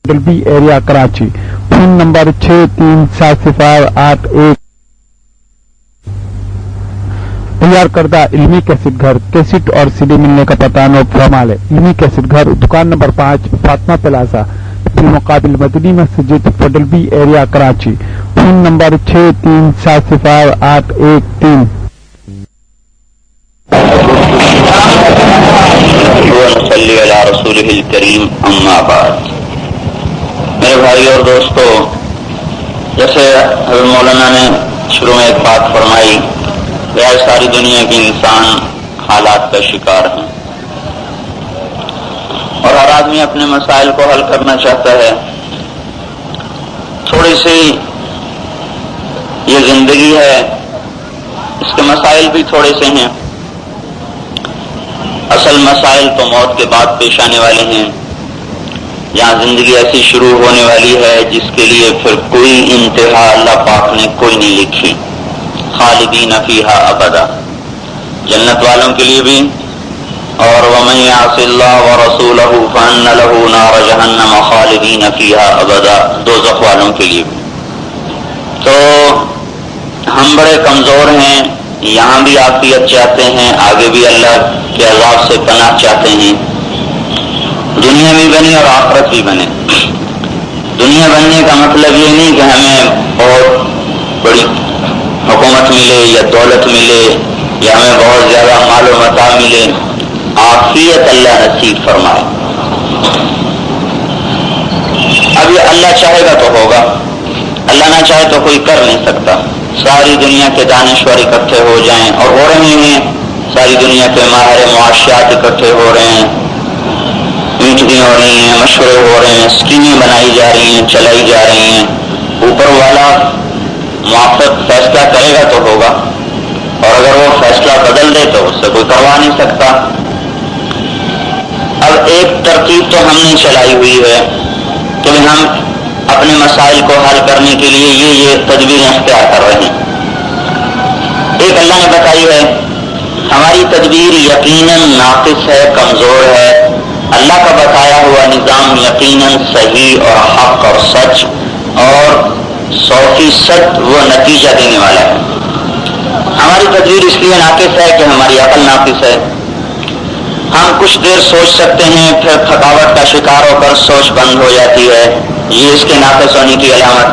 ڈلبی area Karachi. Phone number 637081 تیار کردہ علمی کیسٹ گھر، کیسٹ اور سی ڈی ملنے کا پتہ نوٹ فرمال ہے۔ علمی کیسٹ گھر، دکان نمبر 5، فاطمہ پلازا، بالمقابل مدنی مسجد، ڈلبی ایریا کراچی۔ فون نمبر 637081 صلی علی رسولہ الکریم، اما بعد۔ میرے بھائی اور دوستو، جیسے حضرت مولانا نے شروع میں ایک بات فرمائی کہ آج ساری دنیا کے انسان حالات کا شکار ہیں اور ہر آدمی اپنے مسائل کو حل کرنا چاہتا ہے۔ تھوڑی سی یہ زندگی ہے، اس کے مسائل بھی تھوڑے سے ہیں۔ اصل مسائل تو موت کے بعد پیش آنے والے ہیں، یہاں زندگی ایسی شروع ہونے والی ہے جس کے لیے پھر کوئی انتہا اللہ پاک نے کوئی نہیں لکھی۔ خالدین فیہا ابدا، جنت والوں کے لیے بھی، اور ومن یعص اللہ ورسولہ فان لہ نار جہنم خالدین فیہا ابدا، دوزخ والوں کے لیے بھی۔ تو ہم بڑے کمزور ہیں، یہاں بھی عافیت چاہتے ہیں، آگے بھی اللہ کے عذاب سے پناہ چاہتے ہیں۔ دنیا بھی بنے اور آخرت بھی بنے۔ دنیا بننے کا مطلب یہ نہیں کہ ہمیں بہت بڑی حکومت ملے یا دولت ملے یا ہمیں بہت زیادہ مال و متاع ملے، عافیت اللہ نصیب فرمائے۔ اب یہ اللہ چاہے گا تو ہوگا، اللہ نہ چاہے تو کوئی کر نہیں سکتا۔ ساری دنیا کے دانشور اکٹھے ہو جائیں، اور ہو رہے ہیں، ساری دنیا کے ماہر معاشیات اکٹھے ہو رہے ہیں، میٹنگیں ہو رہی ہیں، مشورے ہو رہے ہیں، اسکیمیں بنائی جا رہی ہیں، چلائی جا رہی ہیں۔ اوپر والا موافق فیصلہ کرے گا تو ہوگا، اور اگر وہ فیصلہ بدل دے تو اس سے کوئی کروا نہیں سکتا۔ اب ایک ترتیب تو ہم نے چلائی ہوئی ہے کہ ہم اپنے مسائل کو حل کرنے کے لیے یہ تدبیریں اختیار کر رہے ہیں۔ ایک اللہ نے بتائی ہے، ہماری تدبیر یقیناً ناقص ہے، کمزور ہے۔ اللہ کا بتایا ہوا نظام یقیناً صحیح اور حق اور سچ اور 100% وہ نتیجہ دینے والا ہے۔ ہماری تدبیر اس لیے ناقص ہے کہ ہماری عقل ناقص ہے۔ ہم کچھ دیر سوچ سکتے ہیں، پھر تھکاوٹ کا شکار ہو کر سوچ بند ہو جاتی ہے، یہ اس کے ناقص ہونے کی علامت۔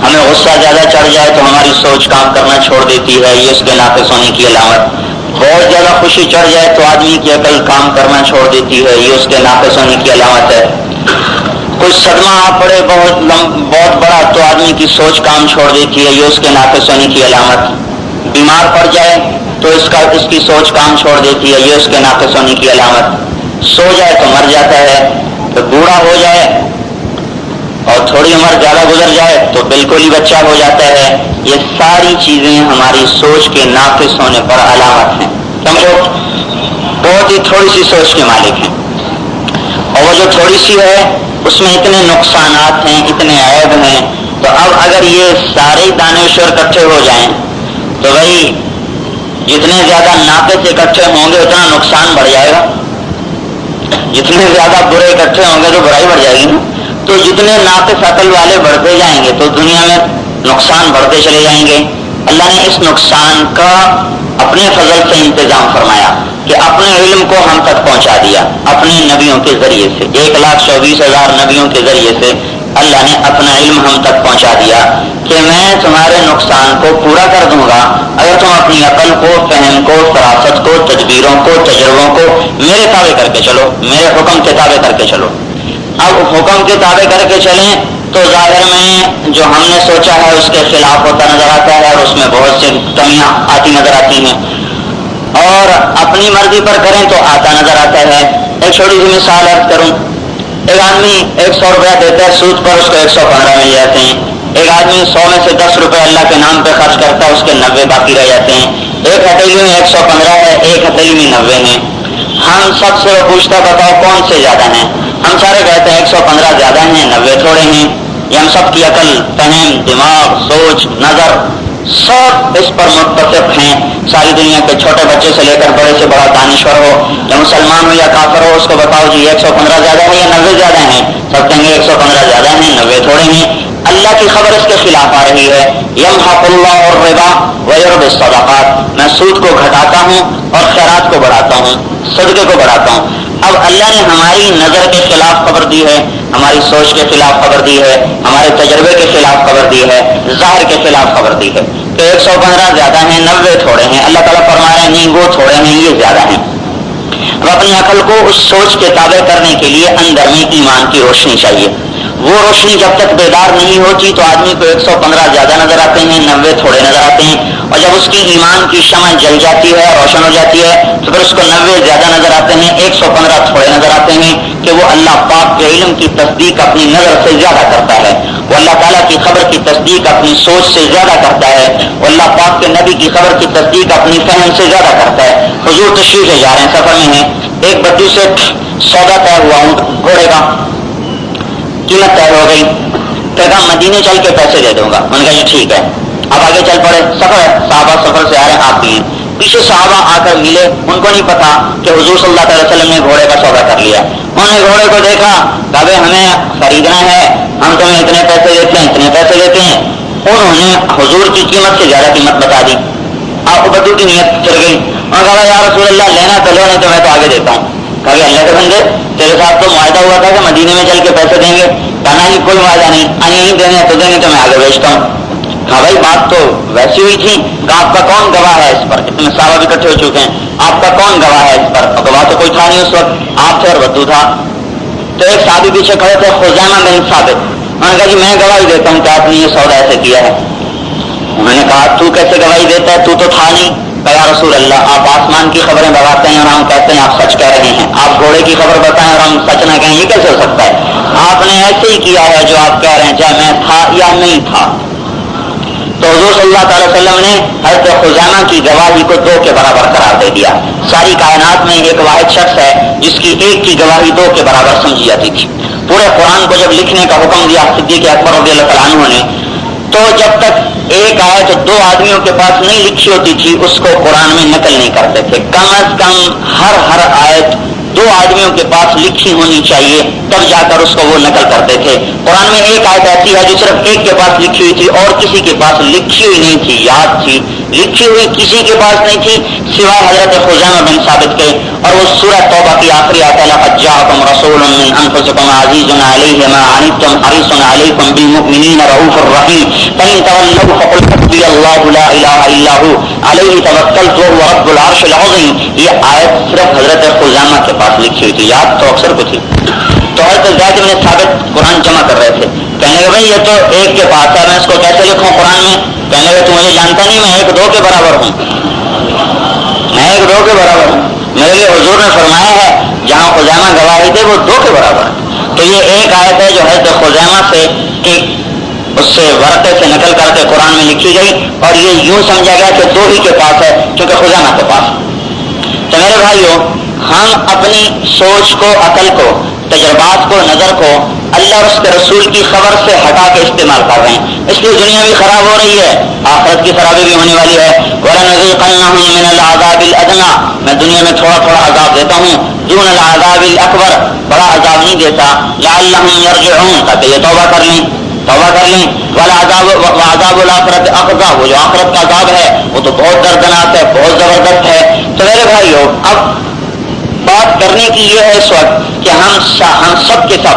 ہمیں غصہ زیادہ چڑھ جائے تو ہماری سوچ کام کرنا چھوڑ دیتی ہے، یہ اس کے ناقص ہونے کی علامت۔ بہت زیادہ خوشی چڑھ جائے تو آدمی کی عقل کام کرنا چھوڑ دیتی ہے، یہ اس کے ناقص ہونے کی علامت ہے۔ کوئی صدمہ آ پڑے بہت بڑا تو آدمی کی سوچ کام چھوڑ دیتی ہے، یہ اس کے ناقص ہونے کی علامت۔ بیمار پڑ جائے تو اس کی سوچ کام چھوڑ دیتی ہے، یہ اس کے ناقص ہونے کی علامت۔ سو جائے تو مر جاتا ہے، تو بوڑھا ہو جائے اور تھوڑی عمر زیادہ گزر جائے تو بالکل ہی بچہ ہو جاتا ہے۔ یہ ساری چیزیں ہماری سوچ کے ناقص ہونے پر علامت ہیں۔ ہم لوگ بہت ہی تھوڑی سی سوچ کے مالک ہیں، اور وہ جو تھوڑی سی ہے اس میں اتنے نقصانات ہیں، اتنے عیب ہیں۔ تو اب اگر یہ سارے دانشور اکٹھے ہو جائیں تو بھائی جتنے زیادہ ناقص اکٹھے ہوں گے اتنا نقصان بڑھ جائے گا، جتنے زیادہ برے اکٹھے ہوں گے تو برائی بڑھ جائے گی نا۔ تو جتنے ناقص عقل والے بڑھتے جائیں گے تو دنیا میں نقصان بڑھتے چلے جائیں گے۔ اللہ نے اس نقصان کا اپنے فضل سے انتظام فرمایا کہ اپنے علم کو ہم تک پہنچا دیا اپنے نبیوں کے ذریعے سے۔ 1,24,000 نبیوں کے ذریعے سے اللہ نے اپنا علم ہم تک پہنچا دیا کہ میں تمہارے نقصان کو پورا کر دوں گا اگر تم اپنی عقل کو، فہم کو، فراست کو، تدبیروں کو، تجربوں کو میرے تابع کر کے چلو، میرے حکم کے تابع کر کے چلو۔ اب حکم کے تابع کر کے چلیں تو ظاہر میں جو ہم نے سوچا ہے اس کے خلاف ہوتا نظر آتا ہے، اور اس میں بہت سی کمیاں آتی نظر آتی ہیں، اور اپنی مرضی پر کریں تو آتا نظر آتا ہے۔ ایک چھوٹی سی مثال عرض کروں، ایک آدمی 100 روپیہ دیتا ہے سود پر، اس کو 115 مل جاتے ہیں۔ ایک آدمی 100 میں سے 10 روپے اللہ کے نام پہ خرچ کرتا ہے، اس کے 90 باقی رہ جاتے ہیں۔ ایک ہتھیلی میں 115 ہے، ایک ہتھیلی میں 90 ہیں۔ ہم سب سے وہ پوچھتا بتاؤ کون سے زیادہ ہیں؟ ہم سارے کہتے ہیں 115 زیادہ ہیں، 90 تھوڑے ہیں۔ یہ ہم سب کی عقل، فہم، دماغ، سوچ، نظر سب اس پر متفق ہیں۔ ساری دنیا کے چھوٹے بچے سے لے کر بڑے سے بڑا دانشور ہو، یا مسلمان ہو یا کافر ہو، اس کو بتاؤ جی 115 زیادہ ہے یا 90 زیادہ ہیں؟ سب کہیں گے 115 زیادہ ہیں، 90 تھوڑے ہیں۔ اللہ کی خبر اس کے خلاف آ رہی ہے، یمحق اللہ الربا ویربی الصدقات، میں سود کو گھٹاتا ہوں اور خیرات کو بڑھاتا ہوں، صدقے کو بڑھاتا ہوں۔ اب اللہ نے ہماری نظر کے خلاف خبر دی ہے، ہماری سوچ کے خلاف خبر دی ہے، ہمارے تجربے کے خلاف خبر دی ہے، ظاہر کے خلاف خبر دی ہے کہ 115 زیادہ ہیں، 90 تھوڑے ہیں۔ اللہ تعالیٰ فرما رہے ہیں نہیں وہ تھوڑے ہیں، یہ زیادہ ہیں۔ اب اپنی عقل کو اس سوچ کے تابع کرنے کے لیے اندر میں ایمان کی روشنی چاہیے۔ وہ روشنی جب تک بیدار نہیں ہوتی تو آدمی کو 115 زیادہ نظر آتے ہیں، 90 تھوڑے نظر آتے ہیں، اور جب اس کی ایمان کی شمع جل جاتی ہے، روشن ہو جاتی ہے، تو پھر اس کو 90 زیادہ نظر آتے ہیں، 115 تھوڑے نظر آتے ہیں کہ وہ اللہ پاک کے علم کی تصدیق اپنی نظر سے زیادہ کرتا ہے، وہ اللہ تعالیٰ کی خبر کی تصدیق اپنی سوچ سے زیادہ کرتا ہے، وہ اللہ پاک کے نبی کی خبر کی تصدیق اپنی فہم سے زیادہ کرتا ہے۔ حضور تشریف لے جا رہے ہیں، سفر میں ہیں، ایک بدو سے سودا طے ہوا گھوڑے کا، قیمت طے ہو گئی، کہا مدینے چل کے پیسے دے دوں گا۔ میں نے کہا جی ٹھیک ہے۔ اب آگے چل پڑے، سفر ہے، صحابہ سفر سے آ رہے ہیں، آپ بھی ہیں، پیچھے صحابہ آ کر ملے، ان کو نہیں پتا کہ حضور صلی اللہ علیہ وسلم نے گھوڑے کا سودا کر لیا۔ انہوں نے گھوڑے کو دیکھا، کہا بھائی ہمیں خریدنا ہے، ہم تمہیں اتنے پیسے دیتے ہیں، اتنے پیسے دیتے ہیں۔ انہوں نے حضور کی قیمت سے زیادہ قیمت بتا دی۔ آپ بدو کی نیت پھر گئی، انہوں نے کہا یا رسول اللہ لینا تو لو، نہیں تو میں تو آگے دیتا ہوں۔ کہا کہ اللہ کے بندے تیرے ساتھ تو معاہدہ ہوا تھا کہ مدینے میں چل کے پیسے دیں گے، کہنا ہی کوئی معاہدہ نہیں، نہیں دینے تو دیں گے تو میں آگے بیچتا ہوں۔ ہاں بھائی بات تو ویسی ہوئی تھی کہ آپ کا کون گواہ ہے اس پر؟ اتنے صحابہ اکٹھے ہو چکے ہیں، آپ کا کون گواہ ہے اس پر؟ اور گواہ تو کوئی تھا نہیں اس وقت، آپ تھے اور بدو تھا۔ تو ایک صحابی پیچھے کھڑے تھے، خزیمہ بن ثابت، انہوں نے کہا جی میں گواہی دیتا ہوں کہ آپ نے یہ سودا ایسے کیا ہے۔ انہوں نے کہا تو کیسے گواہی دیتا ہے، تو تھا نہیں۔ کہا یا رسول اللہ آپ آسمان کی خبریں بتاتے ہیں اور ہم کہتے ہیں آپ سچ کہہ رہے ہیں، آپ گھوڑے کی خبر بتائیں اور ہم سچ نہ کہیں، یہ کیسے ہو سکتا ہے؟ آپ نے ایسے ہی کیا ہے جو آپ کہہ رہے ہیں، چاہے میں تھا یا نہیں تھا۔ تو حضور صلی اللہ تعالی وسلم نے حضرت خزیمہ کی گواہی کو 2 کے برابر قرار دے دیا۔ ساری کائنات میں ایک واحد شخص ہے جس کی ایک کی گواہی 2 کے برابر سمجھی جاتی تھی۔ پورے قرآن کو جب لکھنے کا حکم دیا صدیق اکبر رضی اللہ تعالیٰ عنہ نے، تو جب تک ایک آیت 2 آدمیوں کے پاس نہیں لکھی ہوتی تھی اس کو قرآن میں نقل نہیں کرتے تھے۔ کم از کم ہر آیت 2 آدمیوں کے پاس لکھی ہونی چاہیے، تب جا کر اس کو وہ نقل کرتے تھے۔ قرآن میں ایک آیت ایسی ہے جو صرف ایک کے پاس لکھی ہوئی تھی اور کسی کے پاس لکھی ہوئی نہیں تھی، یاد تھی، لکھی ہوئی کسی کے پاس نہیں تھی سوائے حضرت خزیمہ بن ثابت کے، اور وہ سورہ توبہ کی آخری آیت ہے لقد جاءکم رسول من انفسکم عزیز علیہ ما عنتم حریص علیکم بالمؤمنین رؤوف الرحیم فإن تولوا فقل حسبی اللہ لا الہ الا هو علیہ توکلت وهو رب العرش العظیم۔ یہ آیت صرف حضرت خزیمہ کے پاس لکھی ہوئی تھی، یاد تو اکثر کو تھی۔ تو حضرت زید بن ثابت قرآن جمع کر رہے تھے، کہنے لگے بھائی یہ تو ایک کے پاس ہے، میں اس کو کیسے لکھوں قرآن میں؟ کہنے لگے تو مجھے جانتا نہیں، میں 1 2 کے برابر ہوں، میں 1 2 کے برابر ہوں، میرے لیے حضور نے فرمایا ہے جہاں خزیمہ گواہی دے وہ 2 کے برابر ہے۔ تو یہ ایک آیت ہے جو حضرت خزیمہ سے اس سے ورقے سے نقل کر کے قرآن میں لکھی گئی، اور یہ یوں سمجھا گیا کہ 2 ہی کے پاس ہے کیونکہ خزیمہ کے پاس۔ تو میرے بھائیوں ہم اپنی سوچ کو، عقل کو، تجربات کو، نظر کو اللہ اور اس کے رسول کی خبر سے ہٹا کے استعمال کر رہے ہیں، اس لیے دنیا بھی خراب ہو رہی ہے، آخرت کی خرابی بھی ہونے والی ہے۔ وَلَنُذِيقَنَّهُم مِّنَ الْعَذَابِ الْأَدْنَىٰ، میں دنیا میں تھوڑا تھوڑا عذاب دیتا ہوں، دون العذاب الأكبر، بڑا عذاب نہیں دیتا، لعلهم يرجعون، تاکہ یہ توبہ کر لیں۔ وعذاب الآخرة أخزى، وہ جو آخرت کا عذاب ہے وہ تو بہت دردناک ہے، بہت زبردست ہے۔ تو میرے بھائیو اب بات کرنے کی یہ ہے اس وقت کہ ہم سب کے سب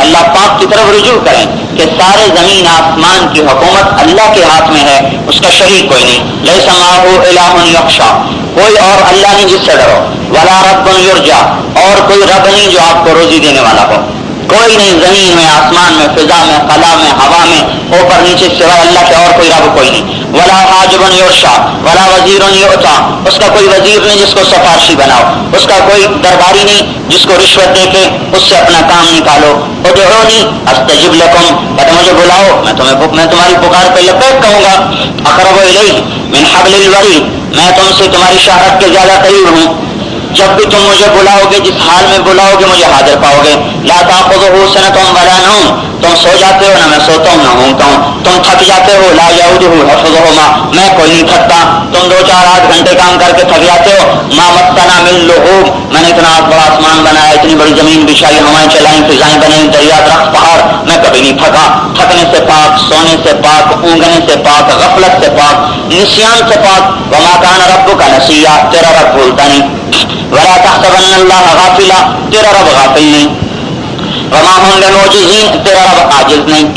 اللہ پاک کی طرف رجوع کریں کہ سارے زمین آسمان کی حکومت اللہ کے ہاتھ میں ہے، اس کا شریک کوئی نہیں۔ لیس معه الہ یخشی، کوئی اور اللہ نہیں جس سے ڈرو، ولا رب یرجا، اور کوئی رب نہیں جو آپ کو روزی دینے والا ہو، کوئی نہیں، زمین میں، آسمان میں، فضا میں، خلا میں، ہوا میں، اوپر نیچے سوائے اللہ کے اور کوئی رب کوئی نہیں۔ ولا حاجب یرشا ولا وزیر یؤتا، اس کا کوئی وزیر نہیں جس کو سفارشی بناؤ، اس کا کوئی درباری نہیں جس کو رشوت دے کے اس سے اپنا کام نکالو۔ ادعونی استجب لکم، کہتے مجھے بلاؤ میں تمہاری پکار پہ لبیک کہوں گا۔ اقرب الیہ من حبل الورید، میں تم سے تمہاری شہرت کے زیادہ قریب ہوں، جب بھی تم مجھے بلاؤ گے، جس حال میں بلاؤ گے مجھے حاضر پاؤ گے۔ لا تأخذہ سنۃ ولا نوم، تم سو جاتے ہو نہ میں سوتا ہوں نہ اونگتا ہوں، تم تھک جاتے ہو، لا یعودہ حفظہما، میں کوئی نہیں تھکتا، تم 2 4 8 گھنٹے کام کر کے تھک جاتے ہو، ما مسنا من لغوب، میں نے اتنا بڑا آسمان بنایا، اتنی سے پاک، اونگنے سے پاک، غفلت سے پاک، نسیان سے پاک. وما کان ربک نسیا، تیرا رب بھولتا نہیں. ولا تحسبن اللہ غافلا، تیرا رب غافل نہیں. وما هم بمعجزین، تیرا رب عاجز نہیں.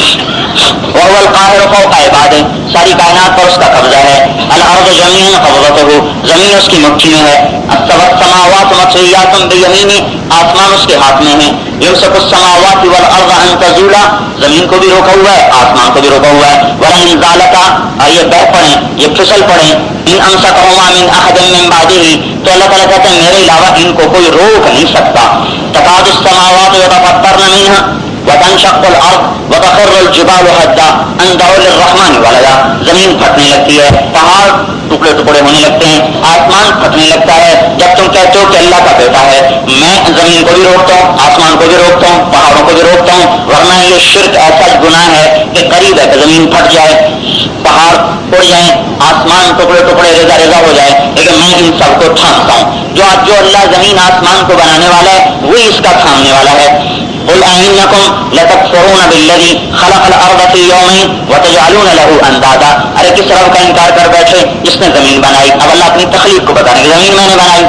وهو القاہر فوق عباده، ساری کائنات پر اس کا قبضہ ہے. الارض جميعا قبضته، زمین اس کی مٹھی میں ہے. السماوات مطویات بیمینہ، آسمان اس کے ہاتھ میں ہے. یمسک السماوات والارض ان تزولا، زمین کو بھی روکا ہوا ہے، آسمان کو بھی روکا ہوا ہے. ولئن زالتا، اور یہ بہ پڑیں، یہ پھسل پڑیں. ان امسکہما من احد من بعدہ، تو اللہ تعالیٰ کہتے ہیں میرے علاوہ ان کو کوئی روک نہیں سکتا. تکاد السماوات یتفطرن منہ وتنشق الارض وتخر الجبال هدا ان دعوا للرحمن ولدا، زمین پھٹنے لگتی ہے، پہاڑ ٹکڑے ٹکڑے ہونے لگتے ہیں، آسمان پھٹنے لگتا ہے جب تم کہتے ہو کہ اللہ کا بیٹا ہے. میں زمین کو بھی روکتا ہوں، آسمان کو بھی روکتا ہوں، پہاڑوں کو بھی روکتا ہوں. ورنہ یہ شرک ایسا گناہ ہے کہ قریب ہے کہ زمین پھٹ جائے، پہاڑ اڑ جائیں، آسمان ٹکڑے ٹکڑے ریزہ ریزہ ہو جائے، لیکن میں ان سب کو تھامتا ہوں. جو اللہ زمین آسمان کو بنانے والا ہے وہی اس کا تھامنے والا ہے. قل أئنكم لتكفرون بالذي خلق الأرض في يومين وتجعلون له أندادا، ارے کس رب کا انکار کر بیٹھے جس نے زمین بنائی. اب اللہ اپنی تخلیق کو بتا رہے کہ زمین میں نے بنائی.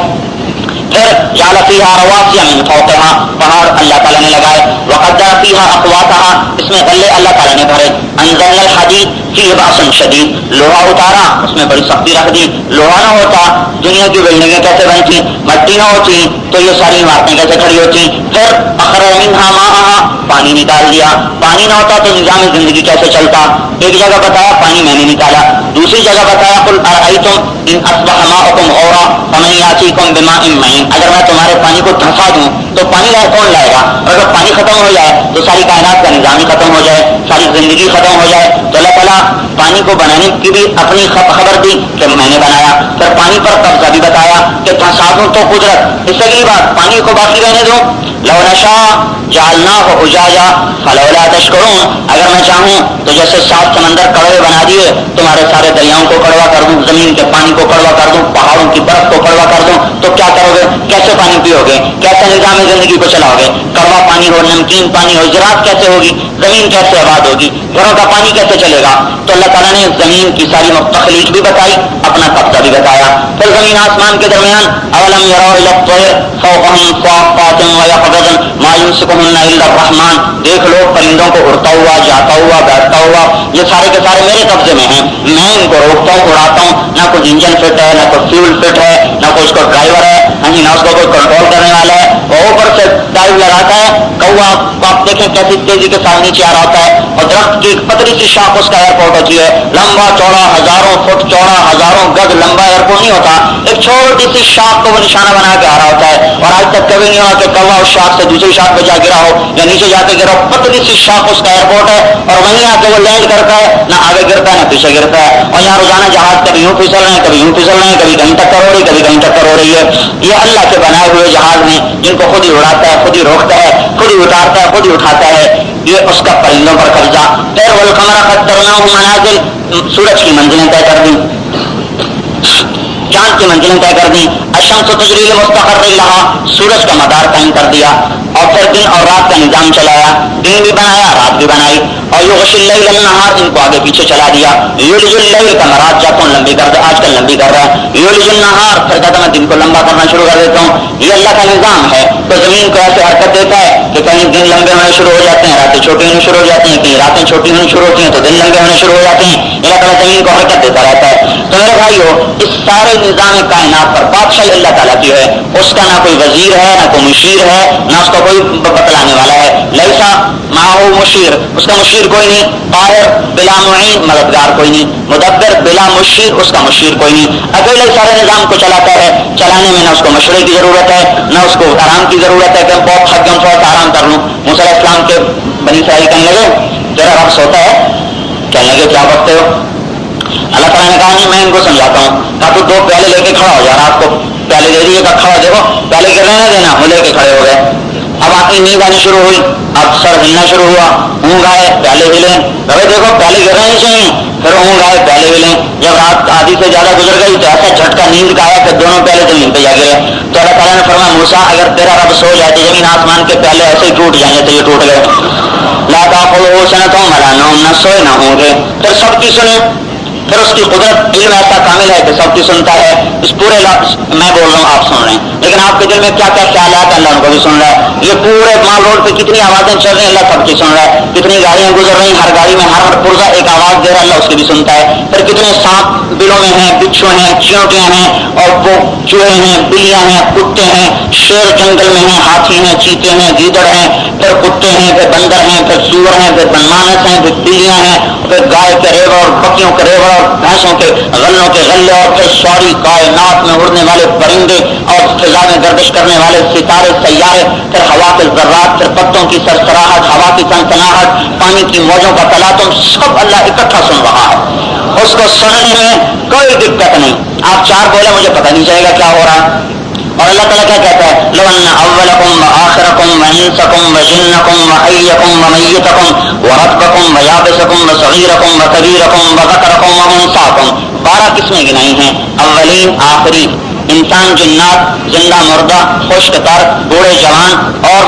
پھر جعل فيها رواسي من فوقها، پہاڑ اللہ تعالیٰ نے لگائے. وقدر فيها أقواتها، اس میں غلے اللہ تعالیٰ نے بھرے. انزلنا الحديد فيه بأس شديد، لوہا اتارا اس میں بڑی سختی رکھ دی. لوہا نہ ہوتا دنیا کی بلڈنگیں کیسے بنتی، مٹی نہ ہوتی تو یہ ساری عمارتیں کیسے کھڑی ہوتی. پھر اخرج منها ماءها، پانی نکال دیا. پانی نہ ہوتا تو نظام زندگی کیسے چلتا. ایک جگہ بتایا پانی میں نے نکالا، دوسری جگہ بتایا قل ارأيتم ان اصبح ماؤكم غورا فمن يأتيكم بماء معين، اگر میں تمہارے پانی کو دھنسا دوں تو پانی کون لائے گا. اور اگر پانی ختم ہو جائے تو ساری کائنات کا نظام ہی ختم ہو جائے، ساری زندگی ختم ہو جائے. تو اللہ تعالیٰ پانی کو بنانے کی بھی اپنی خبر دی کہ میں نے بنایا. پھر پانی پر قبضہ بھی بتایا کہ دھنسا دوں تو قدرت. اس سے اگلی بات پانی کو باقی رہنے دوں. لو نشاء جعلناه اجاجا فلولا تشکرون، اگر میں چاہوں تو جیسے 7 سمندر کڑوے بنا دیے تمہارے سارے دریاؤں کو کڑوا کر دوں، زمین کے پانی کو کڑوا کر دوں، پہاڑوں کی برف کو کڑوا کر دوں، تو کیا کرو گے؟ کیسے پانی پیو گے؟ کیسے نظام زندگی کو چلاؤ گے؟ کڑوا پانی ہو، نمکین پانی ہو، زراعت کیسے ہوگی؟ زمین کیسے آباد ہوگی؟ گھروں کا پانی کیسے چلے گا؟ تو اللہ تعالیٰ نے زمین کی ساری تخلیق بھی بتائی، اپنا قبضہ بھی بتایا. پھر زمین آسمان کے درمیان اولم یروا الی الطیر فوقہم صافات ویقبضن ما یمسکہن الا الرحمن، دیکھ لو پرندوں کو اڑتا ہوا، جاتا ہوا، بیٹھتا ہوا، یہ سارے کے سارے میرے قبضے میں ہیں. میں ان کو روکتا ہوں، اڑاتا ہوں. نہ کوئی انجن فٹ ہے، نہ کوئی فیول فٹ ہے، نہ کوئی اس کو ڈرائیور ہے، نہ اس کو کوئی کنٹرول کرنے والا ہے. وہ اوپر سے ڈائیو لگاتا ہے. کوا آپ دیکھیں کیسی تیزی کے ساتھ نیچے آ رہا ہوتا ہے، اور درخت کی ایک پتلی سی شاخ اس کا ایئرپورٹ ہوتی ہے، لمبا چوڑا ہزاروں فٹ چوڑا، ہزاروں گز لمبا ایئرپورٹ نہیں ہوتا. ایک چھوٹی سی شاخ کو وہ نشانہ بنا کے آ رہا ہوتا ہے. اور آج تک کبھی نہیں ہوا کہ کوا اس شاخ سے دوسری شاخ پہ جا گرا ہو یا نیچے جا کے گرا ہو. پتلی سی شاخ اس کا ایئرپورٹ ہے، اور وہیں آ کے وہ لینڈ کرتا ہے. نہ آگے گرتا ہے نہ پیچھے گرتا ہے. اور یہاں روزانہ جہاز کبھی یوں پھسل رہے ہیں، کبھی یوں پھسل رہے ہیں، کبھی کہیں ٹکر ہو رہی، کبھی کہیں ٹکر ہو رہی ہے. یہ اللہ کے بنائے ہوئے جہاز ہیں جن کو خود ہی اڑاتا ہے، خود ہی روکتا ہے، خود ہی اتارتا ہے، خود ہی اٹھاتا ہے. یہ اس کا پرندوں پر قبضہ. پھر والقمر قدرناہ منازل، سورج کی منزلیں طے کر دیں، چاند کی منزلیں طے کر دیں. الشمس تجری لمستقر لہا، سورج کا مدار تعین کر دیا. اور پھر دن اور رات کا نظام چلایا، دن بھی بنایا، رات بھی بنائی. اور یغشی اللیل النہار، ان کو آگے پیچھے چلا دیا. یولج اللیل کا مراد جاتا ہوں لمبی کر دے، آج کل لمبی کر رہا ہے. یولج النہار، پھر کہتا میں دن کو لمبا کرنا شروع کر دیتا ہوں. یہ اللہ کا نظام ہے. تو زمین کو ایسے حرکت دیتا ہے کہ کہیں دن لمبے ہونے شروع ہو جاتے ہیں، راتیں چھوٹی ہونے شروع ہو جاتی ہیں، کہیں راتیں چھوٹی ہونے شروع ہوتی ہیں تو دن لمبے ہونے شروع ہو جاتے ہیں. اللہ تعالیٰ زمین کو حرکت دیتا رہتا ہے. تو میرے بھائیو، اس سارے نظام کائنات پر بادشاہی اللہ تعالیٰ کی ہے. اس کا نہ کوئی وزیر ہے، نہ کوئی مشیر ہے، نہ اس کا کوئی بتلانے والا ہے. لیسا معه مشیر، اس کا مشیر کوئی نہیں. قاہر بلا معین، مددگار کوئی نہیں. مدبر بلا مشیر، اس کا مشیر کوئی نہیں. اکیلے سارے نظام کو چلاتا ہے. چلانے میں نہ اس کو مشورے کی ضرورت ہے، نہ اس کو آرام کی ضرورت ہے کہ بہت تھک گیا ہوں تھوڑا سا آرام کر لوں. موسیٰ علیہ السلام کے بنی اسرائیل کہنے لگے تیرا رب سوتا ہے؟ کہنے لگے کیا بکتے ہو؟ اللہ تعالیٰ نے کہا نہیں میں ان کو سمجھاتا ہوں. کہا تو 2 پیالے لے کے کھڑا ہو جا، رات کو پیالے دے دیے، کہا کھڑا دیکھو پیالے کے رہنے دینا، وہ لے کے کھڑے ہو گئے. اب آ باقی نیند آنی شروع ہوئی، اب سر ہلنا شروع ہوا، اونگ آئے پیالے ہلیں، ابھی دیکھو پیالے گر رہے چاہیے، پھر اونگ آئے پیالے ہلیں، جب رات آدھی سے زیادہ گزر گئی تو ایسا جھٹکا نیند کا آیا کہ دونوں پیالے زمین پہ جا گرے۔ تو اللہ تعالیٰ نے فرمایا موسیٰ اگر تیرا رب سو جائے تو زمین آسمان کے پیالے ایسے ہی ٹوٹ جائیں گے، تو یہ ٹوٹ گئے۔ لا تأخذه سنة ولا نوم، نہ سوئے نہ ہوں گے، پھر سب کی سنیں، پھر اس کی قدرت علم ایسا کامل ہے کہ سب کی سنتا ہے۔ اس پورے میں بول رہا ہوں آپ سن رہے ہیں، لیکن آپ کے دل میں کیا کیا خیالات ہیں اللہ ان کو بھی سن رہا ہے۔ یہ پورے مال روڈ پہ کتنی آوازیں چل رہی ہیں اللہ سب کی سن رہا ہے، کتنی گاڑیاں گزر رہی ہیں ہر گاڑی میں ہر پرزہ ایک آواز دے رہا ہے اللہ اس کی بھی سنتا ہے۔ پھر کتنے سانپ بلوں میں ہیں، بچھو ہیں، چیونٹیاں ہیں، اور وہ چوہے ہیں، بلیاں ہیں، کتے ہیں، شیر جنگل میں ہیں، ہاتھی ہیں، چیتے ہیں، گیدڑ ہیں، پھر کتے ہیں، پھر بندر ہیں، پھر سور ہیں، پھر بنمانس ہیں، پھر بلیاں ہیں، پھر گائے کے ریوڑ اور بکریوں کے ریوڑ اور بھینسوں کے غلوں کے غلے، اور پھر ساری کائنات میں اڑنے والے پرندے اور فضا میں گردش کرنے والے ستارے سیارے، پھر ہوا کے ذرات، پھر پتوں کی سرسراہٹ، ہوا کی سنسناہٹ، پانی کی موجوں کا تلاطم، سب اللہ اکٹھا سن رہا ہے۔ اس کو سننے میں کوئی دقت نہیں، آپ چار بولے مجھے پتہ نہیں چلے گا کیا ہو رہا ہے۔ اور اللہ تعالیٰ کیا کہتا ہے، لو ان اولکم وآخرکم وانسکم وجنکم وحیکم ومیتکم ورطبکم ویابسکم وصغیرکم وکبیرکم وذکرکم وانثاکم، 12 قسمیں گنائی ہیں، اولین آخری، انسان جنات زندہ مردہ خشک تر بوڑھے جوان اور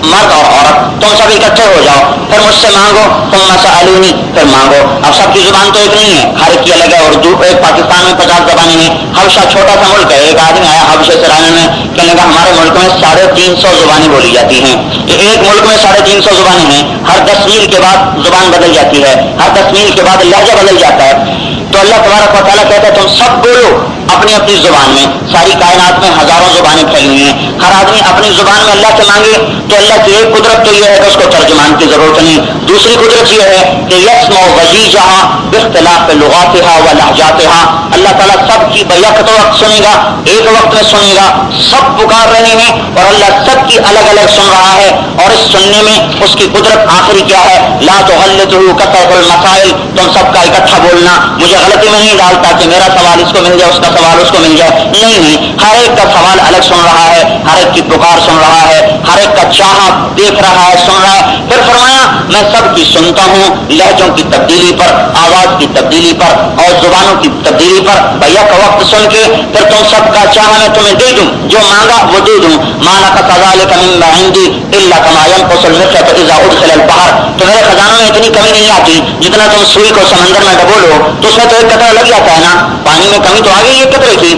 مرد اور عورت، تم سب اکٹھے ہو جاؤ، پھر مجھ سے مانگو، ثم سألونی، پھر مانگو۔ اب سب کی زبان تو ایک نہیں ہے، ہر ایک کی الگ ہے، اردو ایک، پاکستان میں 50 زبانیں ہیں، حبشہ چھوٹا سا ملک ہے، ایک آدمی آیا حبشے سے رہنے میں، کہنے لگا ہمارے ملک میں 350 زبانیں بولی جاتی ہیں، ایک ملک میں 350 زبانیں ہیں، ہر 10 میل کے بعد زبان بدل جاتی ہے، ہر 10 میل کے بعد لہجہ بدل جاتا ہے۔ تو اللہ تبارک و تعالیٰ کہتا ہے تم سب بولو اپنی اپنی زبان میں، ساری کائنات میں ہزاروں زبانیں پھیلی ہوئی ہیں، ہر آدمی اپنی زبان میں اللہ سے مانگے تو اللہ کی ایک قدرت تو یہ ہے کہ اس کو ترجمان کی ضرورت نہیں، دوسری قدرت یہ ہے کہ یسمع وزیجہا باختلاف لغاتہا و لہجاتہا، اللہ تعالیٰ سب کی بیک وقت سنے گا، ایک وقت میں سنے گا، سب پکار رہے ہیں اور اللہ سب کی الگ الگ سن رہا ہے، اور اس سننے میں اس کی قدرت آخری کیا ہے، لا تغلطہ کثرۃ المسائل، تم سب کا اکٹھا بولنا مجھے غلطی میں نہیں ڈالتا کہ میرا سوال اس کو مل جائے اس کا سوال اس کو مل جائے، نہیں، ہر ایک کا سوال الگ سن رہا ہے، ہر ایک کی پکار سن رہا ہے، ہر ایک کا چاہا دیکھ رہا ہے، سن رہا ہے۔ پھر فرمایا میں سب کی سنتا ہوں، لہجوں کی تبدیلی پر، آواز کی تبدیلی پر اور زبانوں کی تبدیلی پر بیک وقت سن کے پھر تم سب کا چاہا میں تمہیں دے دوں، جو مانگا وہ دے دوں، ما نقص ذلک مما عندی الا کما ينقص المخيط اذا ادخل البحر، تو میرے خزانوں میں اتنی کمی نہیں آتی، جتنا تم سوئی کو سمندر میں ڈبولو تو اس میں تو ایک قطرہ لگ جاتا ہے نا، پانی میں کمی تو آ گئی ایک قطرے کی،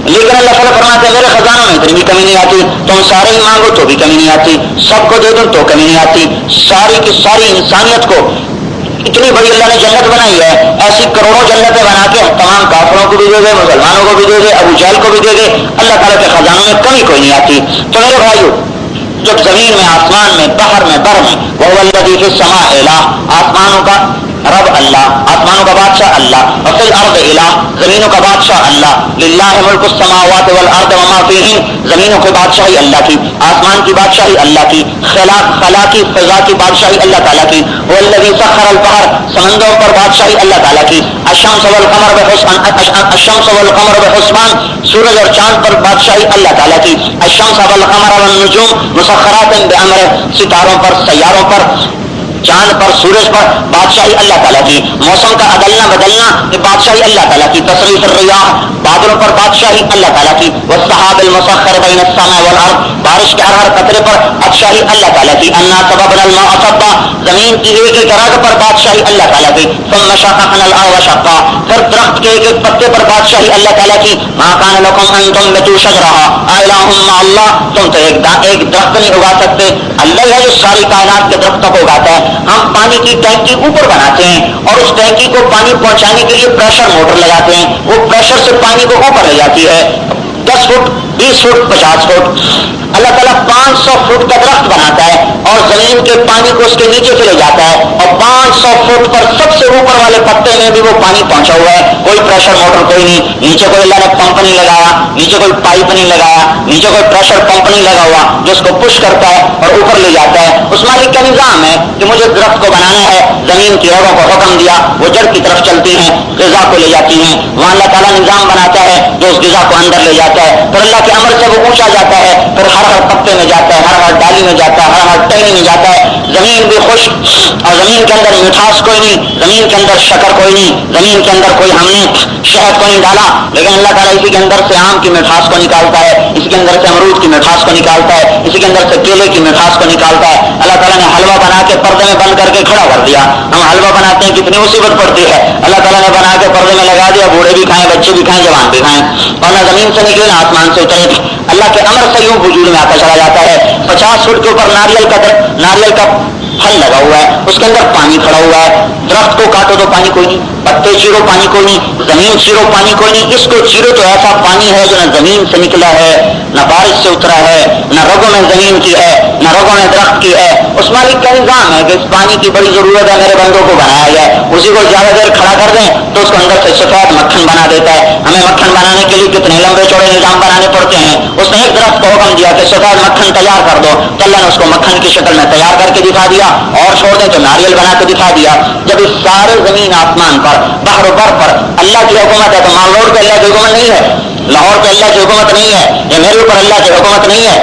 لیکن اللہ تعالیٰ فرماتے ہیں میرے خزانوں میں اتنی بھی کمی نہیں آتی، تم سارے ہی مانگو تو بھی کمی نہیں آتی، سب کو دے دوں تو کمی نہیں آتی، ساری کی ساری انسانیت کو اتنی بڑی اللہ نے جنت بنائی ہے، ایسی کروڑوں جنتیں بنا کے تمام کافروں کو بھی دے دے، مسلمانوں کو بھی دے دے، ابو جہل کو بھی دے دے، اللہ تعالیٰ کے خزانوں میں کمی کوئی نہیں آتی۔ تو میرے بھائیو، جب زمین میں، آسمان میں، بحر میں، بر میں، وَهُوَ الَّذِي فِي السَّمَاءِ إِلَٰهٌ، آسمانوں کا رب اللہ، آسمانوں کا بادشاہ اللہ، وفی الارض الہ، زمینوں کا بادشاہ اللہ، للہ ملک السماوات والارض وما فیہن، زمینوں کی بادشاہی اللہ کی، آسمان کی بادشاہی اللہ کی، خلا کی فضا کی بادشاہی اللہ تعالیٰ کی، والذی سخر البحر، سمندروں پر بادشاہی اللہ تعالیٰ کی، الشمس والقمر بحسبان، سورج اور چاند پر بادشاہی اللہ تعالیٰ کی، الشمس والقمر والنجوم مسخرات بامرہ، ستاروں پر، سیاروں پر، چاند پر، سورج پر بادشاہی اللہ تعالیٰ کی، موسم کا عدلنا بدلنا یہ بادشاہی اللہ تعالیٰ کی، تصریف الریاح بادلوں پر بادشاہی اللہ تعالیٰ کی، والسحاب المسخر بین السماء والارض، بارش کے ہر قطرے پر بادشاہی اللہ تعالیٰ کی، انا سببنا الماء صبا، زمین کی ایک ایک رگ پر بادشاہی اللہ تعالیٰ کی، ثم شققنا الارض شقا، پھر درخت کے ایک ایک پتے پر بادشاہی اللہ تعالیٰ کی، ما کان لکم ان تنبتوا شجرها االہ مع اللہ، تم تو ایک درخت نہیں اگا سکتے، اللہ ہے جو ساری کائنات کے درختوں کو اگاتا ہے، ہم پانی کی ٹینکی اوپر بناتے ہیں اور اس ٹینکی کو پانی پہنچانے کے لیے پریشر موٹر لگاتے ہیں، وہ پریشر سے پانی کو اوپر لے جاتی ہے، 10 فٹ 20 فٹ 50 فٹ، اللہ تعالیٰ 500 فٹ کا درخت بناتا ہے اور زمین کے پانی کو اس کے نیچے سے لے جاتا ہے، اور 500 فٹ پر سب سے اوپر والے پتے میں بھی وہ پانی پہنچا ہوا ہے، کوئی پریشر موٹر کوئی نہیں، نیچے کوئی اللہ نے پمپ نہیں لگایا، نیچے کوئی پائپ نہیں لگایا، نیچے کوئی پریشر پمپ نہیں لگا ہوا جو اس کو پش کرتا ہے اور اوپر لے جاتا ہے، اس مالک کا نظام ہے کہ مجھے درخت کو بنانا ہے، زمین کی رگوں کو حکم دیا، وہ جڑ کی طرف چلتی ہیں، غذا کو لے جاتی ہیں، وہاں اللہ تعالیٰ نظام بناتا ہے جو اس غذا کو اندر لے جاتا ہے، پھر اللہ کے امر سے وہ اونچا جاتا ہے، پھر ہر پتے میں جاتا ہے، ہر ڈالی میں جاتا ہے، ٹہنی میں جاتا ہے، زمین بھی خشک اور زمین کے اندر مٹھاس کوئی نہیں، زمین کے اندر شکر کوئی نہیں، زمین کے اندر کوئی ہم نے شہد کو نہیں ڈالا، لیکن اللہ تعالیٰ اسی کے اندر سے آم کی مٹھاس کو نکالتا ہے، اسی کے اندر سے امرود کی مٹھاس کو نکالتا ہے، اسی کے اندر سے کیلے کی مٹھاس کو نکالتا ہے۔ اللہ تعالیٰ نے حلوہ بنا کے پردے میں بند کر کے کھڑا کر دیا۔ ہم حلوہ بناتے ہیں کتنی مصیبت پڑتی ہے، اللہ تعالیٰ نے بنا کے پردے میں لگا دیا، بوڑھے بھی کھائیں، بچے بھی کھائیں، جوان بھی کھائیں، اور نہ زمین سے نکلے نہ آسمان سے اترے، اللہ کے امر سے یوں وجود میں آتا چلا جاتا ہے۔ 50 فٹ کے اوپر ناریل کا پھل لگا ہوا ہے، اس کے اندر پانی کھڑا ہوا ہے، درخت کو کاٹو تو پانی کوئی نہیں، پتے چیرو پانی کوئی نہیں، زمین چیرو پانی کوئی نہیں، اس کو چیرو تو ایسا پانی ہے جو نہ زمین سے نکلا ہے، نہ بارش سے اترا ہے، نہ رگوں میں زمین کی ہے، نہ رگوں میں درخت کی ہے۔ اس مالک کا نظام ہے کہ اس پانی کی بڑی ضرورت ہے، میرے بندوں کو بنایا گیا ہے، اسی کو زیادہ دیر کھڑا کر دیں تو اس کو اندر سے سفید مکھن بنا دیتا ہے۔ ہمیں مکھن بنانے کے لیے کتنے لمبے چوڑے نظام بنانے پڑتے ہیں۔ اس نے ایک درخت کو حکم دیا کہ سفید مکھن تیار کر دو، تو اللہ نے اس کو مکھن کی شکل میں تیار کر کے دکھا دیا، اور چھوڑ دیں تو ناریل بنا کے دکھا دیا۔ جب اس سارے زمین آسمان پر بحر و بر پر اللہ کی حکومت ہے تو مانگلور پہ اللہ کی حکومت نہیں ہے، لاہور پہ اللہ کی حکومت نہیں ہے، یا میرے اوپر اللہ کی حکومت نہیں ہے۔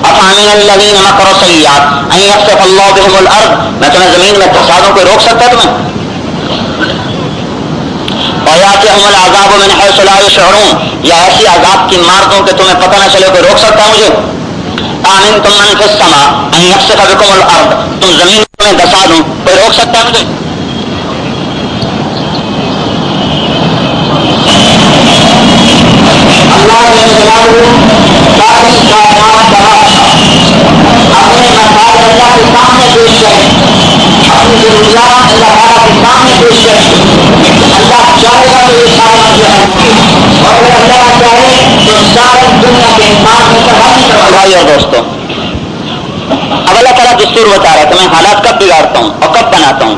افامن الذین مکروا السیئات ان یخسف اللہ بہم الارض، میں تمہیں زمین میں فسادوں کو روک سکتا تمہیں؟ ویاتیہم العذاب من حیث لا یشعرون، یا ایسی عذاب کی مار دوں کہ تمہیں پتہ نہ چلے، کوئی روک سکتا ہے مجھے؟ آمنتم من فی السماء ان یخسف بکم الارض، تم زمین میں دسا دوں، کوئی روک سکتا ہے مجھے؟ اللہ نے ساری کائنات کا اپنے مسائل اللہ کے سامنے پیش کریں، اپنی ضروریات اللہ تعالیٰ کے سامنے پیش کریں۔ اللہ چاہے گا تو یہ سارے مسئلے حل ہوں گے، اور اگر اللہ چاہے تو ساری دنیا کے انسان میں سے حل کروا۔ بھائی اور دوستوں، اب اللہ تعالیٰ دستور بتا رہا ہے کہ میں حالات کب بگاڑتا ہوں اور کب بناتا ہوں۔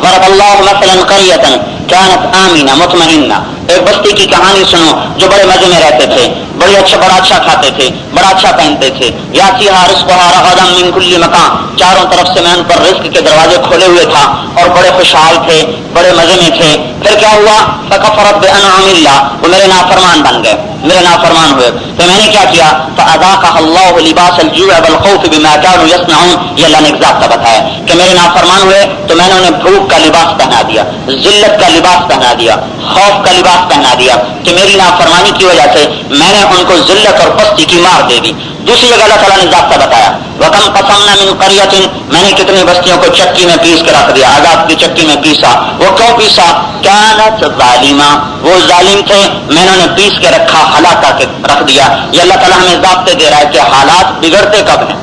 ضرب اللہ مثلا قریۃ کانت آمنہ مطمئنہ، ایک بستی کی کہانی سنو جو بڑے مزے میں رہتے تھے، بڑا اچھا کھاتے تھے، بڑا اچھا پہنتے تھے، یاتیھا رزقھا رغدا من کل مکان، چاروں طرف سے میں ان پر رزق کے دروازے کھولے ہوئے تھا، اور بڑے خوشحال تھے، بڑے مزے میں تھے۔ پھر کیا ہوا؟ فکفرت بانعم اللہ، وہ میرے نافرمان بن گئے، میرے نافرمان ہوئے، تو میں نے کیا کیا؟ فاذاقها اللہ لباس الجوع والخوف بما كانوا يصنعون، یہ اللہ نے ایک ضابطہ بتایا کہ میرے نافرمان ہوئے تو میں نے انہیں بھوک کا لباس پہنا دیا، ذلت کا لباس پہنا دیا، خوف کا لباس پہنا دیا، کہ میری نافرمانی کی وجہ سے میں نے ان کو ذلت اور پستی کی مار دے دی۔ دوسری جگہ اللہ تعالیٰ نے ضابطہ بتایا، وَكَمْ قَسَمْنَا مِنْ قَرْيَةٍ، میں نے کتنی بستیوں کو چکی میں پیس کے رکھ دیا، عذاب کی چکی میں پیسا۔ وہ کیوں پیسا؟ كَانَتْ ظَالِمًا، وہ ظالم تھے، میں نے انہیں پیس کے رکھا، ہلاک کر کے رکھ دیا۔ یہ اللہ تعالیٰ ہمیں ضابطے دے رہا ہے کہ حالات بگڑتے کب ہیں،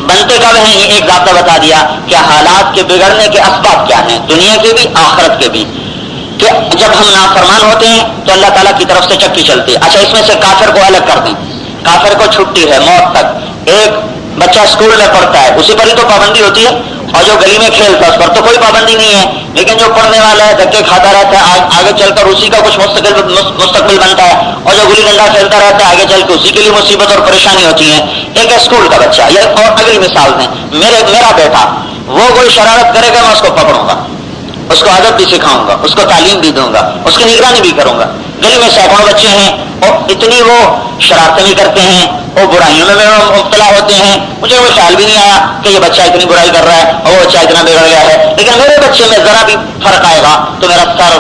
بنتے کب ہیں، یہ ایک ضابطہ بتا دیا کہ حالات کے بگڑنے کے اسباب کیا ہیں، دنیا کے بھی آخرت کے بھی، کہ جب ہم نافرمان ہوتے ہیں تو اللہ تعالیٰ کی طرف سے چکی چلتی ہے۔ اچھا، اس میں سے کافر کو الگ کر دیں، کافر کو چھٹی ہے موت تک، ایک بچہ اسکول میں پڑھتا ہے اسی پر ہی تو پابندی ہوتی ہے، اور جو گلی میں کھیلتا ہے اس پر تو کوئی پابندی نہیں ہے، لیکن جو پڑھنے والا ہے دھکے کھاتا رہتا ہے، آگے چل کر اسی کا کچھ مستقبل بنتا ہے، اور جو گلی ڈنڈا کھیلتا رہتا ہے آگے چل کے اسی کے لیے مصیبت اور پریشانی ہوتی ہے۔ ایک اسکول کا بچہ، یہ اور اگلی مثال دیں، میرا بیٹا وہ کوئی شرارت کرے گا میں اس کو پکڑوں گا، اس کو ادب بھی سکھاؤں گا، اس کو تعلیم بھی دوں گا، اس کی نگرانی بھی کروں گا۔ گلی میں سینکڑوں بچے ہیں اور اتنی وہ شرارتیں بھی کرتے ہیں، وہ برائیوں میں مبتلا ہوتے ہیں، مجھے وہ خیال بھی نہیں آیا کہ یہ بچہ اتنی برائی کر رہا ہے اور وہ بچہ اتنا بگڑ گیا ہے، لیکن میرے بچے میں ذرا بھی فرق آئے گا تو میرا سر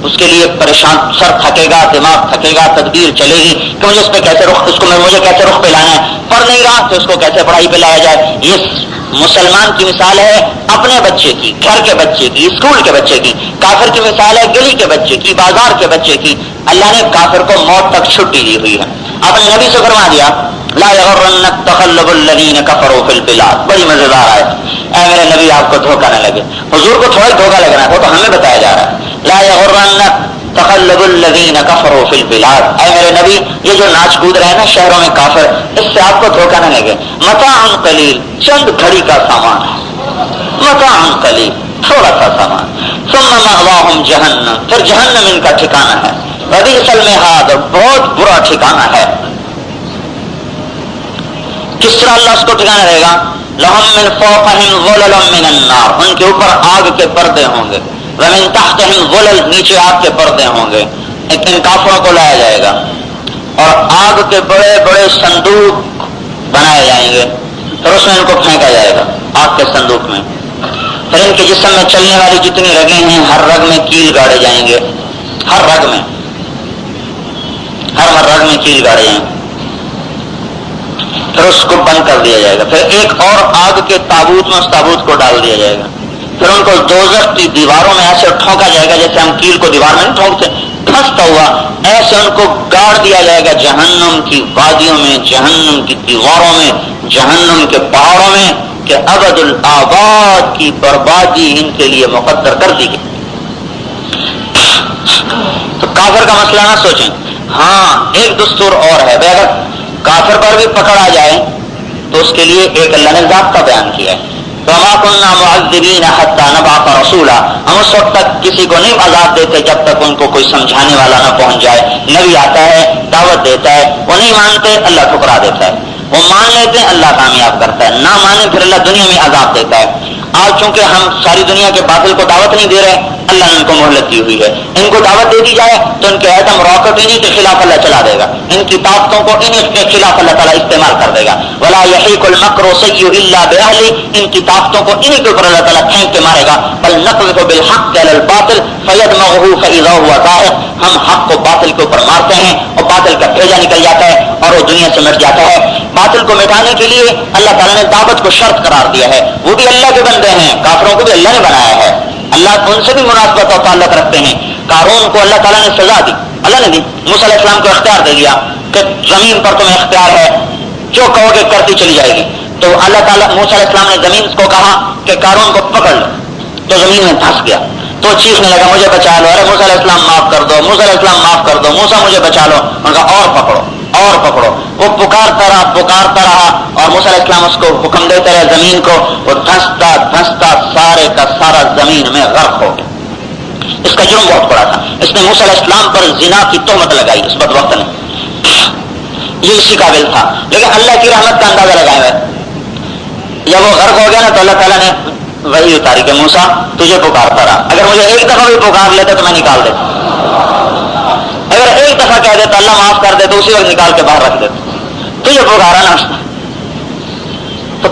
اس کے لیے پریشان، سر تھکے گا، دماغ تھکے گا، تدبیر چلے گی کہ مجھے اس پہ کیسے مجھے کیسے رخ پہ لانا ہے، پڑھ نہیں رہا تو اس کو کیسے پڑھائی پہ لایا جائے۔ یہ مسلمان کی مثال ہے اپنے بچے کی، گھر کے بچے کی، اسکول کے بچے کی۔ کافر کی مثال ہے گلی کے بچے کی، بازار کے بچے کی۔ اللہ نے کافر کو موت تک چھٹی دی ہوئی ہے، اپنے نبی سے فرما دیا لا یغرنک تقلب الذین کفروا فی البلاد۔ بڑی مزیدار آیت، اے میرے نبی آپ کو دھوکہ نہ لگے، حضور کو تھوڑا دھوکہ لگنا ہے، وہ تو ہمیں بتایا جا رہا ہے۔ لا یغرنک تقلب الذین کفروا فی البلاد، اے میرے نبی یہ جو ناچ کود رہے ہیں نا شہروں میں کافر، اس سے آپ کو دھوکہ نہ لگے۔ متاع قلیل، چند گھڑی کا سامان ہے، متاع قلیل، تھوڑا سا سامان، ثم مأواہم جہنم، پھر جہنم ان کا ٹھکانہ ہے، وبئس المہاد، بہت برا ٹھکانہ ہے۔ کس طرح اللہ اس کو ٹھکانہ رہے گا؟ لہم من فوقہم ظلل من النار، ان کے اوپر آگ کے پردے ہوں گے، ومن تحتہم ظلل، نیچے آگ کے پردے ہوں گے۔ ان کافروں کو لایا جائے گا اور آگ کے بڑے بڑے صندوق بنائے جائیں گے، پھر اس میں ان کو پھینکا جائے گا آگ کے صندوق میں. پھر ان کے جسم میں چلنے والی جتنی رگیں ہیں ہر رگ میں کیل گاڑے جائیں گے, ہر رگ میں کیل گاڑے جائیں گے. پھر اس کو بند کر دیا جائے گا. پھر ایک اور آگ کے تابوت میں اس تابوت کو ڈال دیا جائے گا. پھر ان کو دوزخ کی دیواروں میں ایسے ٹھونکا جائے گا جیسے ہم کیل کو دیوار میں نہیں ٹھونکتے, پھنستا ہوا ایسے ان کو گاڑ دیا جائے گا جہنم کی وادیوں میں, جہنم کی دیواروں میں, جہنم کے پہاڑوں میں, کہ ابد الآباد کی بربادی ان کے لیے مقدر کر دی گئی. تو کافر کا مسئلہ نہ سوچیں. ہاں ایک دستور اور ہے, اگر کافر پر بھی پکڑ آ جائے تو اس کے لیے ایک اللہ نے ضابطہ بیان کیا ہے, وَمَا كُنَّا مُعَذِّبِينَ حَتَّى نَبْعَثَ رَسُولًا. ہم اس وقت تک کسی کو نہیں عذاب دیتے جب تک ان کو کوئی سمجھانے والا نہ پہنچ جائے. نبی آتا ہے, دعوت دیتا ہے, وہ نہیں مانتے اللہ ٹھکرا دیتا ہے. وہ مان لیتے ہیں اللہ کامیاب کرتا ہے, نہ مانے پھر اللہ دنیا میں عذاب دیتا ہے. آج چونکہ ہم ساری دنیا کے باطل کو دعوت نہیں دے رہے, اللہ نے ان کو مہلت دی ہوئی ہے. ان کو دعوت دے دی جائے تو ان کے ایٹم راکٹ انہی کے خلاف اللہ چلا دے گا, ان کی طاقتوں کو انہی کے خلاف اللہ تعالیٰ استعمال کر دے گا. ولا يحيق المكر السيء الا باهله. ان کی طاقتوں کو انہی کے اوپر اللہ تعالیٰ پھینک کے مارے گا. بل نقذف بالحق على الباطل فيدمغه فاذا هو زاهق. ہم حق کو باطل کے اوپر مارتے ہیں اور باطل کا بھیجا نکل جاتا ہے اور وہ دنیا سے مٹ جاتا ہے. باطل کو مٹانے کے لیے اللہ تعالیٰ نے دعوت کو شرط قرار دیا ہے. وہ بھی اللہ کے بندے ہیں, کافروں کو بھی اللہ نے بنایا ہے, اللہ ان سے بھی مناسبت اور تعلق رکھتے ہیں. قارون کو اللہ تعالیٰ نے سزا دی, اللہ نے دی. موسیٰ علیہ السلام کو اختیار دے دیا کہ زمین پر تمہیں اختیار ہے, جو کہو گے کرتی چلی جائے گی. تو اللہ تعالیٰ موسیٰ علیہ السلام نے زمین کو کہا کہ قارون کو پکڑ لو, تو زمین میں پھنس گیا. تو چیخنے لگا مجھے بچا لو, ارے موسیٰ علیہ السلام معاف کر دو, موسیٰ علیہ السلام معاف کر دو, موسیٰ مجھے بچا لو. ان کا اور پکڑو اور پکڑو. وہ پکارتا رہا اور موسیٰ علیہ السلام اس کو حکم دیتے رہے زمین کو. وہ دھنستا دھنستا سارے کا سارا زمین میں غرق ہو گیا. اس کا جرم بہت بڑا تھا. اس نے موسیٰ علیہ السلام پر زنا کی تہمت لگائی اس بدبخت نے, یہ اسی قابل تھا. لیکن اللہ کی رحمت کا اندازہ لگایا ہے. جب وہ غرق ہو گیا نا تو اللہ تعالیٰ نے وہی اتاری کہ موسیٰ تجھے پکارتا رہا, اگر مجھے ایک دفعہ بھی پکار لیتا تو میں نکال دیتا, اگر ایک دفعہ کہہ دیتا اللہ معاف کر دے تو اسی وقت نکال کے باہر رکھ دیتا. تجھے پکارا نا. تو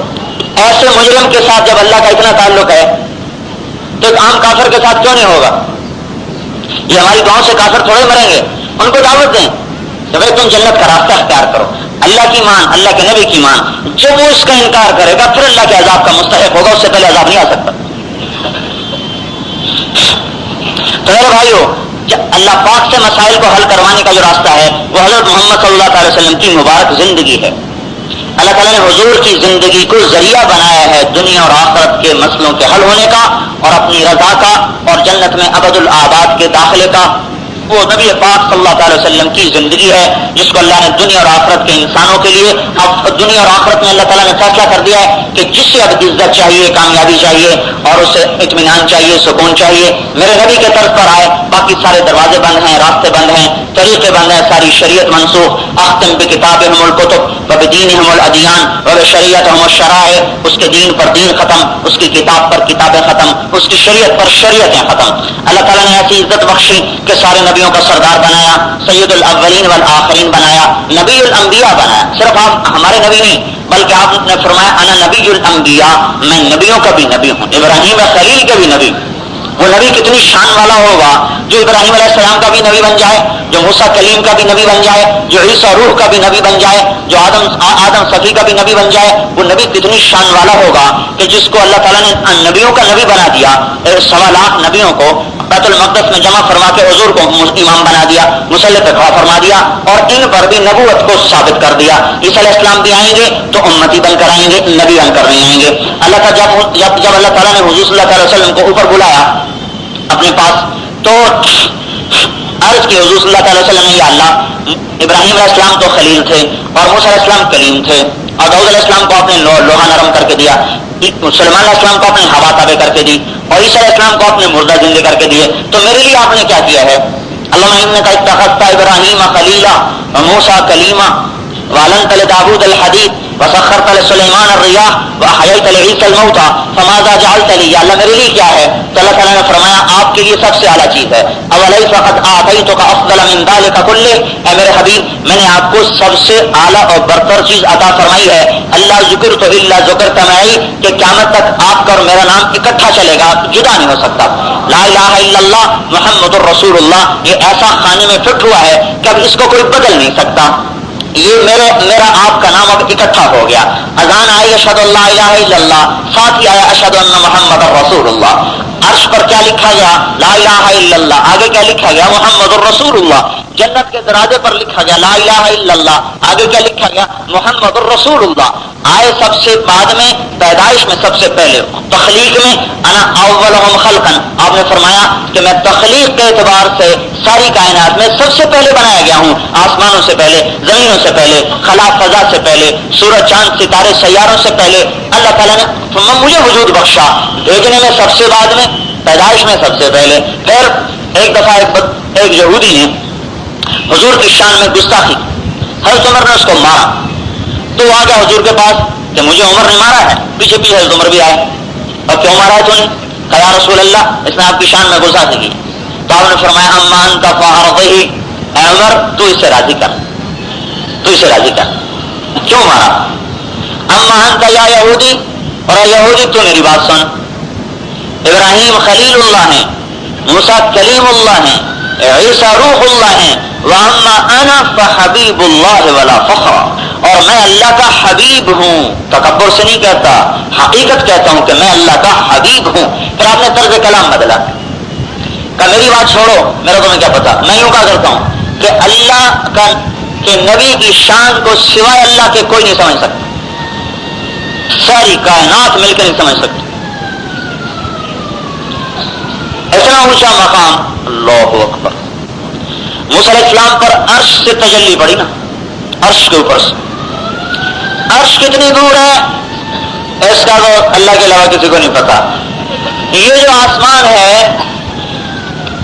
ایسے مجرم کے ساتھ جب اللہ کا اتنا تعلق ہے تو ایک عام کافر کے ساتھ کیوں نہیں ہوگا؟ یہ ہماری گاؤں سے کافر تھوڑے مریں گے, ان کو دعوت دیں کہ بھائی تم جنت کا راستہ اختیار کرو, اللہ کی مان, اللہ کے نبی کی مان. جب وہ اس کا انکار کرے گا پھر اللہ کے عذاب کا مستحق ہوگا, اس سے پہلے عذاب نہیں آ سکتا. تو میرے بھائیو, اللہ پاک سے مسائل کو حل کروانے کا جو راستہ ہے وہ حضرت محمد صلی اللہ علیہ وسلم کی مبارک زندگی ہے. اللہ تعالیٰ نے حضور کی زندگی کو ذریعہ بنایا ہے دنیا اور آخرت کے مسئلوں کے حل ہونے کا اور اپنی رضا کا اور جنت میں ابد الآباد کے داخلے کا. وہ نبی پاک صلی اللہ علیہ وسلم کی زندگی ہے جس کو اللہ نے دنیا اور آخرت کے انسانوں کے لیے, اب دنیا اور آخرت میں اللہ تعالیٰ نے فیصلہ کر دیا ہے کہ جس سے اب عزت چاہیے, کامیابی چاہیے اور اسے اطمینان چاہیے, سکون چاہیے, میرے نبی کے طرف پر آئے. باقی سارے دروازے بند ہیں, راستے بند ہیں, طریقے بند ہیں, ساری شریعت منسوخ. اختم بکتابہم الکتب وبدینہم الادیان وبشریعتہم الشرائع. اس کے دین پر دین ختم, اس کی کتاب پر کتابیں ختم, اس کی شریعت پر شریعتیں ختم. اللہ تعالیٰ نے ایسی عزت بخشی کہ سارے نبیوں کا سردار بنایا, سید الاولین والآخرین بنایا, نبی الانبیاء بنایا. صرف آپ ہمارے نبی نہیں بلکہ آپ نے فرمایا انا نبی الانبیاء, میں نبیوں کا بھی نبی ہوں, ابراہیم خلیل کے بھی نبی. وہ نبی کتنی شان والا ہوگا جو ابراہیم علیہ السلام کا بھی نبی بن جائے, جو موسیٰ کلیم کا بھی نبی بن جائے, جو عیسیٰ روح کا بھی نبی بن جائے, جو آدم صفی کا بھی نبی بن جائے. وہ نبی کتنی شان والا ہوگا کہ جس کو اللہ تعالیٰ نے نبیوں کا نبی بنا دیا. 1.25 لاکھ نبیوں کو بیت المقدس میں جمع فرما کے حضور کو امام بنا دیا, مصلی پہ کھڑا فرما دیا اور ان پر بھی نبوت کو ثابت کر دیا. عیسیٰ علیہ السلام بھی آئیں گے تو امتی بن کر آئیں گے, نبی بن کر نہیں آئیں گے. اللہ کا جب اللہ تعالیٰ نے حضور صلی اللہ علیہ وسلم کو اوپر بلایا اپنے پاس تو عرض کی حضور صلی اللہ علیہ وسلم نے, یا اللہ ابراہیم علیہ السلام تو خلیل تھے اور موسیٰ علیہ السلام کلیم تھے اور داؤد علیہ السلام کو آپ نے لوہا نرم کر کے دیا, سلیمان علیہ السلام کو آپ نے ہوا تابع کر کے دی اور عیسیٰ علیہ السلام کو آپ نے مردہ زندہ کر کے دیے, تو میرے لیے آپ نے کیا کیا ہے؟ اللہم انک اتخذت ابراہیم خلیلا وموسیٰ کلیما وعلنت لداود الحدید وسخرت لسلیمان الریاح واحییت لعیسی الموتى فماذا جعلت لی. یا اللہ میرے لیے کیا ہے؟ تو اللہ تعالیٰ نے فرمایا آپ کے لیے سب سے اعلیٰ چیز ہے. اولیس قد اعطیتک افضل من ذلک کلہ, اے میرے حبیب میں نے آپ کو سب سے اعلیٰ اور برتر چیز عطا فرمائی ہے. لا ذکرت الا ذکرت معی کہ قیامت تک آپ کا اور میرا نام اکٹھا چلے گا، جدا نہیں ہو سکتا. لا الہ الا اللہ محمد الرسول اللہ یہ ایسا خانے میں فٹ ہوا ہے کہ اب اس کو کوئی بدل نہیں سکتا. یہ میرا آپ کا نام اب اکٹھا ہو گیا. اذان آئی اشہد اللہ الہ الا اللہ، ساتھ ہی آیا اشہد ان محمد الرسول اللہ. عرش پر کیا لکھا گیا؟ لا الہ الا اللہ. آگے کیا لکھا گیا؟ محمد الرسول اللہ. جنت کے دروازے پر لکھا گیا لا الہ الا اللہ. آگے کیا لکھا گیا؟ محمد الرسول اللہ. آئے سب سے بعد میں، پیدائش میں سب سے پہلے. تخلیق میں انا اولہم خلقا، آپ نے فرمایا کہ میں تخلیق کے اعتبار سے ساری کائنات میں سب سے پہلے بنایا گیا ہوں، آسمانوں سے پہلے، زمینوں سے پہلے، خلا فضا سے پہلے، سورج چاند ستارے سیاروں سے پہلے. اللہ تعالیٰ نے مجھے وجود بخشا، بھیجنے میں سب سے بعد میں، پیدائش میں سب سے پہلے. پھر ایک دفعہ ایک یہودی نے حضور کی شان میں گستاخی، حضرت عمر نے اس کو مارا. تو وہ آ گیا حضور کے پاس کہ مجھے عمر نے مارا ہے. پیچھے پیچھے حضرت عمر بھی آئے، اور کیوں مارا ہے تو نے؟ کہا یا رسول اللہ اس نے آپ کی شان میں گستاخی کی. تو آپ نے فرمایا اما انت فارضہ، اے عمر تو اسے راضی کر، تو اسے راضی کر. کیوں مارا؟ اما انت یا یہودی، اور یہودی تو میری بات سن، ابراہیم خلیل اللہ ہیں، موسیٰ کلیم اللہ ہیں، عیسیٰ روح اللہ ہیں، واما انا فحبیب اللہ ولا فخر، اور میں اللہ کا حبیب ہوں. تکبر سے نہیں کہتا، حقیقت کہتا ہوں کہ میں اللہ کا حبیب ہوں. پھر آپ نے طرز کلام بدلا کہ میری بات چھوڑو، میرا تمہیں کیا پتا. میں یوں کہا کرتا ہوں کہ اللہ کا، کہ نبی کی شان کو سوائے اللہ کے کوئی نہیں سمجھ سکتا، ساری کائنات مل کے نہیں سمجھ سکتی. اتنا اونچا مقام، اللہ اکبر. موسیٰ علیہ السلام پر عرش سے تجلی پڑی نا، عرش کے اوپر سے. عرش کتنی دور ہے اس کا تو اللہ کے علاوہ کسی کو نہیں پتا. یہ جو آسمان ہے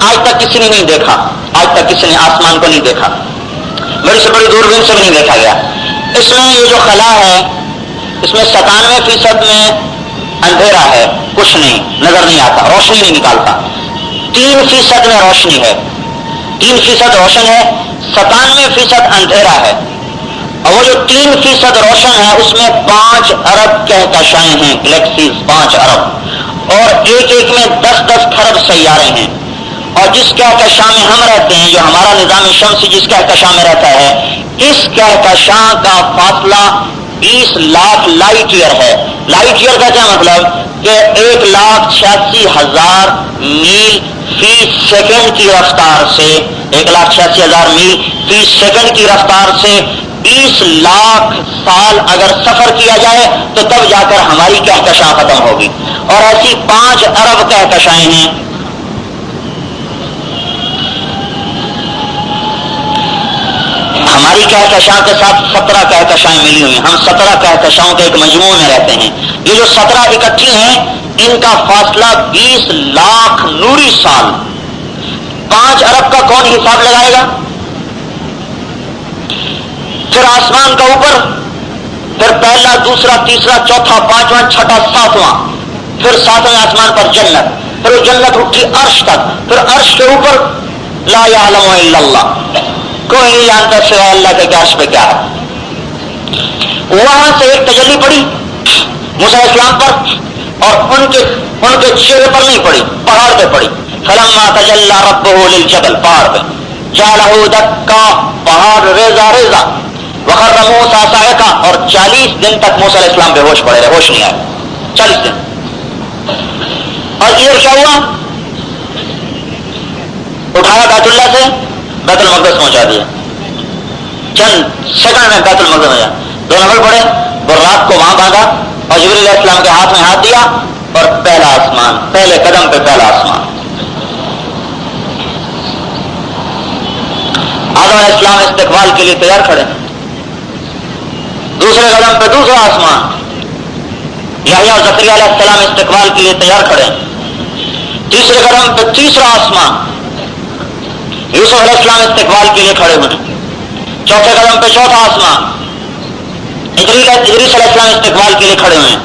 آج تک کسی نے نہیں دیکھا، آج تک کسی نے آسمان کو نہیں دیکھا، بڑی سے بڑی دوربین سے بھی نہیں دیکھا گیا. اس میں یہ جو خلا ہے اس میں 97% میں اندھیرا ہے، کچھ نہیں نظر نہیں آتا، روشنی نہیں نکالتا. 3% میں روشنی ہے، 3% روشن ہے، 97% اندھیرا ہے. اور وہ جو 3% روشن ہے اس میں 5 ارب کہکشائیں ہیں، گلیکسیز 5 ارب، اور ایک میں 10 کھرب سیارے ہیں. اور جس کہکشاں میں ہم رہتے ہیں، جو ہمارا نظام شمسی جس کہکشاں میں رہتا ہے، اس کہکشاں کا فاصلہ 20 لاکھ لائٹ ایئر ہے. لائٹ ایئر کا کیا مطلب کہ 1,86,000 میل فی سیکنڈ کی رفتار سے، 1,86,000 میل فی سیکنڈ کی رفتار سے 20 لاکھ سال اگر سفر کیا جائے تو تب جا کر ہماری کہکشاں ختم ہوگی. اور ایسی 5 ارب کہکشائیں ہیں. ہماری کہکشاں کے ساتھ 17 کہکشائیں ملی ہوئی ہیں. ہم 17 کہکشاؤں کے ایک مجموعے میں رہتے ہیں. یہ جو 17 اکٹھی ہیں ان کا فاصلہ 20 لاکھ نوری سال. 5 ارب کا کون حساب لگائے گا؟ پھر آسمان کا اوپر، پھر پہلا، دوسرا، تیسرا، چوتھا، پانچواں، چھٹا، ساتواں، پھر 7ویں آسمان پر جنت، پھر وہ جنت اٹھی عرش تک، پھر عرش کے اوپر لا یعلم الا اللہ، کوئی نہیں جانتا سوائے اللہ کے عرش پہ کیا ہے. وہاں سے ایک تجلی پڑی موسیٰ علیہ السلام پر، اور ان کے چہرے پر نہیں پڑی، پہاڑ پہ پڑی. فلما تجلی ربہ للجبل، پہاڑ پہ، جعلہ دکا، پہاڑ ریزہ ریزہ، وخر موسیٰ صاعقہ، اور 40 دن تک موسیٰ علیہ السلام بے ہوش پڑے رہے، ہوش نہیں آئے 40 دن. اور ادھر کیا ہوا؟ اٹھایا بیت اللہ سے بیت المقدس پہنچا دیا. چند سیکنڈ میں بیت المقدس پہنچا. 2 نفل پڑے، برات کو وہاں باندھا اور جبریل علیہ السلام کے ہاتھ میں ہاتھ دیا، اور پہلا آسمان، پہلے قدم پہ پہلا آسمان. آدم علیہ السلام استقبال کے لیے تیار کھڑے، دوسرے قدم پہ دوسرا آسمان. یحییٰ اور زکریا علیہ السلام استقبال کے لیے تیار کھڑے، تیسرے قدم پہ تیسرا آسمان. یوسف علیہ السلام استقبال کے لیے کھڑے ہوئے، چوتھے قدم پہ چوتھا آسمان. ادریس علیہ السلام استقبال کے لیے کھڑے ہوئے ہیں،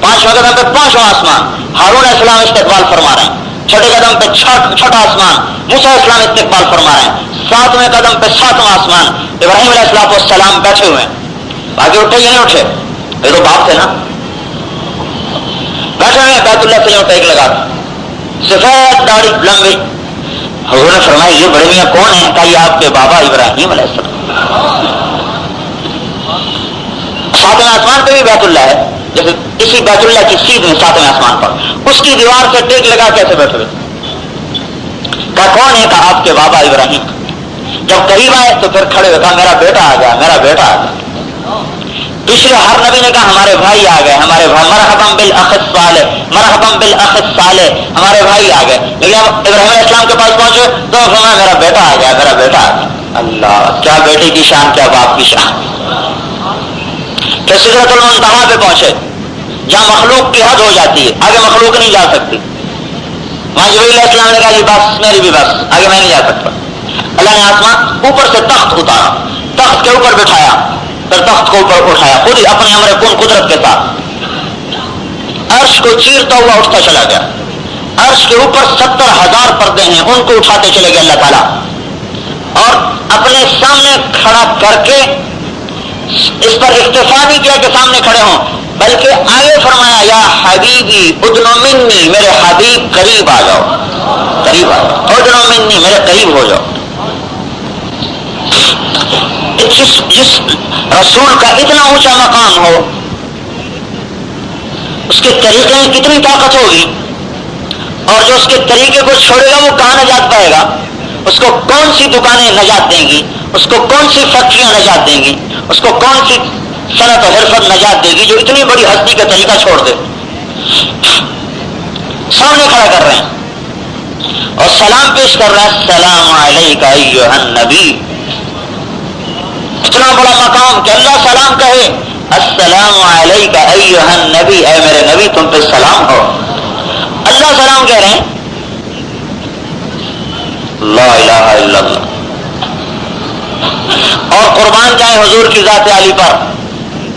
5ویں قدم پہ 5واں آسمان. ہارون علیہ السلام استقبال فرما رہے ہیں، 6ٹھے قدم پہ 6ٹھا آسمان. موسیٰ علیہ السلام استقبال فرما رہے ہیں، 7ویں قدم پہ 7واں آسمان. ابراہیم علیہ السلام بیٹھے ہوئے ہیں، آگے اٹھے یا نہیں اٹھے؟ یہ تو باپ تھے نا. بیٹھے ہوئے بیت اللہ سے ٹیک لگا سفید داڑھی لمبی. حضور نے فرمایا یہ بڑے میاں کون ہیں؟ کہا یہ آپ کے بابا ابراہیم علیہ السلام. ساتویں آسمان پہ بھی بیت اللہ ہے، جیسے اسی بیت اللہ کی سیدھ میں ساتویں آسمان پر اس کی دیوار سے ٹیک لگا کیسے بیٹھے ہوئے؟ کہا کون ہے؟ کہا آپ کے بابا ابراہیم. جب قریب آئے تو پھر کھڑے ہوئے کہا میرا بیٹا آ گیا، میرا بیٹا آ گیا. پچھلے ہر نبی نے کہا ہمارے بھائی آ گئے، ہمارے بھائی، مرحبا بالاخ الصالح، مرحبا بالاخ الصالح، ہمارے بھائی آ گئے. لیکن اب ابراہیم علیہ السلام کے پاس پہنچے تو فرمایا میرا بیٹا آ گیا، میرا بیٹا آ گیا. اللہ، کیا بیٹے کی شان، کیا باپ کی شان. پھر سدرۃ المنتہا پہ پہنچے جہاں مخلوق کی حد ہو جاتی ہے، آگے مخلوق نہیں جا سکتی. وہاں جبریل علیہ السلام نے کہا جی بس، میری بھی بس، آگے میں نہیں جا سکتا. اللہ نے آسمان اوپر سے تخت اتارا، تخت کے اوپر بٹھایا، پھر تخت کو اوپر اٹھایا خود ہی اپنے امر کن قدرت کے ساتھ. عرش کو چیرتا ہوا اٹھتا چلا گیا. عرش کے اوپر 70,000 پردے ہیں، ان کو اٹھاتے چلے گئے اللہ تعالیٰ، اور اپنے سامنے کھڑا کر کے اس پر اکتفا نہیں کیا کہ سامنے کھڑے ہوں، بلکہ آگے فرمایا یا حبیبی ادنو منی، میرے حبیب قریب آ جاؤ، قریب آ جاؤ، ادنو منی، میرے قریب ہو جاؤ. جس رسول کا اتنا اونچا مقام ہو، اس کے طریقے میں کتنی طاقت ہوگی، اور جو اس کے طریقے کو چھوڑے گا وہ کہاں نجات پائے گا؟ اس کو کون سی دکانیں نجات دیں گی؟ اس کو کون سی فیکٹریاں نجات دیں گی؟ اس کو کون سی صنعت و حرفت نجات دے گی جو اتنی بڑی ہستی کا طریقہ چھوڑ دے؟ سامنے کھڑا کر رہے ہیں اور سلام پیش کر رہے ہیں، السلام علیکہ ایھا النبی. اتنا بڑا مقام کہ اللہ سلام کہے، السلام علیکہ ایھا النبی، اے میرے نبی تم پہ سلام ہو. اللہ سلام کہہ رہے ہیں، لا الہ الا اللہ. اور قربان جائیں حضور کی ذات عالی پر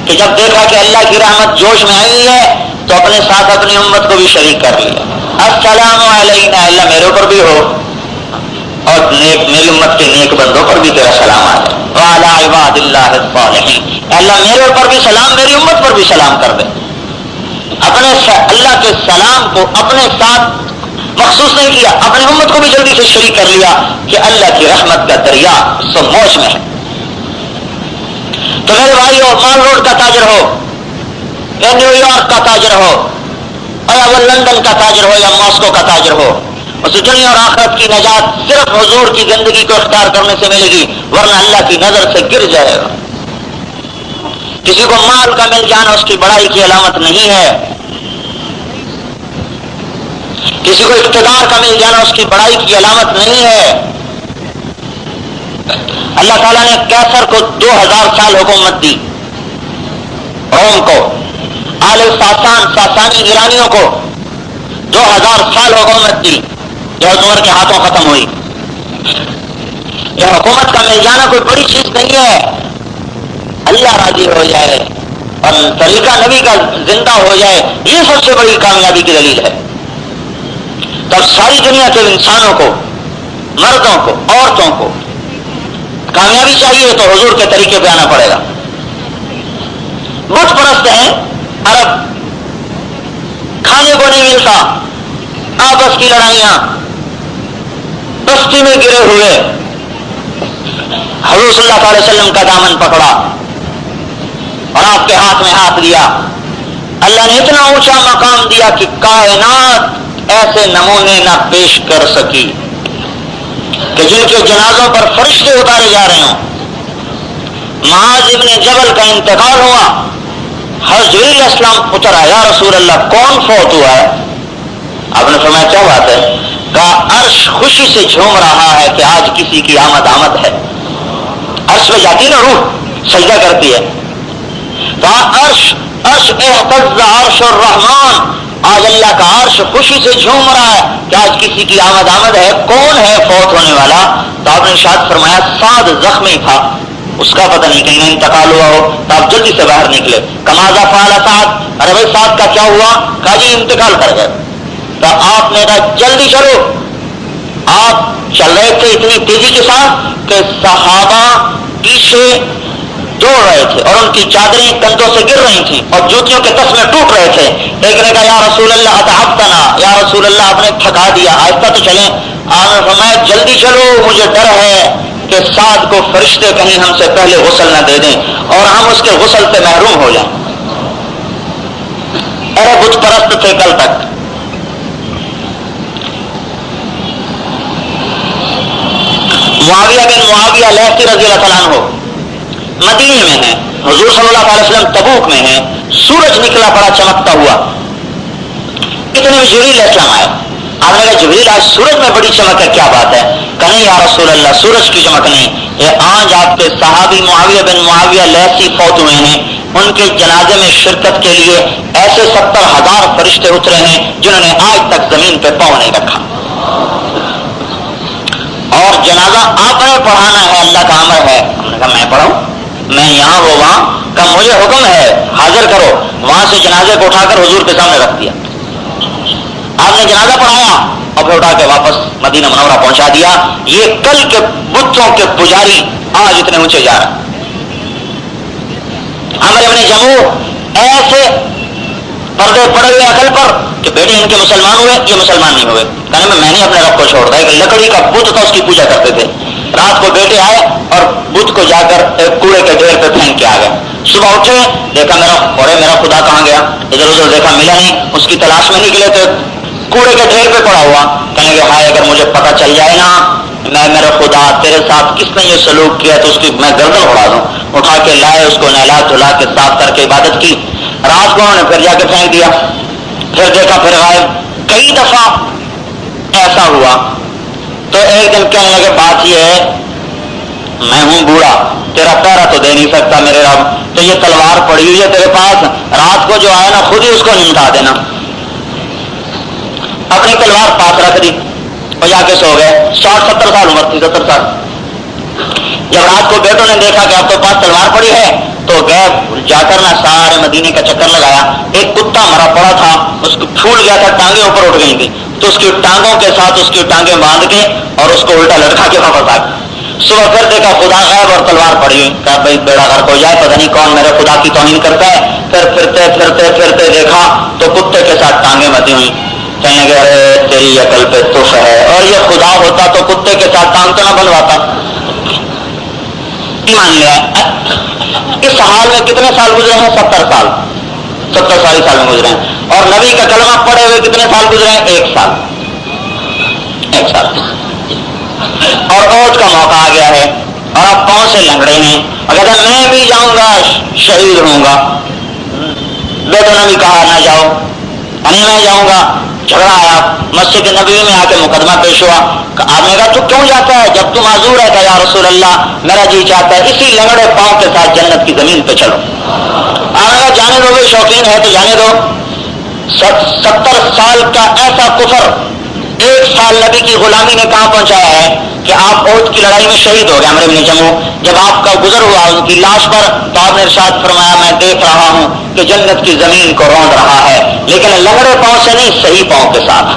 کہ جب دیکھا کہ اللہ کی رحمت جوش میں آئی ہے تو اپنے ساتھ اپنی امت کو بھی شریک کر لیا. السلام علینا، اللہ میرے اوپر بھی ہو اور میری امت کے نیک بندوں پر بھی تیرا سلام آ جائے. وعلی عباد اللہ الصالحین، اللہ میرے اوپر بھی سلام، میری امت پر بھی سلام کر دے. اپنے اللہ کے سلام کو اپنے ساتھ مخصوص نہیں کیا، اپنی امت کو بھی جلدی سے شریک کر لیا کہ اللہ کی رحمت کا دریا سب موج میں ہے. تو میرے بھائی ہو، مال روڈ کا تاجر ہو یا نیو یارک کا تاجر ہو یا وہ لندن کا تاجر ہو یا ماسکو کا تاجر ہو، اس دنیا اور آخرت کی نجات صرف حضور کی زندگی کو اختیار کرنے سے ملے گی، ورنہ اللہ کی نظر سے گر جائے گا. کسی کو مال کا مل جانا اس کی بڑائی کی علامت نہیں ہے، کسی کو اقتدار کا مل جانا اس کی بڑائی کی علامت نہیں ہے. اللہ تعالیٰ نے کیسر کو 2000 سال حکومت دی، روم کو، آل ساسانی ایرانیوں کو 2000 سال حکومت دی جو عمر کے ہاتھوں ختم ہوئی. یہ حکومت کا مل جانا کوئی بڑی چیز نہیں ہے، اللہ راضی ہو جائے اور طریقہ نبی کا زندہ ہو جائے، یہ سب سے بڑی کامیابی کی دلیل ہے. تب ساری دنیا کے انسانوں کو، مردوں کو، عورتوں کو کامیابی چاہیے تو حضور کے طریقے پہ آنا پڑے گا. بت پرست ہیں عرب، کھانے کو نہیں ملتا، آپس کی لڑائیاں، بستی میں گرے ہوئے. حضور صلی اللہ علیہ وسلم کا دامن پکڑا اور آپ کے ہاتھ میں ہاتھ دیا. اللہ نے اتنا اونچا مقام دیا کہ کائنات ایسے نمونے نہ پیش کر سکی کہ جن کے جنازوں پر فرشتے اتارے جا رہے ہوں. معاذ ابن جبل کا انتقال ہوا، حضرت جبریل علیہ السلام اترا، یا رسول اللہ کون فوت ہوا ہے؟ آپ نے فرمایا کیا بات ہے؟ کہا عرش خوشی سے جھوم رہا ہے کہ آج کسی کی آمد ہے. عرش میں جاتی نا روح، سجدہ کرتی ہے. کہا عرش اہتز عرش الرحمان، آج اللہ کا عرش خوشی سے جھوم رہا ہے کہ آج کسی کی آمد ہے. کون ہے فوت ہونے والا؟ تو آپ نے ارشاد فرمایا سعد زخمی تھا، اس کا پتہ نہیں کہیں انتقال ہوا ہو، تو آپ جلدی سے باہر نکلے. کمازا فعل سعد، ارے بھائی سعد کا کیا ہوا؟ کہا جی انتقال کر گئے. تو آپ نے کہا جلدی چلو. آپ چل رہے تھے اتنی تیزی کے ساتھ کہ صحابہ پیچھے دوڑ رہے تھے اور ان کی چادریں کندھوں سے گر رہی تھیں اور جوتیوں کے تسمے ٹوٹ رہے تھے. ایک نے کہا یا رسول اللہ اتعبتنا، یا رسول اللہ آپ نے تھکا دیا، آہستہ تو چلیں. آپ نے فرمایا جلدی چلو، مجھے ڈر ہے کہ سعد کو فرشتے کہیں ہم سے پہلے غسل نہ دے دیں اور ہم اس کے غسل سے محروم ہو جائیں. ارے بت پرست تھے کل تک. معاویہ بن معاویہ لیثی رضی اللہ تعالیٰ عنہ مدینے میں ہیں، حضور صلی اللہ علیہ وسلم تبوک میں ہیں. سورج نکلا بڑا چمکتا ہوا. اتنے میں جبریل علیہ السلام آئے. آپ نے کہا جبریل آج سورج میں بڑی چمک ہے، کیا بات ہے؟ کہیں یا رسول اللہ سورج کی چمک نہیں، یہ آج آپ کے صحابی معاویہ بن معاویہ لیثی فوت ہوئے ہیں، ان کے جنازے میں شرکت کے لیے ایسے 70,000 فرشتے اترے ہیں جنہوں نے آج تک زمین پہ پاؤں نہیں رکھا. اور جنازہ آپ نے پڑھانا ہے، اللہ کا امر ہے. ہم نے کہا میں پڑھاؤں؟ میں یہاں وہ وہاں کا مجھے حکم ہے حاضر کرو. وہاں سے جنازے کو اٹھا کر حضور کے سامنے رکھ دیا. آپ نے جنازہ پڑھایا اور پھر اٹھا کے واپس مدینہ منورہ پہنچا دیا. یہ کل کے بتوں کے پجاری آج اتنے اونچے جا رہے ہیں. عمر ابن جموح ایسے پردے پڑے ہوئے عقل پر کہ بیٹے ان کے مسلمان ہوئے، یہ مسلمان نہیں ہوئے. کہنے میں نے اپنے رب کو چھوڑ دیا. ایک لکڑی کا بت تھا، اس کی پوجا کرتے تھے. رات کو بیٹے آئے اور بت کو جا کر ایک کوڑے کے ڈھیر پہ پھینک کے آ گئے. صبح اٹھے دیکھا میرا خدا کہاں گیا؟ ادھر ادھر دیکھا ملا نہیں. اس کی تلاش میں نکلے تو کوڑے کے ڈھیر پہ پڑا ہوا. کہیں گے ہائے اگر مجھے پتہ چل جائے نا میں میرا خدا تیرے ساتھ کس نے یہ سلوک کیا تو اس کی میں گردن اڑا دوں. اٹھا کے لائے، اس کو نہلا دھلا کے صاف کر کے عبادت کی. رات کو انہوں نے پھر جا کے پھینک دیا. پھر دیکھا پھر غائب. کئی دفعہ ایسا ہوا تو ایک دن کہنے لگے بات یہ ہے میں ہوں بوڑھا، تیرا پیرا تو دے نہیں سکتا میرے رب، تو یہ تلوار پڑی ہوئی ہے تیرے پاس، رات کو جو آیا نا خود ہی اس کو نمٹا دینا. اپنی تلوار پاس رکھ دی اور جا کے سو گئے. 60-70 سال عمر تھی، 70 سال. جب رات کو بیٹوں نے دیکھا کہ اب تو پاس تلوار پڑی ہے تو گئے جا کر نا سارے مدینے کا چکر لگایا. ایک کتا مرا پڑا تھا، اس کو پھول گیا تھا، ٹانگیں اوپر اٹھ گئی تھی تو اس کی ٹانگوں کے ساتھ اس کی ٹانگیں باندھ کے اور اس کو الٹا لٹکا کے واپس آ گئے. صبح پھر دیکھا خدا غائب اور تلوار پڑی ہوئی. کہا بھائی بیڑا غرق ہو جائے، پتہ نہیں کون میرے خدا کی توہین کرتا ہے. پھر پھرتے دیکھا تو کتے کے ساتھ ٹانگیں بندھی ہوئی. کہنے لگے ارے تیری عقل پہ تف ہے، اور یہ خدا ہوتا تو کتے کے ساتھ ٹانگ تو نہ بنواتا. ایمان لیا. اس حال میں کتنے سال گزرے ہیں؟ 70 سال. 70 سال میں گزرے ہیں. اور نبی کا کلمہ پڑھے ہوئے کتنے سال گزرے ہیں؟ 1 سال. 1 سال. اور اوٹ کا موقع آ گیا ہے اور آپ پاؤں سے لنگڑے ہیں. اگر میں بھی جاؤں گا شہید ہوں گا. بیٹوں نے بھی کہا نہ جاؤ، نہیں میں جاؤں گا. جھگڑا آیا، مسجد نبوی میں آ کے مقدمہ پیش ہوا. آپ نے کہا تو کیوں جاتا ہے جب تم معذور ہے؟ کہ یا رسول اللہ میرا جی چاہتا ہے اسی لنگڑے پاؤں کے ساتھ جنت کی زمین پہ چلو. آپ نے کہا جانے دو، بھائی شوقین ہے تو جانے دو. 70 سال کا ایسا کفر 1 سال نبی کی غلامی نے کہاں پہنچایا ہے کہ آپ احد کی لڑائی میں شہید ہو گئے. عمر بن جموح جب آپ کا گزر ہوا ان کی لاش پر تو آپ نے ارشاد فرمایا میں دیکھ رہا ہوں کہ جنت کی زمین کو روند رہا ہے، لیکن لنگڑے پاؤں سے نہیں، صحیح پاؤں کے ساتھ.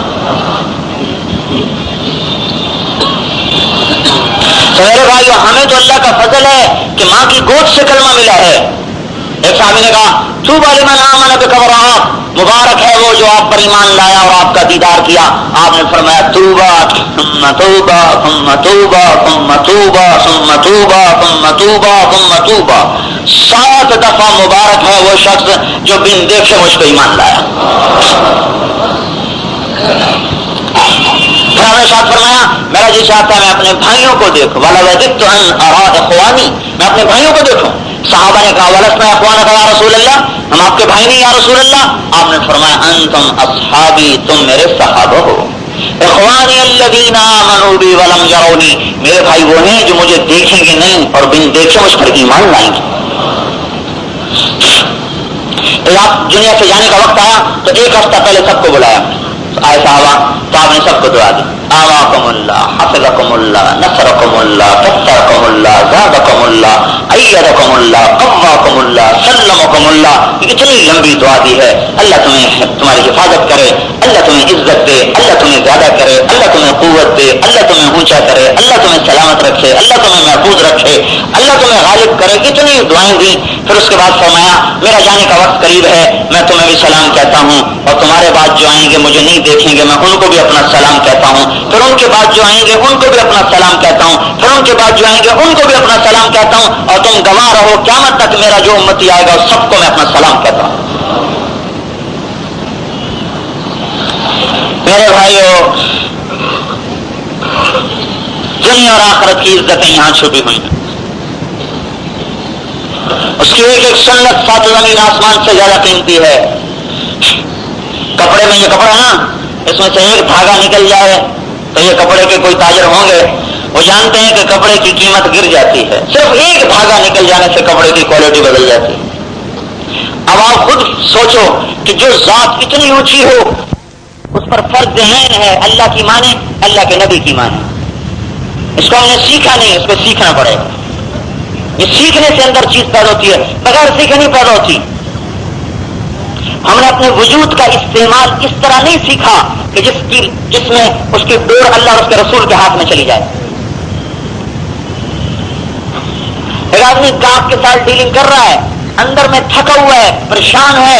تو میرے بھائیو ہمیں تو اللہ کا فضل ہے کہ ماں کی گود سے کلمہ ملا ہے. ایک صحابی نے کہا طوبی لمن آمن بک ورآک، مبارک ہے وہ جو آپ پر ایمان لایا اور آپ کا دیدار کیا. آپ نے فرمایا توبہ ثم توبہ ثم توبہ ثم توبہ ثم توبہ ثم توبہ ثم توبہ. 7 دفعہ مبارک ہے وہ شخص جو بن دیکھے مجھ پہ ایمان لایا. پھر آپ نے شاد فرمایا میرا جی چاہتا ہے میں اپنے بھائیوں کو دیکھوں. وَلَوَدِدْتُ أَنْ أَرَىٰ إِخْوَانِي، میں اپنے بھائیوں کو دیکھوں. صحابہ نے کہا وَلَسْنَا إِخْوَانَكَ يَا رسول اللہ، ہم آپ کے بھائی نہیں یا رسول اللہ. آپ نے فرمایا أَنْتُمْ أَصْحَابِي، تم میرے صحابہ ہو. إِخْوَانِي الَّذِينَ آمَنُوا بِي وَلَمْ يَرَوْنِي، میرے بھائی وہ ہیں جو مجھے دیکھیں گے نہیں اور بن دیکھے مجھ پر ایمان لائیں گے. آپ دنیا سے جانے کا وقت آیا تو 1 ہفتہ پہلے سب کو بلایا. آئے صحابہ تو آپ نے سب کو دعا دی، آواکم اللہ، حفظکم اللہ، نصرکم اللہ، کثرکم اللہ، زادکم اللہ، ایدکم اللہ، قواکم اللہ، سلمکم اللہ. اتنی لمبی دعا دی ہے. اللہ تمہاری حفاظت کرے، اللہ تمہیں عزت دے، اللہ تمہیں زیادہ کرے، اللہ تمہیں قوت دے، اللہ تمہیں اونچا کرے، اللہ تمہیں سلامت رکھے، اللہ تمہیں محفوظ رکھے، اللہ تمہیں غالب کرے. اتنی دعائیں دی. پھر اس کے بعد فرمایا میرا جانے کا وقت قریب ہے، میں تمہیں بھی سلام کہتا ہوں، اور تمہارے بعد جو آئیں گے مجھے نہیں دیکھیں گے، میں ان کو بھی اپنا سلام کہتا ہوں. پھر ان کے بعد جو آئیں گے ان کو بھی اپنا سلام کہتا ہوں، پھر ان کے بعد جو آئیں گے ان کو بھی اپنا سلام کہتا ہوں، اور تم گواہ رہو قیامت تک میرا جو امتی آئے گا سب کو میں اپنا سلام کہتا ہوں. میرے بھائیو، دنیا اور آخرت کی عزتیں یہاں چھپی ہوئی ہیں. اس کی ایک ایک سنت سات زمین آسمان سے زیادہ قیمتی ہے. کپڑے میں یہ کپڑا نا، اس میں سے ایک دھاگا نکل جائے تو یہ کپڑے کے کوئی تاجر ہوں گے، وہ جانتے ہیں کہ کپڑے کی قیمت گر جاتی ہے. صرف ایک دھاگا نکل جانے سے کپڑے کی کوالٹی بدل جاتی ہے. اب آپ خود سوچو کہ جو ذات اتنی اونچی ہو اس پر فرض عین ہے اللہ کی مانے، اللہ کے نبی کی مانے. اس کو ہم نے سیکھا نہیں، اس کو سیکھنا پڑے گا. یہ سیکھنے سے اندر چیز پیدا ہوتی ہے، بغیر سیکھے نہیں پیدا ہوتی. ہم نے اپنے وجود کا استعمال اس طرح نہیں سیکھا کہ جس میں اس کی ڈور اللہ اور اس کے رسول کے ہاتھ میں چلی جائے. ایک آدمی کاف کے ساتھ ڈیلنگ کر رہا ہے، اندر میں تھکا ہوا ہے، پریشان ہے،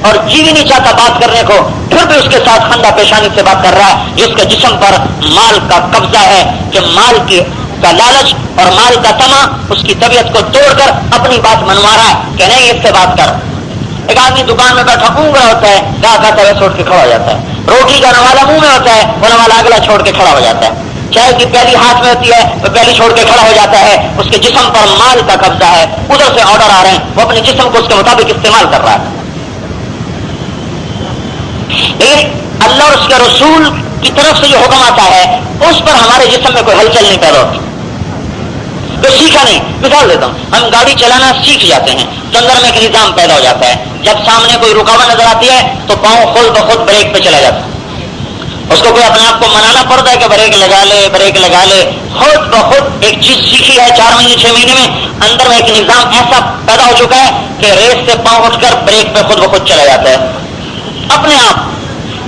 اور جی بھی نہیں چاہتا بات کرنے کو، پھر بھی اس کے ساتھ خندہ پیشانی سے بات کر رہا ہے. جس کے جسم پر مال کا قبضہ ہے، کہ مال کا لالچ اور مال کا طمع اس کی طبیعت کو توڑ کر اپنی بات منوا رہا ہے کہ نہیں اس سے بات کر. ایک آدمی دکان میں بیٹھا اونگ رہا ہوتا ہے، گاہ کا طرح چھوڑ کے کھڑا ہو جاتا ہے. روٹی کا نوالا منہ میں ہوتا ہے، وہ نوالا اگلا چھوڑ کے کھڑا ہو جاتا ہے. چائے کی پیالی ہاتھ میں ہوتی ہے، وہ پیالی چھوڑ کے کھڑا ہو جاتا ہے. اس کے جسم پر مال کا قبضہ ہے، ادھر سے آرڈر آ رہے ہیں، وہ اپنے جسم کو اس کے مطابق استعمال کر رہا ہے. لیکن اللہ اور اس کے رسول کی طرف سے جو حکم آتا ہے اس پر ہمارے جسم میں کوئی ہلچل نہیں پیدا ہوتی. تو سیکھا نہیں. مثال دیتا ہوں، ہم گاڑی چلانا سیکھ جاتے ہیں تو اندر میں ایک نظام پیدا ہو جاتا ہے. جب سامنے کوئی رکاوٹ نظر آتی ہے تو پاؤں خود بخود بریک پہ چلا جاتا ہے. اس کو کوئی اپنے آپ کو منانا پڑتا ہے کہ بریک لگا لے، بریک لگا لے. خود بخود ایک چیز سیکھی ہے 4 مہینے 6 مہینے میں، اندر میں ایک نظام ایسا پیدا ہو چکا ہے کہ ریس سے پاؤں اٹھ کر بریک پہ خود بخود چلا جاتا ہے اپنے آپ.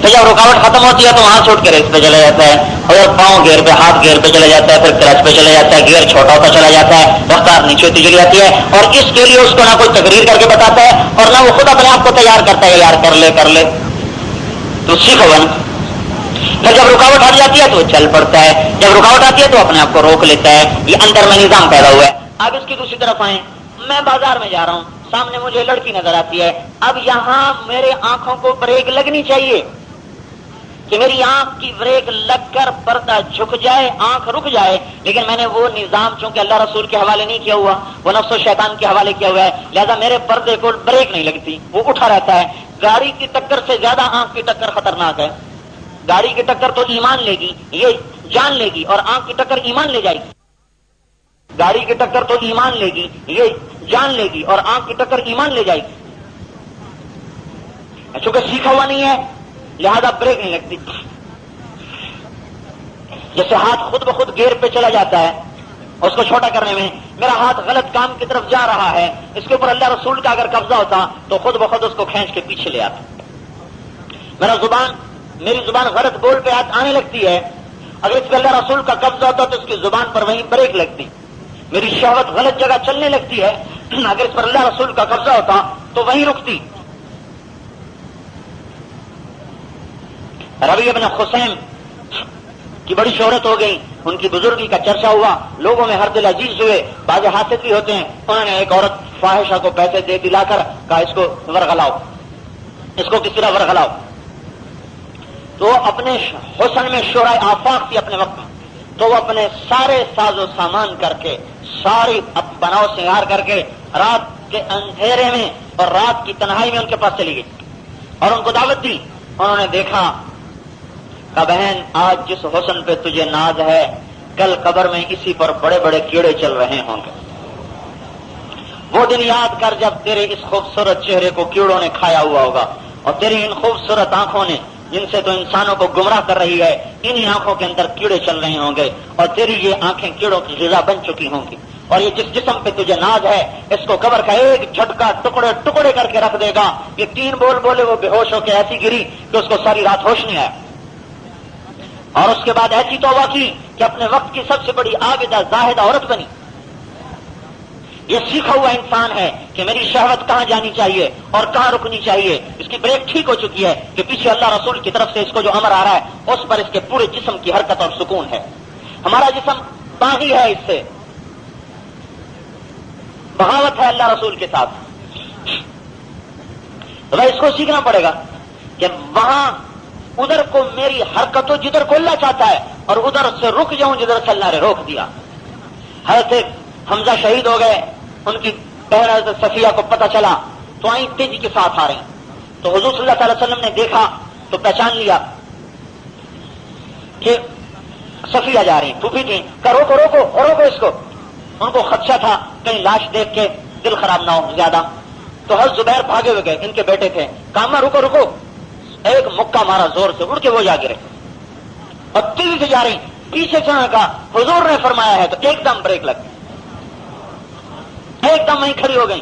تو جب رکاوٹ ختم ہوتی ہے تو وہاں چھوٹ کے ریس پہ چلا جاتا ہے، اور پاؤں گیئر پہ، ہاتھ گیئر پہ چلا جاتا ہے، پھر کلچ پہ چلا جاتا ہے، گیئر چھوٹا ہوتا چلا جاتا ہے، رفتار نیچے ہوتی چلی جاتی ہے. اور اس کے لیے اس کو نہ کوئی تقریر کر کے بتاتا ہے اور نہ وہ خود اپنے آپ کو تیار کرتا ہے یار کر لے کر لے. تو سیکھو گا نا. پھر جب رکاوٹ ہٹ جاتی ہے تو وہ چل پڑتا ہے، جب رکاوٹ آتی ہے تو اپنے آپ کو روک لیتا ہے. یہ اندر میں نظام پیدا ہوا ہے. اب اس کی دوسری طرف آئیں، میں بازار میں جا رہا ہوں، سامنے مجھے لڑکی نظر آتی ہے. اب یہاں میرے آنکھوں کو بریک لگنی چاہیے کہ میری آنکھ کی بریک لگ کر پردہ جھک جائے، آنکھ رک جائے. لیکن میں نے وہ نظام چونکہ اللہ رسول کے حوالے نہیں کیا ہوا، وہ نفس و شیطان کے حوالے کیا ہوا ہے، لہذا میرے پردے کو بریک نہیں لگتی، وہ اٹھا رہتا ہے. گاڑی کی ٹکر سے زیادہ آنکھ کی ٹکر خطرناک ہے. گاڑی کی ٹکر تو ایمان لے گی، یہ جان لے گی، اور آنکھ کی ٹکر ایمان لے جائے گی. گاڑی کی ٹکر تو ایمان لے گی، یہ جان لے گی، اور آنکھ کی ٹکر ایمان لے جائے گی. چونکہ سیکھا ہوا نہیں ہے لہذا بریک نہیں لگتی. جیسے ہاتھ خود بخود گیئر پہ چلا جاتا ہے، اس کو چھوٹا کرنے میں میرا ہاتھ غلط کام کی طرف جا رہا ہے، اس کے اوپر اللہ رسول کا اگر قبضہ ہوتا تو خود بخود اس کو کھینچ کے پیچھے لے آتا. میری زبان غلط بول پہ آنے لگتی ہے، اگر اس پہ اللہ رسول کا قبضہ ہوتا تو اس کی زبان پر وہیں بریک لگتی. میری شہوت غلط جگہ چلنے لگتی ہے، اگر اس پر اللہ رسول کا قبضہ ہوتا تو وہیں رکتی. ربیع ابن خثیم کی بڑی شہرت ہو گئی، ان کی بزرگی کا چرچا ہوا، لوگوں میں ہر دل عزیز ہوئے. بعض حاسد بھی ہوتے ہیں. انہوں نے ایک عورت فاحشہ کو پیسے دے دلا کر کہا اس کو ورغلاؤ، اس کو کس طرح ورغلاؤ. تو اپنے حسن میں شورائے آفاق تھی اپنے وقت، تو وہ اپنے سارے ساز و سامان کر کے، ساری بناؤ سنگار کر کے رات کے اندھیرے میں اور رات کی تنہائی میں ان کے پاس چلی گئی اور ان کو دعوت دی. انہوں نے دیکھا کہ بہن آج جس حسن پہ تجھے ناز ہے، کل قبر میں اسی پر بڑے بڑے کیڑے چل رہے ہوں گے. وہ دن یاد کر جب تیرے اس خوبصورت چہرے کو کیڑوں نے کھایا ہوا ہوگا، اور تیری ان خوبصورت آنکھوں نے جن سے تو انسانوں کو گمراہ کر رہی ہے، انہی آنکھوں کے اندر کیڑے چل رہے ہوں گے اور تیری یہ آنکھیں کیڑوں کی غذا بن چکی ہوں گی، اور یہ جس جسم پہ تجھے ناز ہے اس کو قبر کا ایک جھٹکا ٹکڑے ٹکڑے کر کے رکھ دے گا. یہ 3 بول بولے وہ بے ہوش ہو کے ایسی گری کہ اس کو ساری رات ہوش نہیں آیا، اور اس کے بعد ایسی توبہ کی کہ اپنے وقت کی سب سے بڑی عابدہ زاہدہ عورت بنی. یہ سیکھا ہوا انسان ہے کہ میری شہوت کہاں جانی چاہیے اور کہاں رکنی چاہیے. اس کی بریک ٹھیک ہو چکی ہے کہ پیچھے اللہ رسول کی طرف سے اس کو جو امر آ رہا ہے اس پر اس کے پورے جسم کی حرکت اور سکون ہے. ہمارا جسم باغی ہے، اس سے بغاوت ہے اللہ رسول کے ساتھ. تو اس کو سیکھنا پڑے گا کہ وہاں ادھر کو میری حرکت ہو جدھر کو اللہ چاہتا ہے، اور ادھر سے رک جاؤں جدھر سے اللہ نے روک دیا. حضرت حمزہ شہید ہو گئے، ان کی بہن حضرت صفیہ کو پتہ چلا تو آئیں تیزی کے ساتھ آ رہی. تو حضور صلی اللہ تعالی وسلم نے دیکھا تو پہچان لیا کہ صفیہ جا رہی، پھوپھی تھی، کہ روکو روکو روکو اس کو. ان کو خدشہ تھا کہیں لاش دیکھ کے دل خراب نہ ہو زیادہ. تو حضرت زبیر بھاگے ہوئے گئے، ان کے بیٹے تھے، کہا رکو رکو. ایک مکہ مارا زور سے، اڑ کے وہ جا گرے اور تیزی سے جا رہی. پیچھے سے کہا حضور نے فرمایا ہے، تو ایک دم بریک لگ گئی، ایک دم وہیں کھڑی ہو گئی.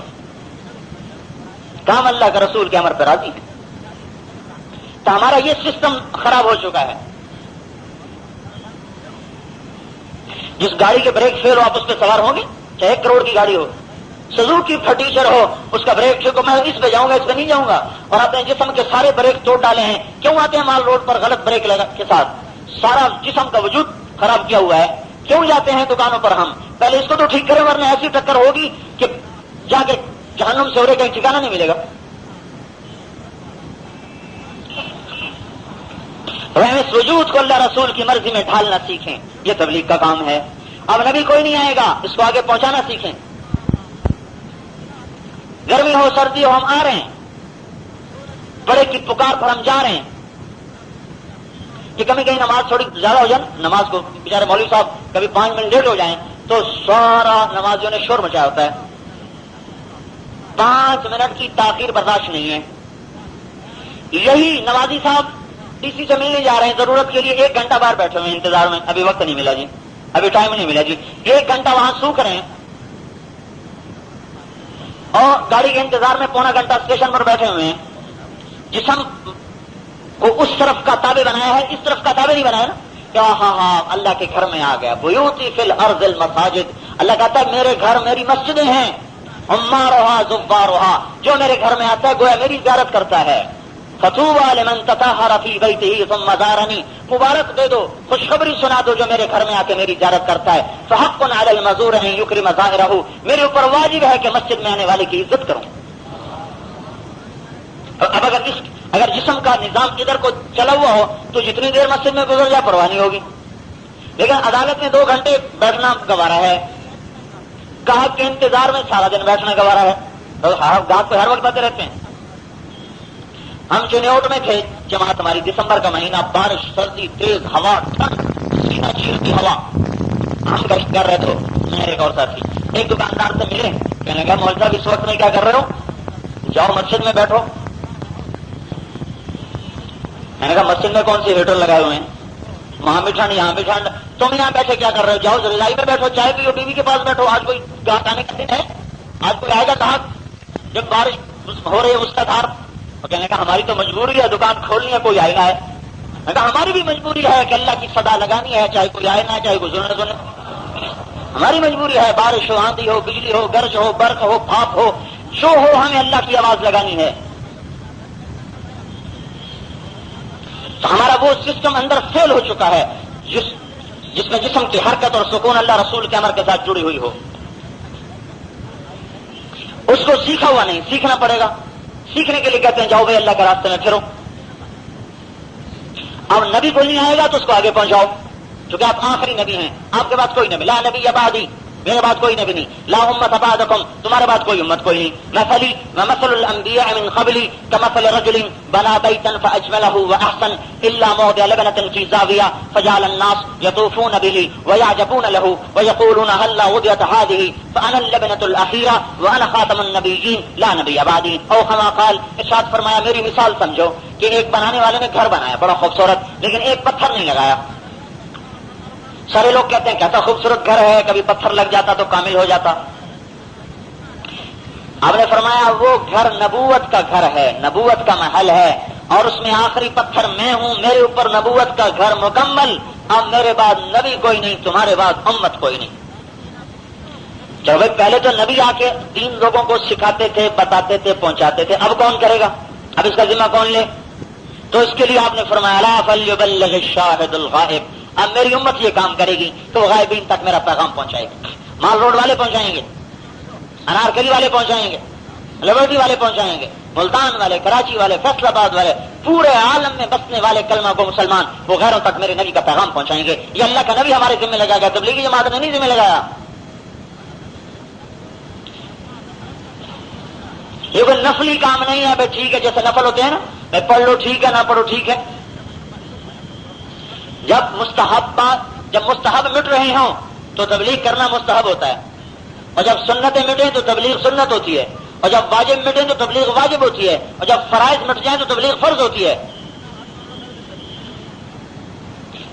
کام اللہ کا رسول کے امر پہ راضی ہے. تو ہمارا یہ سسٹم خراب ہو چکا ہے. جس گاڑی کے بریک فیل ہو آپ اس پہ سوار ہوں گے، چاہے 1 کروڑ کی گاڑی ہو، سزوکی پھٹیچر ہو، اس کا بریک ٹھیک ہو، میں اس پہ جاؤں گا اس پہ نہیں جاؤں گا. اور اپنے جسم کے سارے بریک توڑ ڈالے ہیں. کیوں آتے ہیں مال روڈ پر غلط بریک کے ساتھ؟ سارا جسم کا وجود خراب کیا ہوا ہے. کیوں جاتے ہیں دکانوں پر ہم؟ پہلے اس کو تو ٹھیک کریں ورنہ ایسی ٹکر ہوگی کہ جا کے جہنم سے ہورے کہیں ٹھکانا نہیں ملے گا. ہم اس وجود کو اللہ رسول کی مرضی میں ڈھالنا سیکھیں، یہ تبلیغ کا کام ہے. اب نبی کوئی نہیں آئے گا، اس کو آگے پہنچانا سیکھیں. گرمی ہو سردی ہو ہم آ رہے ہیں، بڑے کی پکار پر ہم جا رہے ہیں. کہ کبھی کہیں نماز تھوڑی زیادہ ہو جائے، نماز کو بیچارے مولوی صاحب کبھی 5 منٹ لیٹ ہو جائیں تو سارا نمازیوں نے شور مچایا ہوتا ہے. 5 منٹ کی تاخیر برداشت نہیں ہے. یہی نمازی صاحب ڈی سی سے ملنے جا رہے ہیں، ضرورت کے لیے 1 گھنٹہ باہر بیٹھے ہوئے ہیں انتظار میں، ابھی وقت نہیں ملا جی، ابھی ٹائم نہیں ملا جی. 1 گھنٹہ وہاں سوکھ رہے ہیں اور گاڑی کے انتظار میں 1.25 گھنٹہ اسٹیشن پر بیٹھے ہوئے ہیں. جسم کو اس طرف کا تابع بنایا ہے، اس طرف کا تابع نہیں بنایا نا. کیا ہاں اللہ کے گھر میں آ گیا. بیوتی فی الارض المساجد، اللہ کہتا ہے میرے گھر میری مسجدیں ہیں. عمارها زوارها، جو میرے گھر میں آتا ہے گویا میری زیارت کرتا ہے. فطوبى لمن تطهر في بيته ثم زارني، مبارک دے دو، خوشخبری سنا دو جو میرے گھر میں آ کے میری زیارت کرتا ہے. فحق على المزور ان يكرم زائره، میرے اوپر واجب ہے کہ مسجد میں آنے والے کی عزت کروں. اب اگر جسم کا نظام ادھر کو چلا ہوا ہو تو جتنی دیر مسجد میں گزر جائے پرواہ نہیں ہوگی. لیکن عدالت میں 2 گھنٹے بیٹھنا گوارا ہے، گاہک کے انتظار میں سارا دن بیٹھنا گوارا ہے. گاہک کو ہر وقت باتیں رہتے ہیں. ہم چنیوٹ میں تھے، جماعت ہماری، دسمبر کا مہینہ، بارش، سردی، تیز ہوا، ٹھنڈ، سینہ چیرتی ہوا. ہم گشت کر رہے تو میں ایک اور ساتھی ایک دکاندار سے ملے، کہنے لگا مولوی صاحب اس وقت میں کیا کر رہے ہو؟ جاؤ مسجد میں بیٹھو. میں نے کہا مسجد میں کون سی ہیٹر لگائے ہوئے ہیں، وہاں بھی ٹھنڈ یہاں بھی ٹھنڈ، تم یہاں بیٹھے کیا کر رہے ہو؟ جاؤ رضائی میں بیٹھو، چائے پیو، ٹی وی کے پاس بیٹھو. آج کوئی گاہک آنے کا دن ہے؟ آج کوئی آئے گا گاہک جب بارش ہو رہی ہے اس کا دھار؟ اور کہنے کا ہماری تو مجبوری ہے دکان کھولنی ہے، کوئی آئے نہ ہے. میں کہا ہماری بھی مجبوری ہے کہ اللہ کی صدا لگانی ہے، چاہے کوئی آئے نہ چاہے کوئی سنے سنے. ہماری مجبوری ہے، بارش ہو، آندھی ہو، بجلی ہو، گرج ہو، برق ہو، بھاپ ہو، جو ہو ہمیں اللہ کی آواز لگانی ہے. تو ہمارا وہ سسٹم اندر فیل ہو چکا ہے جس میں جسم کی حرکت اور سکون اللہ رسول کے امر کے ساتھ جڑی ہوئی ہو. اس کو سیکھا ہوا نہیں، سیکھنا پڑے گا. سیکھنے کے لیے کہتے ہیں جاؤ بھائی اللہ کے راستے میں پھرو. اب نبی کوئی نہیں آئے گا تو اس کو آگے پہنچاؤ، کیونکہ آپ آخری نبی ہیں، آپ کے پاس کوئی نبی، لا نبی بعدی، میرے بعد کوئی نبی نہیں. لا امت بعدکم, تمہارے بعد کوئی امت کوئی نہیں. مثلی ومثل الانبیاء من قبلی کمثل رجل بنا بیتا فاجمله واحسن الا موضع لبنة في زاویہ فجعل الناس يطوفون به ويعجبون له ويقولون هلا وضعت هذه فانا اللبنة الاخيرة وانا خاتم النبیین لا نبی بعدی. او كما قال, ارشاد فرمایا میری مثال سمجھو کہ ایک بنانے والے نے گھر بنایا بڑا خوبصورت, لیکن ایک پتھر نہیں لگایا. سارے لوگ کہتے ہیں کیسا خوبصورت گھر ہے, کبھی پتھر لگ جاتا تو کامل ہو جاتا. آپ نے فرمایا وہ گھر نبوت کا گھر ہے, نبوت کا محل ہے, اور اس میں آخری پتھر میں ہوں. میرے اوپر نبوت کا گھر مکمل. اب میرے بعد نبی کوئی نہیں, تمہارے بعد امت کوئی نہیں. چلو بھائی, پہلے تو نبی آ کے دین لوگوں کو سکھاتے تھے, بتاتے تھے, پہنچاتے تھے. اب کون کرے گا؟ اب اس کا ذمہ کون لے؟ تو اس کے لیے آپ نے فرمایا لا فلیبلغ الشاہد الغائب. اب میری امت یہ کام کرے گی تو غائبین تک میرا پیغام پہنچائے گا. مال روڈ والے پہنچائیں گے, انارکلی والے پہنچائیں گے, لبرٹی والے پہنچائیں گے, ملتان والے, کراچی والے, فیصل آباد والے, پورے عالم میں بسنے والے کلمہ کو مسلمان وہ غیروں تک میرے نبی کا پیغام پہنچائیں گے. یہ اللہ کا نبی ہمارے ذمہ لگا گیا, تبلیغی جماعت نے نہیں ذمہ لگایا. یہ کوئی نفلی کام نہیں ہے. بھائی ٹھیک ہے, جیسے نفل ہوتے ہیں نا, میں پڑھ لو ٹھیک ہے, نہ پڑھو ٹھیک ہے. جب مستحب مٹ رہے ہوں تو تبلیغ کرنا مستحب ہوتا ہے, اور جب سنتیں مٹیں تو تبلیغ سنت ہوتی ہے, اور جب واجب مٹیں تو تبلیغ واجب ہوتی ہے, اور جب فرائض مٹ جائیں تو تبلیغ فرض ہوتی ہے.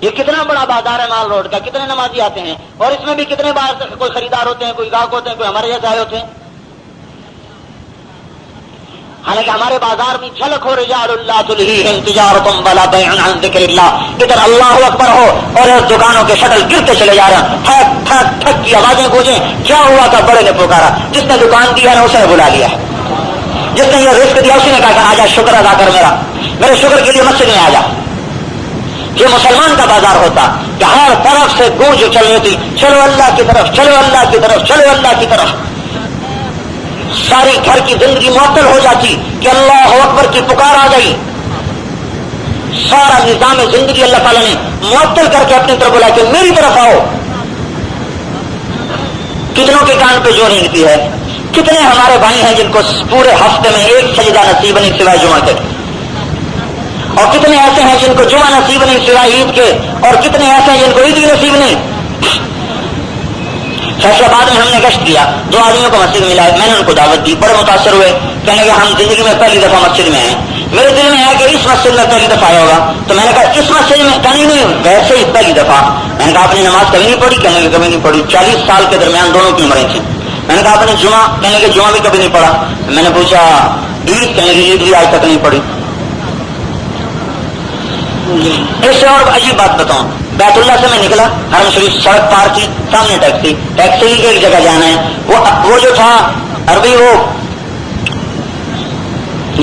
یہ کتنا بڑا بازار ہے مال روڈ کا, کتنے نمازی آتے ہیں, اور اس میں بھی کتنے بار کوئی خریدار ہوتے ہیں, کوئی گاہک ہوتے ہیں, کوئی ہمارے جیسے آئے ہوتے ہیں. حالانکہ ہمارے بازار میں جھلک ہو رجال اللہ تلہیہم تجارۃ ولا بیع عن ذکر اللہ, ادھر اللہ اکبر ہو اور اس دکانوں کے شٹل گرتے چلے جا رہے ہیں, ٹھک ٹھک ٹھک کی آوازیں گونجیں. کیا ہوا تھا؟ بڑے نے پکارا, جس نے دکان دیا ہے اسے نے بلا لیا, جس نے یہ رزق دیا اسی نے کہا کہ آجا شکر ادا کر, میرے شکر کے لیے مسجد میں آجا. یہ مسلمان کا بازار ہوتا کہ ہر طرف سے گونج چل رہی تھی, چلو اللہ کی طرف, چلو اللہ کی طرف, چلو اللہ کی طرف. ساری گھر کی زندگی معطل ہو جاتی کہ اللہ اکبر کی پکار آ گئی. سارا نظام زندگی اللہ تعالیٰ نے معطل کر کے اپنی طرف بلا کہ میری طرف آؤ. کتنوں کے کان پہ جو رینگتی ہے, کتنے ہمارے بھائی ہیں جن کو پورے ہفتے میں ایک سجدہ نصیب نہیں سوائے جمعہ کے, اور کتنے ایسے ہیں جن کو جمعہ نصیب نہیں سوائے عید کے, اور کتنے ایسے ہیں جن کو عید نصیب نہیں. فیصلہ آباد میں ہم نے گشت کیا, 2 آدمیوں کو مسجد ملا, میں نے ان کو دعوت دی, بڑے متاثر ہوئے, کہنے کہ ہم زندگی میں پہلی دفعہ مسجد میں ہیں. میرے دل میں ہے کہ اس مسجد میں پہلی دفعہ آیا ہوگا, تو میں نے کہا اس مسجد میں کہیں نہیں, ویسے ہی پہلی دفعہ. میں نے کہا آپ نے نماز کبھی نہیں پڑھی؟ کہنے کہ کبھی نہیں پڑھی. 40 سال کے درمیان دونوں کی عمریں تھیں. میں نے کہا آپ نے جمعہ؟ کہنے کہ جمعہ بھی کبھی نہیں پڑھا. میں نے پوچھا عید؟ کہنے کہ عید بھی آج تک نہیں پڑھی. اس سے اور عجیب بات بتاؤں, بیت اللہ سے میں نکلا, حرم شریف, سڑک پار کی, سامنے ٹیکسی کی ایک جگہ جانا ہے. وہ جو تھا عربی, وہ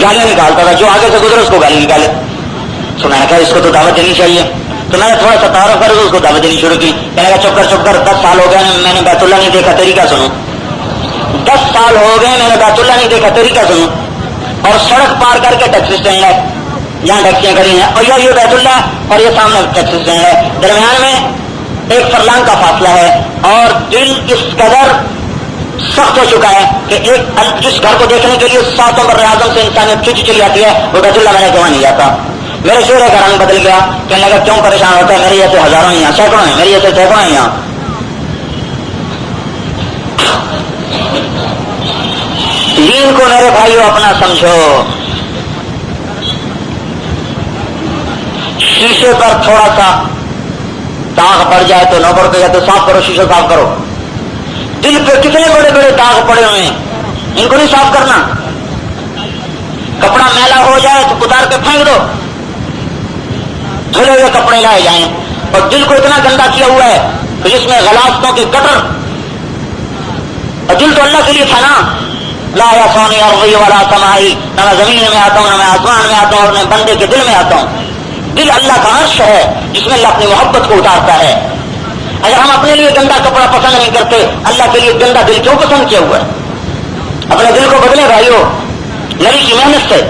گالیاں نکالتا تھا, جو آگے سے گزرے اس کو گالی نکالے. تو میں نے کہا اس کو تو دعوت دینی چاہیے. تو میں نے تھوڑا سا تعارف کر اس کو دعوت دینی شروع کی. کہنے کا چپ کر 10 سال ہو گئے میں نے بیت اللہ نہیں دیکھا, تیری کیا سنوں. 10 سال ہو گئے میں نے بیت اللہ نہیں دیکھا, تیری کیا سنوں. اور سڑک پار کر کے ٹیکسی اسٹینڈ ہے جہاں ٹیکسیاں کھڑی ہیں, اور یہ بیت اللہ اور یہ سامنے ٹیکسی اسٹینڈ ہے, درمیان میں 1 فرلانگ کا فاصلہ ہے. اور دل اس قدر سخت ہو چکا ہے کہ جس گھر کو دیکھنے کے لیے 7 بر-اعظم سے انسانیت کھینچی چلی جاتی ہے, وہ بیت اللہ میں نے کہاں نہیں جاتا. میرے چہرے کا رنگ بدل گیا, کہنے لگا کیوں پریشان ہوتا ہے, میرے ایسے ہزاروں ہیں, سینکڑوں ہیں, میری ایسے سینکڑوں ہیں یہاں. دین کو میرے بھائیوں اپنا سمجھو. شیشے پر تھوڑا سا داغ پڑ جائے تو نوبر پہ جائے تو صاف کرو, شیشہ صاف کرو. دل پہ کتنے بڑے بڑے داغ پڑے ہوئے ہیں, ان کو نہیں صاف کرنا. کپڑا میلا ہو جائے تو اتار کے پھینک دو, دھلے ہوئے کپڑے لائے جائیں. اور دل کو اتنا گندا کیا ہوا ہے کہ جس میں غلاظتوں کے کٹر, اور دل تو اللہ کے لیے تھا نا, لا یا سونی ارضی ولا سمائی, نہ میں زمین میں آتا ہوں, نہ میں آسمان میں آتا ہوں, اور میں بندے کے دل میں آتا ہوں. دل اللہ کا عرش ہے جس میں اللہ اپنی محبت کو اتارتا ہے. اگر ہم اپنے لیے گندا کپڑا پسند نہیں کرتے, اللہ کے لیے گندا دل کیوں پسند کیا ہوا ہے؟ اپنے دل کو بدلے بھائیو, نبی کی محنت سے.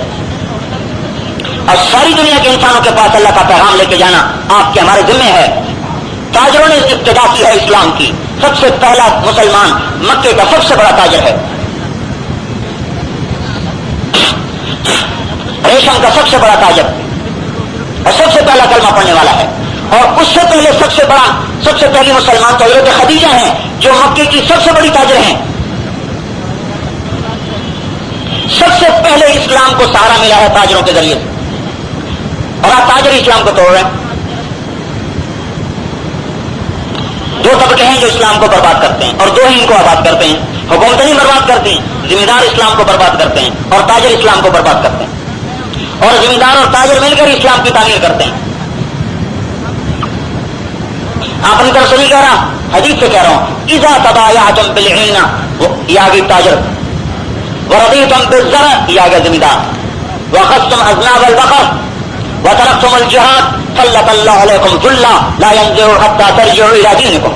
اور ساری دنیا کے انسانوں کے پاس اللہ کا پیغام لے کے جانا آپ کے ہمارے ذمہ ہے. تاجروں نے ابتدا کی ہے اسلام کی. سب سے پہلا مسلمان مکے کا سب سے بڑا تاجر ہے. ریشم کا سب سے بڑا تاجر اور سب سے پہلا کلمہ پڑھنے والا ہے. اور اس سے پہلے سب سے پہلی مسلمان تو حضرت خدیجہ ہیں جو مکے کی سب سے بڑی تاجر ہیں. سب سے پہلے اسلام کو سہارا ملا ہے تاجروں کے ذریعے سے. اور آپ تاجر اسلام کو توڑ رہے ہیں. دو طبقے ہیں جو اسلام کو برباد کرتے ہیں اور دو ہی ان کو آباد کرتے ہیں. حکومتیں نہیں برباد کرتی ہیں, ذمہ دار اسلام کو برباد کرتے ہیں اور تاجر اسلام کو برباد کرتے ہیں. اور ذمہ دار اور تاجر مل کر اسلام کی تعمیر کرتے ہیں. آپ اپنی طرف سے نہیں کہہ رہا, حدیث سے کہہ رہا ہوں. اذا تبایعتم بالعین, یہ آگے تاجر. ورضیتم بالزرع, یہ آگے ذمہ دار. واخذتم اذناب البقر وتركتم الجهاد سلط اللہ علیکم ذلا لا ينزع حتى ترجعوا الى دینکم.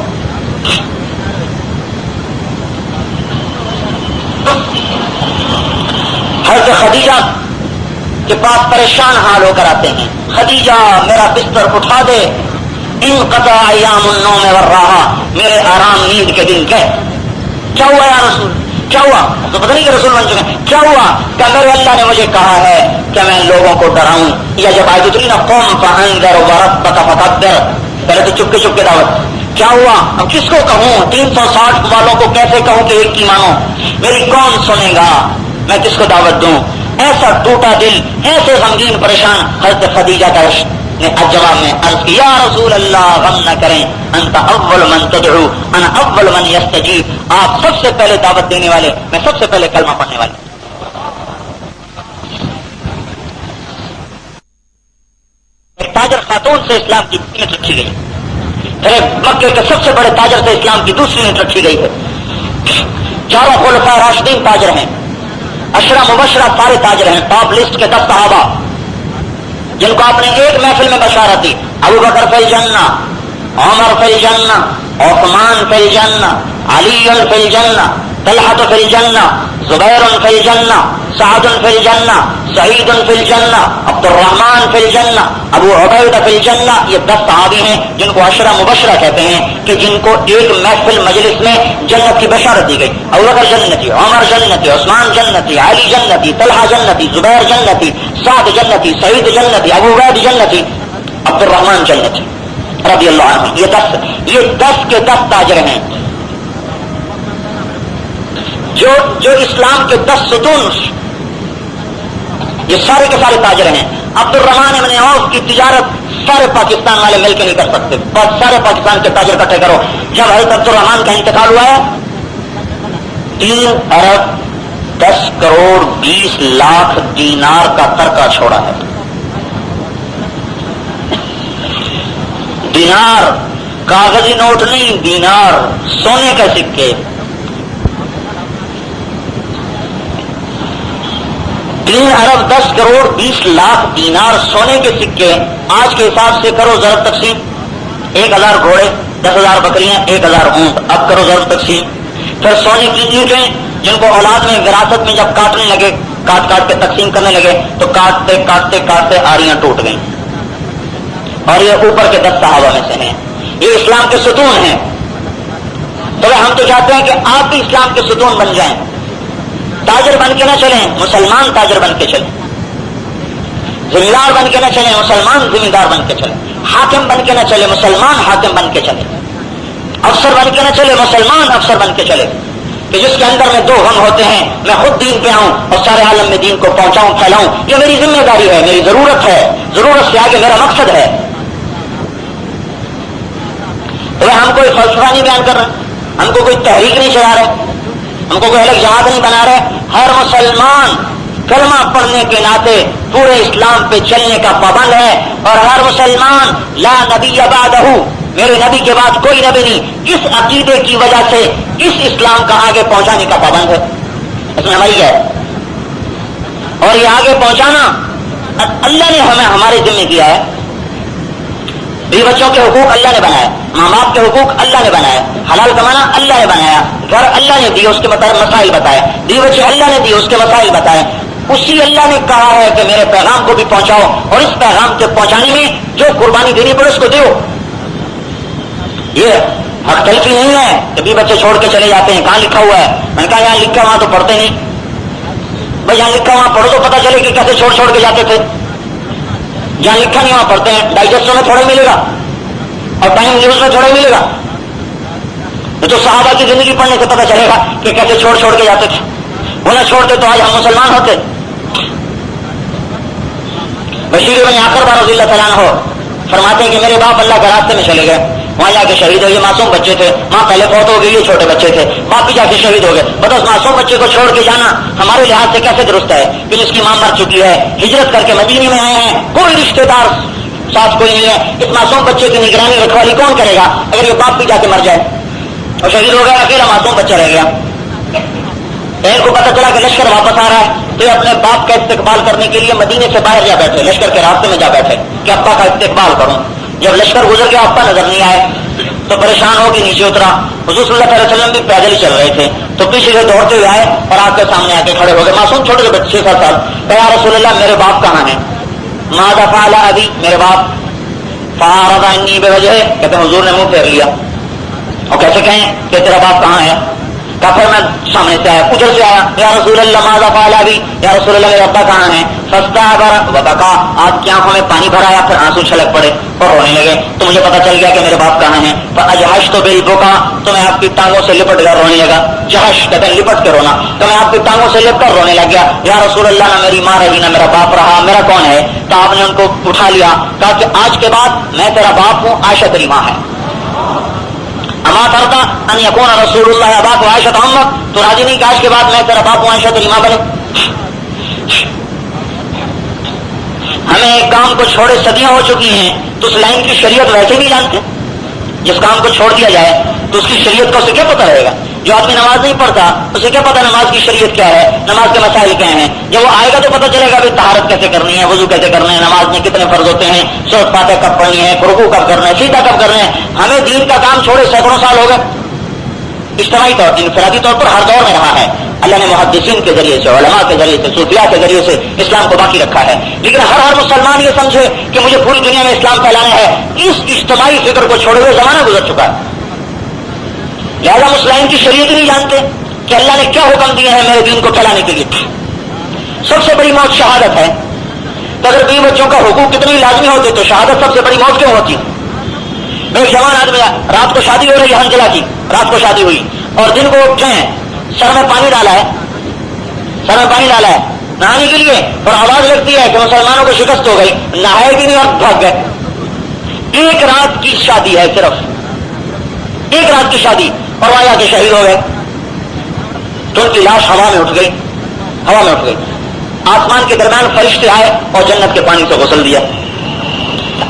حضرت خدیجہ کے پاس پریشان حال ہو کر آتے ہیں. خدیجہ میرا بستر اٹھا دے, انقطع ایام النوم والراحہ, میرے آرام نیند کے دن گئے. کیا ہوا یا رسول, کیا ہوا؟ تو پتہ نہیں کہ رسول بن چکے ہیں. کیا ہوا؟ کہ میرے اللہ نے مجھے کہا ہے کہ میں لوگوں کو ڈراؤں. یا جب آئی تو نا قوم فانذر وربک فکبر, پہلے تو چپ کے دعوت. کیا ہوا؟ اب کس کو کہوں؟ 360 والوں کو کیسے کہوں کہ ایک کی مانو؟ میری کون سنے گا؟ میں کس کو دعوت دوں؟ ایسا ٹوٹا دل, ایسے غمگین پریشان. حضرت خدیجہ کا نے جواب میں عرض کی, یا رسول اللہ غم نہ کریں, انت اول من تدعو انا اول من یستجیب. آپ سب سے پہلے دعوت دینے والے, میں سب سے پہلے کلمہ پڑھنے والے. ایک تاجر خاتون سے اسلام کی نیت رکھی گئی. پھر مکے کے سب سے بڑے تاجر سے اسلام کی دوسری نیت رکھی گئی ہے. چاروں خلفائے راشدین تاجر ہیں, 10 مبشرہ سارے تاجر ہیں. ٹاپ لسٹ کے 10 صحابہ جن کو آپ نے ایک محفل میں بشارت دی, ابو بکر فی الجنہ, عمر فی الجنہ, عثمان فی الجنہ, علی فی الجنہ, طلحہ فی الجنہ, زبیر فی الجنہ, سعد فی الجنہ, سعید فی الجنہ, عبد الرحمن فی الجنہ, ابو عبیدہ فی الجنہ. یہ 10 صحابی ہیں جن کو 10 مبشرہ کہتے ہیں کہ جن کو ایک محفل مجلس میں جنت کی بشارت دی گئی. ابو بکر جنتی, عمر جنتی, عثمان جنتی, علی جنتی, طلحہ جنتی, زبیر جنتی, سعد جنتی, سعید جنتی, ابو عبید جنتی, عبد الرحمن جنتی رضی اللہ عنہ. یہ 10 کے 10 تاجر ہیں جو اسلام کے 10 ستون, یہ سارے کے سارے تاجر ہیں. عبد الرحمن ابن عوف کی تجارت سارے پاکستان والے مل کے نہیں کر سکتے, بس سارے پاکستان کے تاجر اکٹھے کرو. جب حضرت عبد الرحمن کا انتقال ہوا ہے 3 ارب 10 کروڑ 20 لاکھ دینار کا ترکہ چھوڑا ہے. دینار کاغذی نوٹ نہیں, دینار سونے کا سکے. 3 ارب 10 کروڑ 20 لاکھ دینار سونے کے سکے. آج کے حساب سے کرو ضرب تقسیم, 1000 گھوڑے, 10,000 بکریاں, 1000 اونٹ. اب کرو ضرب تقسیم. پھر سونے کی اینٹیں جن کو اولاد میں وراثت میں جب کاٹنے لگے, کاٹ کے تقسیم کرنے لگے تو کاٹتے آریاں ٹوٹ گئیں. اور یہ اوپر کے 10 صحابہ میں سے ہیں, یہ اسلام کے ستون ہیں. تو ہم تو چاہتے ہیں کہ آپ بھی اسلام کے ستون بن جائیں. تاجر بن کے نہ چلیں, مسلمان تاجر بن کے چلیں. ذمہ دار بن کے نہ چلیں, مسلمان ذمہ دار بن کے چلیں. حاکم بن کے نہ چلے, مسلمان حاکم بن کے چلے. افسر بن کے نہ چلے, مسلمان افسر بن کے چلے. کہ جس کے اندر میں 2 غم ہوتے ہیں, میں خود دین پہ آؤں اور سارے عالم میں دین کو پہنچاؤں, پھیلاؤں. یہ میری ذمہ داری ہے, میری ضرورت ہے, ضرورت سے آگے میرا مقصد ہے. تو ہم کوئی فلسفہ نہیں بیان کر رہے, ہم کو کوئی تحریک نہیں چلا رہے, ہم کو کوئی الگ جہاد نہیں بنا رہے. ہر مسلمان کلمہ پڑھنے کے ناطے پورے اسلام پہ چلنے کا پابند ہے. اور ہر مسلمان لا نبی بعدہ, میرے نبی کے بعد کوئی نبی نہیں, اس عقیدے کی وجہ سے اس اسلام کا آگے پہنچانے کا پابند ہے. اس میں ہماری ہے. اور یہ آگے پہنچانا اللہ نے ہمیں ہمارے ذمہ کیا ہے. بیوی بچوں کے حقوق اللہ نے بنائے, ماں باپ کے حقوق اللہ نے بنائے, حلال کمانا اللہ نے بنایا, گھر اللہ نے دیے, اس کے مسائل بتائے, بیوی بچے اللہ نے دیے, اس کے مسائل بتائے. اسی اللہ نے کہا ہے کہ میرے پیغام کو بھی پہنچاؤ, اور اس پیغام کے پہنچانے میں جو قربانی دینی پڑے اس کو دو. یہ حق تلفی نہیں ہے کہ بھی بچے چھوڑ کے چلے جاتے ہیں. کہاں لکھا ہوا ہے؟ میں نے کہا یہاں لکھا وہاں تو پڑھتے نہیں. بھائی یہاں لکھا وہاں پڑھو تو پتہ چلے کہ کیسے چھوڑ چھوڑ کے جاتے تھے. جہاں لکھا نہیں وہاں پڑھتے ہیں. ڈائجسٹر میں تھوڑا ملے گا اور ٹائم نیوز میں تھوڑا ملے گا. تو صحابہ کی زندگی پڑھنے سے پتہ چلے گا کہ کیسے چھوڑ چھوڑ کے جاتے تھے. وہ نہ چھوڑتے تو آج ہم مسلمان ہوتے. بشیر بن عقبہ رضی اللہ تعالیٰ عنہ فرماتے ہیں کہ میرے باپ اللہ کے راستے میں چلے گئے, وہاں جا کے شہید ہو. یہ معصوم بچے تھے, ماں پہلے فوت ہو گئی, یہ چھوٹے بچے تھے, باپ بھی جا کے شہید ہو گئے. بس معصوم بچے کو چھوڑ کے جانا ہمارے لحاظ سے کیسے درست ہے کہ اس کی ماں مر چکی ہے, ہجرت کر کے مدینے میں آئے ہیں, کوئی رشتے دار ساتھ کوئی نہیں ہے. اس معصوم بچے کی نگرانی رکھوالی کون کرے گا اگر یہ باپ بھی جا کے مر جائے اور شہید ہو گیا, اکیلا معصوم بچہ رہ گیا. ایک کو پتہ چلا کہ لشکر واپس آ رہا ہے تو یہ اپنے باپ کا استقبال کرنے کے لیے مدینے سے باہر جا بیٹھے, لشکر کے راستے میں جا بیٹھے کہ ابا کا استقبال کروں. جب لشکر گزر گیا ابا نظر نہیں آئے تو پریشان ہو کے نیچے اترا. حضور صلی اللہ علیہ وسلم بھی پیدل ہی چل رہے تھے تو پیچھے سے دوڑتے ہوئے آئے اور آپ کے سامنے آ کے کھڑے ہو گئے. معصوم چھوٹے سے بچے 6 سال. یا رسول اللہ میرے باپ کہاں ہیں؟ ماذا فعل ابی, میرے باپ. فاعرض عنی بوجہ, کہتے ہیں حضور نے منہ پھیر لیا. اور کیسے کہیں کہ تیرا باپ کہاں ہے؟ کہا پھر میں سامنے سے آیا, ادھر سے آیا, یا رسول اللہ ماذا فعل ابی, یا رسول اللہ میرے ابا کہاں ہیں؟ فاستعبر وبکا, آپ کی آنکھوں میں پانی بھرایا, پھر آنسو چھلک پڑے اور رونے لگے. تو مجھے پتا چل گیا کہ میرے باپ کہاں ہیں. فاجحشت بالبکا, تو میں آپ کی ٹانگوں سے لپٹ کر رونے لگا. جہش کہتے ہیں لپٹ کے رونا, تو میں آپ کی ٹانگوں سے لپٹ کر رونے لگ گیا. یا رسول اللہ نہ میری ماں رہی نہ میرا باپ رہا, میرا کون ہے؟ تو آپ نے ان کو اٹھا لیا, کہا کہ آج کے بعد میں تیرا باپ ہوں, عائشہ تیری ماں ہے. اما ترضى ان يكون رسول اللہ اباك وعائشة امك, تو راضی نہیں کہ آج کے بعد میں تیرا باپ ہوں, عائشہ تیری ماں بنے. ہمیں ایک کام کو چھوڑے صدیاں ہو چکی ہیں تو اس لائن کی شریعت ویسے نہیں جانتے. جس کام کو چھوڑ دیا جائے تو اس کی شریعت کا اسے کیا پتہ رہے گا؟ جو آدمی نماز نہیں پڑھتا اسے کیا پتا نماز کی شریعت کیا ہے, نماز کے مسائل کیا ہیں. جب وہ آئے گا تو پتہ چلے گا بھی طہارت کیسے کرنی ہے, وضو کیسے کرنا ہے, نماز میں کتنے فرض ہوتے ہیں, سورۃ فاتحہ کب پڑھنی ہے, رکوع کب کرنا ہے, سیدھا کب کرنا ہے. ہمیں دین کا کام چھوڑے سینکڑوں سال ہو گئے. اجتماعی طور پر, انفرادی طور پر ہر دور میں رہا ہے. اللہ نے محدثین کے ذریعے سے, علماء کے ذریعے سے, صوفیاء کے ذریعے سے اسلام کو باقی رکھا ہے. لیکن ہر مسلمان یہ سمجھے کہ مجھے پوری دنیا میں اسلام پھیلانا ہے, اس اجتماعی فکر کو چھوڑے ہوئے زمانہ گزر چکا ہے. لہٰذا مسلمان کی شریعت نہیں جانتے کہ اللہ نے کیا حکم دیا ہے میرے دین کو پھیلانے کے لیے. سب سے بڑی موت شہادت ہے. تو اگر بیوی بچوں کا حقوق کتنی لازمی ہوتے تو شہادت سب سے بڑی موت کیوں ہوتی؟ میں جوان آدمی, رات کو شادی ہو رہی ہے, حنزلہ کی رات کو شادی ہوئی اور دن کو اٹھے ہیں, سر میں پانی ڈالا ہے, سر میں پانی ڈالا ہے نہانے کے لیے, اور آواز لگتی ہے کہ مسلمانوں کو شکست ہو گئی, نہائے بھی نہیں اور بھاگ گئے. ایک رات کی شادی ہے, صرف ایک رات کی شادی, اور وہاں جا کے شہید ہو گئے. تو ان کی لاش ہوا میں اٹھ گئی, ہوا میں اٹھ گئی. آسمان کے درمیان فرشتے آئے اور جنت کے پانی سے غسل دیا.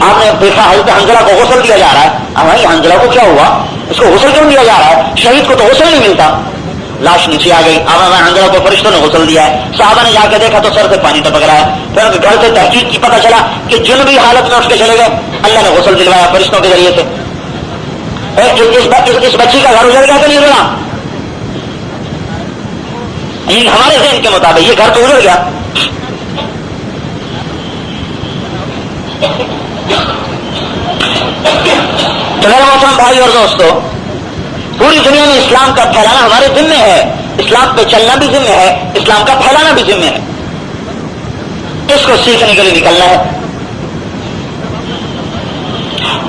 آپ نے دیکھا حضرت حنزلہ کو غسل دیا جا رہا ہے. بھائی حنزلہ کو کیا ہوا, اس کو غسل کیوں دیا جا رہا ہے؟ شہید کو تو غسل نہیں ملتا. لاش نیچے آ گئی. اب حنزلہ کو فرشتوں نے غسل دیا ہے. صحابہ نے جا کے دیکھا تو سر سے پانی ٹپک رہا ہے. پھر گھر سے تحقیق کی پتہ چلا کہ جنبی حالت میں اٹھ کے چلے گئے. اللہ نے غسل دلوایا فرشتوں کے ذریعے سے. اس بچی کا گھر اجڑ گیا کہ نہیں اجڑا؟ ہمارے ذہن کے مطابق یہ گھر تو اجڑ گیا. تو میرے محترم بھائی اور دوستو, پوری دنیا میں اسلام کا پھیلانا ہمارے ذمہ ہے, اسلام پہ چلنا بھی ذمہ ہے, اسلام کا پھیلانا بھی ذمہ ہے. اس کو سیکھنے کے لیے نکلنا ہے.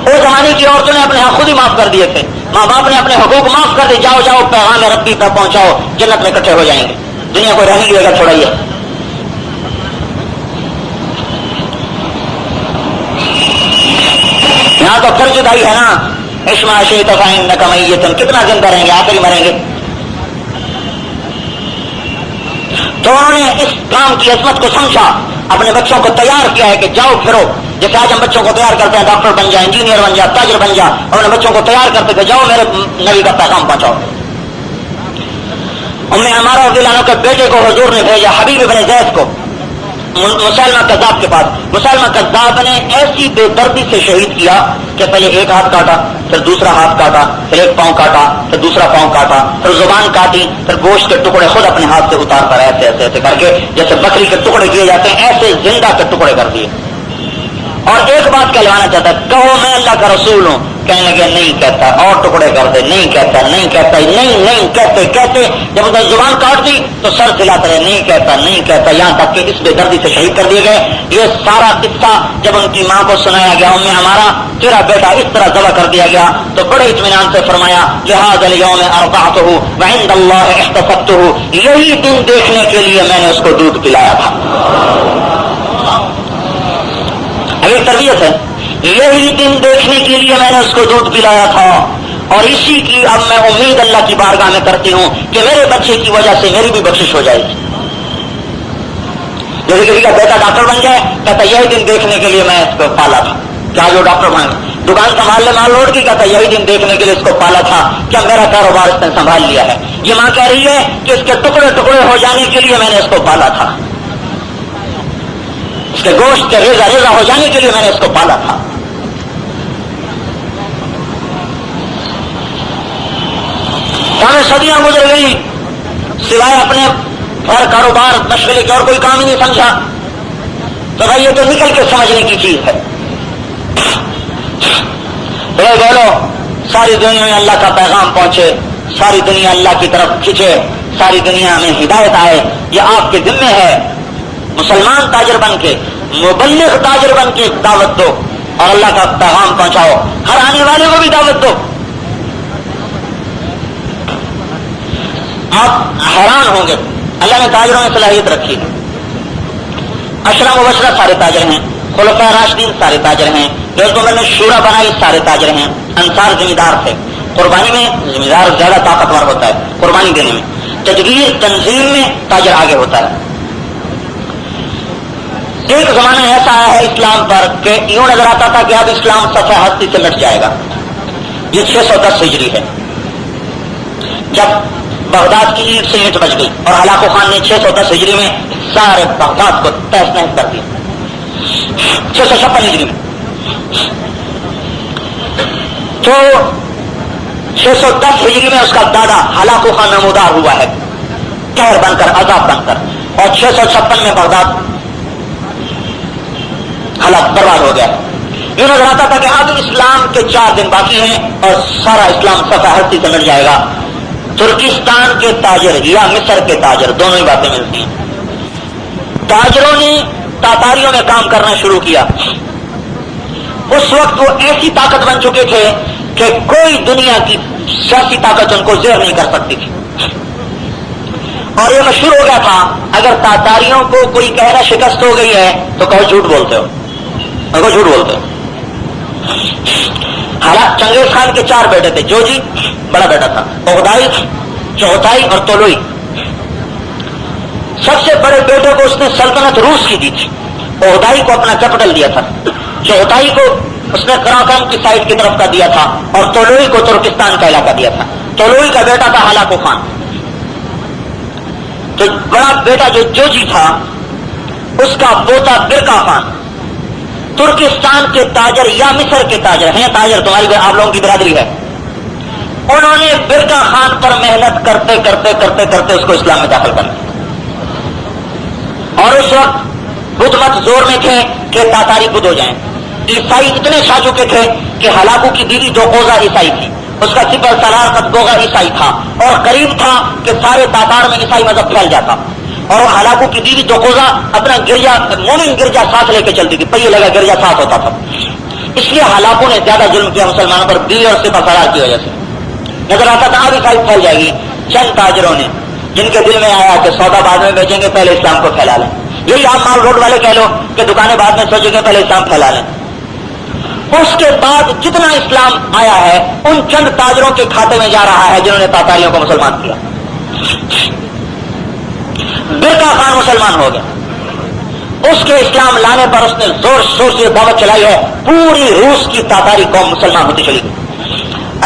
وہ زمانے کی عورتوں نے اپنے حق خود ہی معاف کر دیے تھے, ماں باپ نے اپنے حقوق معاف کر دیے. جاؤ جاؤ پیغام ربی پر پہنچاؤ, جنت میں اکٹھے ہو جائیں گے, دنیا کو رہنے کی جگہ چھوڑائیے. یہاں تو پھر جدائی ہے نا, اسما شیت فانک میت, کتنا زندہ رہیں گے, آخر ہی مریں گے. تو انہوں نے اس کام کی عظمت کو سمجھا, اپنے بچوں کو تیار کیا ہے کہ جاؤ پھرو. جیسے آج ہم بچوں کو تیار کرتے ہیں ڈاکٹر بن جا, انجینئر بن جا, تاجر بن جا, اور انہیں بچوں کو تیار کرتے تھے جاؤ میرے نبی کا پیغام پہنچاؤ. ہمارا رضی اللہ عنہ کے بیٹے کو حضور نے بھیجا حبیب بن زید کو مسلمہ کذاب کے پاس. مسلمہ کذاب نے ایسی بے دردی سے شہید کیا کہ پہلے ایک ہاتھ کاٹا, پھر دوسرا ہاتھ کاٹا, پھر ایک پاؤں کاٹا, پھر دوسرا پاؤں کاٹا, پھر زبان کاٹی, پھر گوشت کے ٹکڑے خود اپنے ہاتھ سے اتار کر ایسے ایسے ایسے کر کے جیسے بکری کے ٹکڑے کیے جاتے ہیں ایسے زندہ کے ٹکڑے کر دیے. اور ایک بات کہلوانا چاہتا ہے, کہو میں اللہ کا رسول ہوں, کہنے لگے نہیں کہتا، اور ٹکڑے کر دے، نہیں کہتا، نہیں کہتا، نہیں کہتے کہتے جب انہوں نے زبان کاٹ دی تو سر کھلاتے رہے، نہیں کہتا، نہیں کہتا، یہاں تک کہ اس بے دردی سے شہید کر دیے گئے۔ یہ سارا قصہ جب ان کی ماں کو سنایا گیا، ام ہمارا تیرا بیٹا اس طرح ذبح کر دیا گیا، تو بڑے اطمینان سے فرمایا لہذا الیوم ارضعتہ وعند اللہ احتسبتہ، یہی دن دیکھنے کے لیے میں نے اس کو دودھ پلایا تھا۔ ابھی تربیت ہے، یہی دن دیکھنے کے لیے میں نے اس کو دودھ پلایا تھا، اور اسی کی اب میں امید اللہ کی بارگاہ میں کرتی ہوں کہ میرے بچے کی وجہ سے میری بھی بخشش ہو جائے گی۔ جیسے کسی کا بیٹا ڈاکٹر بن جائے، کہتا یہی دن دیکھنے کے لیے میں اس کو پالا تھا، کیا جو ڈاکٹر بن گیا، دکان سنبھال لے مال لوٹ کی، کہتا یہی دن دیکھنے کے لیے اس کو پالا تھا، کیا میرا کاروبار اس نے سنبھال لیا ہے۔ یہ ماں کہہ رہی ہے کہ اس کے ٹکڑے ٹکڑے ہو جانے کے لیے میں نے اس کو پالا تھا، اس کے گوشت کے ریزہ ریزہ ہو جانے کے لیے میں نے اس کو پالا تھا۔ ہمیں صدیاں گزر گئی، سوائے اپنے گھر کاروبار مشغلے کے اور کوئی کام ہی نہیں سمجھا، تو بھائی یہ تو نکل کے سمجھنے کی چیز ہے۔ بولو ساری دنیا میں اللہ کا پیغام پہنچے، ساری دنیا اللہ کی طرف کھینچے، ساری دنیا میں ہدایت آئے، یہ آپ کے ذمہ ہے۔ مسلمان تاجر بن کے، مبلغ تاجر بن کے دعوت دو اور اللہ کا پیغام پہنچاؤ، ہر آنے والے کو بھی دعوت دو۔ آپ حیران ہوں گے، اللہ نے تاجروں میں صلاحیت رکھی ہے۔ اشرا مبشرہ سارے تاجر ہیں، خلفاء راشدین سارے تاجر ہیں، جو عمر نے شورا بنائی سارے تاجر ہیں، انصار ذمہ دار تھے، قربانی میں ذمہ دار زیادہ طاقتور ہوتا ہے، قربانی دینے میں، تدبیر تنظیم میں تاجر آگے ہوتا ہے۔ ایک زمانہ ایسا آیا ہے اسلام پر کہ یوں نظر آتا تھا کہ اب اسلام سفہ ہستی سے مٹ جائے گا۔ یہ 610 ہجری ہے، جب بغداد کی اینٹ سے اینٹ بچ گئی اور ہلاکو خان نے 610 ہجری میں سارے بغداد کو تہس نہس کر دیا۔ 656 ہجری میں تو 610 ہجری میں اس کا دادا ہلاکو خان نمودار ہوا ہے، قہر بن کر، عذاب بن کر، اور 656 میں بغداد ہلاک برباد ہو گیا۔ یوں نظر آتا تھا کہ اب اسلام کے 4 دن باقی ہیں اور سارا اسلام سفہ ہستی سے مٹ جائے گا۔ ترکستان کے تاجر یا مصر کے تاجر، دونوں ہی باتیں ملتی ہیں۔ تاجروں نے تاتاریوں میں کام کرنا شروع کیا۔ اس وقت وہ ایسی طاقت بن چکے تھے کہ کوئی دنیا کی سیاسی طاقت ان کو زیر نہیں کر سکتی تھی، اور یہ مشہور ہو گیا تھا اگر تاتاریوں کو کوئی کہنا شکست ہو گئی ہے تو کہو جھوٹ بولتے ہو، جھوٹ بولتے ہو۔ حالات چنگیز خان کے 4 بیٹے تھے، جوجی بڑا بیٹا تھا، اوغدائی، چغتائی اور تولوئی۔ سب سے بڑے بیٹے کو اس نے سلطنت روس کی دی تھی، اوغدائی کو اپنا کیپٹل دیا تھا، چغتائی کو اس نے کراکان کی سائڈ کی طرف کا دیا تھا، اور تولوئی کو ترکستان کا علاقہ دیا تھا۔ تولوئی کا بیٹا تھا ہلاکو خان۔ تو بڑا بیٹا جو جوجی تھا اس کا پوتا برکا خان ترکستان کے تاجر یا مصر کے تاجر ہیں، تاجر تمہاری آپ لوگوں کی برادری ہے، انہوں نے برکا خان پر محنت کرتے کرتے کرتے کرتے اس کو اسلام میں داخل کر دیا۔ اور اس وقت بدھ مت زور میں تھے کہ تاتاری بدھ ہو جائیں۔ عیسائی اتنے چھا چکے تھے کہ ہلاکو کی بیوی جو کوزا عیسائی تھی، اس کا سپر سالار قدگوغا عیسائی تھا، اور قریب تھا کہ سارے تاتار میں عیسائی مذہب پھیل جاتا، اور ہلاکو کی بیوی جو کوزا اپنا گرجا، مومن گرجا ساتھ لے کے چلتی تھی، پہیے لگا گرجا ساتھ ہوتا تھا۔ اس لیے ہلاکو نے زیادہ ظلم کیا مسلمانوں پر بیوی اور سپر سالار کی وجہ سے، نظر آتا تھا اب عیسائی پھیل جائے گی۔ چند تاجروں نے جن کے دل میں آیا کہ سودا بعد میں بیچیں گے، پہلے اسلام کو پھیلا لیں، یہی آپ مال روڈ والے کہہ لو کہ دکانیں بعد میں سوچیں گے، پہلے اسلام پھیلا لیں۔ اس کے بعد جتنا اسلام آیا ہے ان چند تاجروں کے کھاتے میں جا رہا ہے جنہوں نے تاتاریوں کو مسلمان کیا۔ برکا خان مسلمان ہو گیا، اس کے اسلام لانے پر اس نے زور شور سے دعوت چلائی ہے، پوری روس کی تاتاری قوم مسلمان ہوتی چلی گئی۔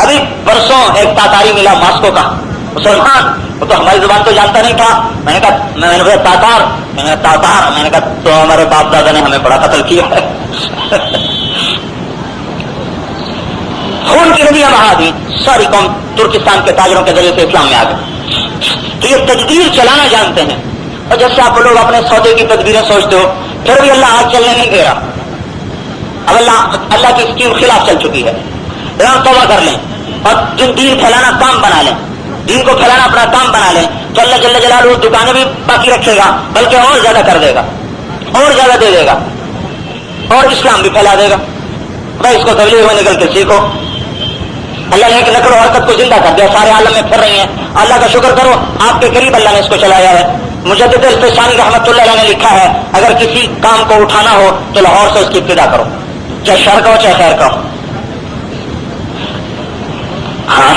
ابھی برسوں ایک تاتاری ملا ماسکو کا مسلمان، وہ تو ہماری زبان تو جانتا نہیں تھا، میں نے کہا تاتار، میں نے کہا تو ہمارے باپ دادا نے ہمیں بڑا قتل کیا ہے۔ خون کی ندیاں بہا دی، ساری قوم ترکستان کے تاجروں کے ذریعے سے اسلام میں آ گئی۔ تو یہ تدبیر چلانا جانتے ہیں، اور جیسے آپ لوگ اپنے سودے کی تدبیریں سوچتے ہو، پھر بھی اللہ آج چلنے نہیں دے رہا، اب اللہ کی اسکیم خلاف چل چکی ہے۔ توبہ کر لیں اور دین پھیلانا کام بنا لیں، دین کو پھیلانا اپنا کام بنا لیں، تو اللہ جل جلالہ دکانیں بھی باقی رکھے گا، بلکہ اور زیادہ کر دے گا، اور زیادہ دے دے گا، اور اسلام بھی پھیلا دے گا۔ بھائی اس کو تبلیغ میں نکل کے سیکھو۔ اللہ نے ایک نقل و حرکت کو زندہ کر دیا، سارے عالم میں پھر رہی ہیں۔ اللہ کا شکر کرو، آپ کے قریب اللہ نے اس کو چلایا ہے۔ مجدد الفسانی رحمۃ اللہ علیہ نے لکھا ہے، اگر کسی کام کو اٹھانا ہو تو لاہور سے اس کی ابتدا کرو، چاہے شر کا ہو چاہے خیر کا ہو۔ ہاں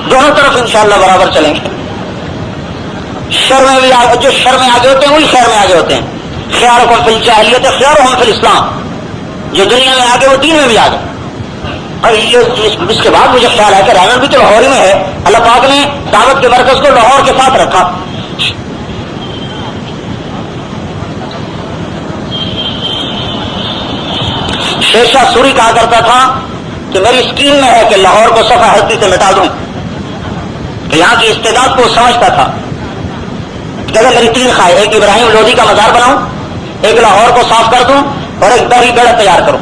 دونوں طرف انشاءاللہ برابر چلیں گے۔ شر میں بھی جو شر میں آگے ہوتے ہیں وہی خیر میں آگے ہوتے ہیں۔ خیارکم فی الجاہلیت خیارہم فی الاسلام، جو دنیا میں آگے وہ دین میں بھی آگے۔ اور اس کے بعد مجھے خیال ہے کہ رائمنڈ بھی تو لاہور ہی میں ہے، اللہ پاک نے دعوت کے مرکز کو لاہور کے ساتھ رکھا۔ شیر شاہ سوری کہا کرتا تھا کہ میری اسکیم میں ہے کہ لاہور کو صفحہ ہستی سے مٹا دوں، کہ یہاں کی استعداد کو سمجھتا تھا کہ اگر میری تین خواہش، ایک ابراہیم لودھی کا مزار بناؤں، ایک لاہور کو صاف کر دوں، اور ایک بحری بیڑا تیار کروں۔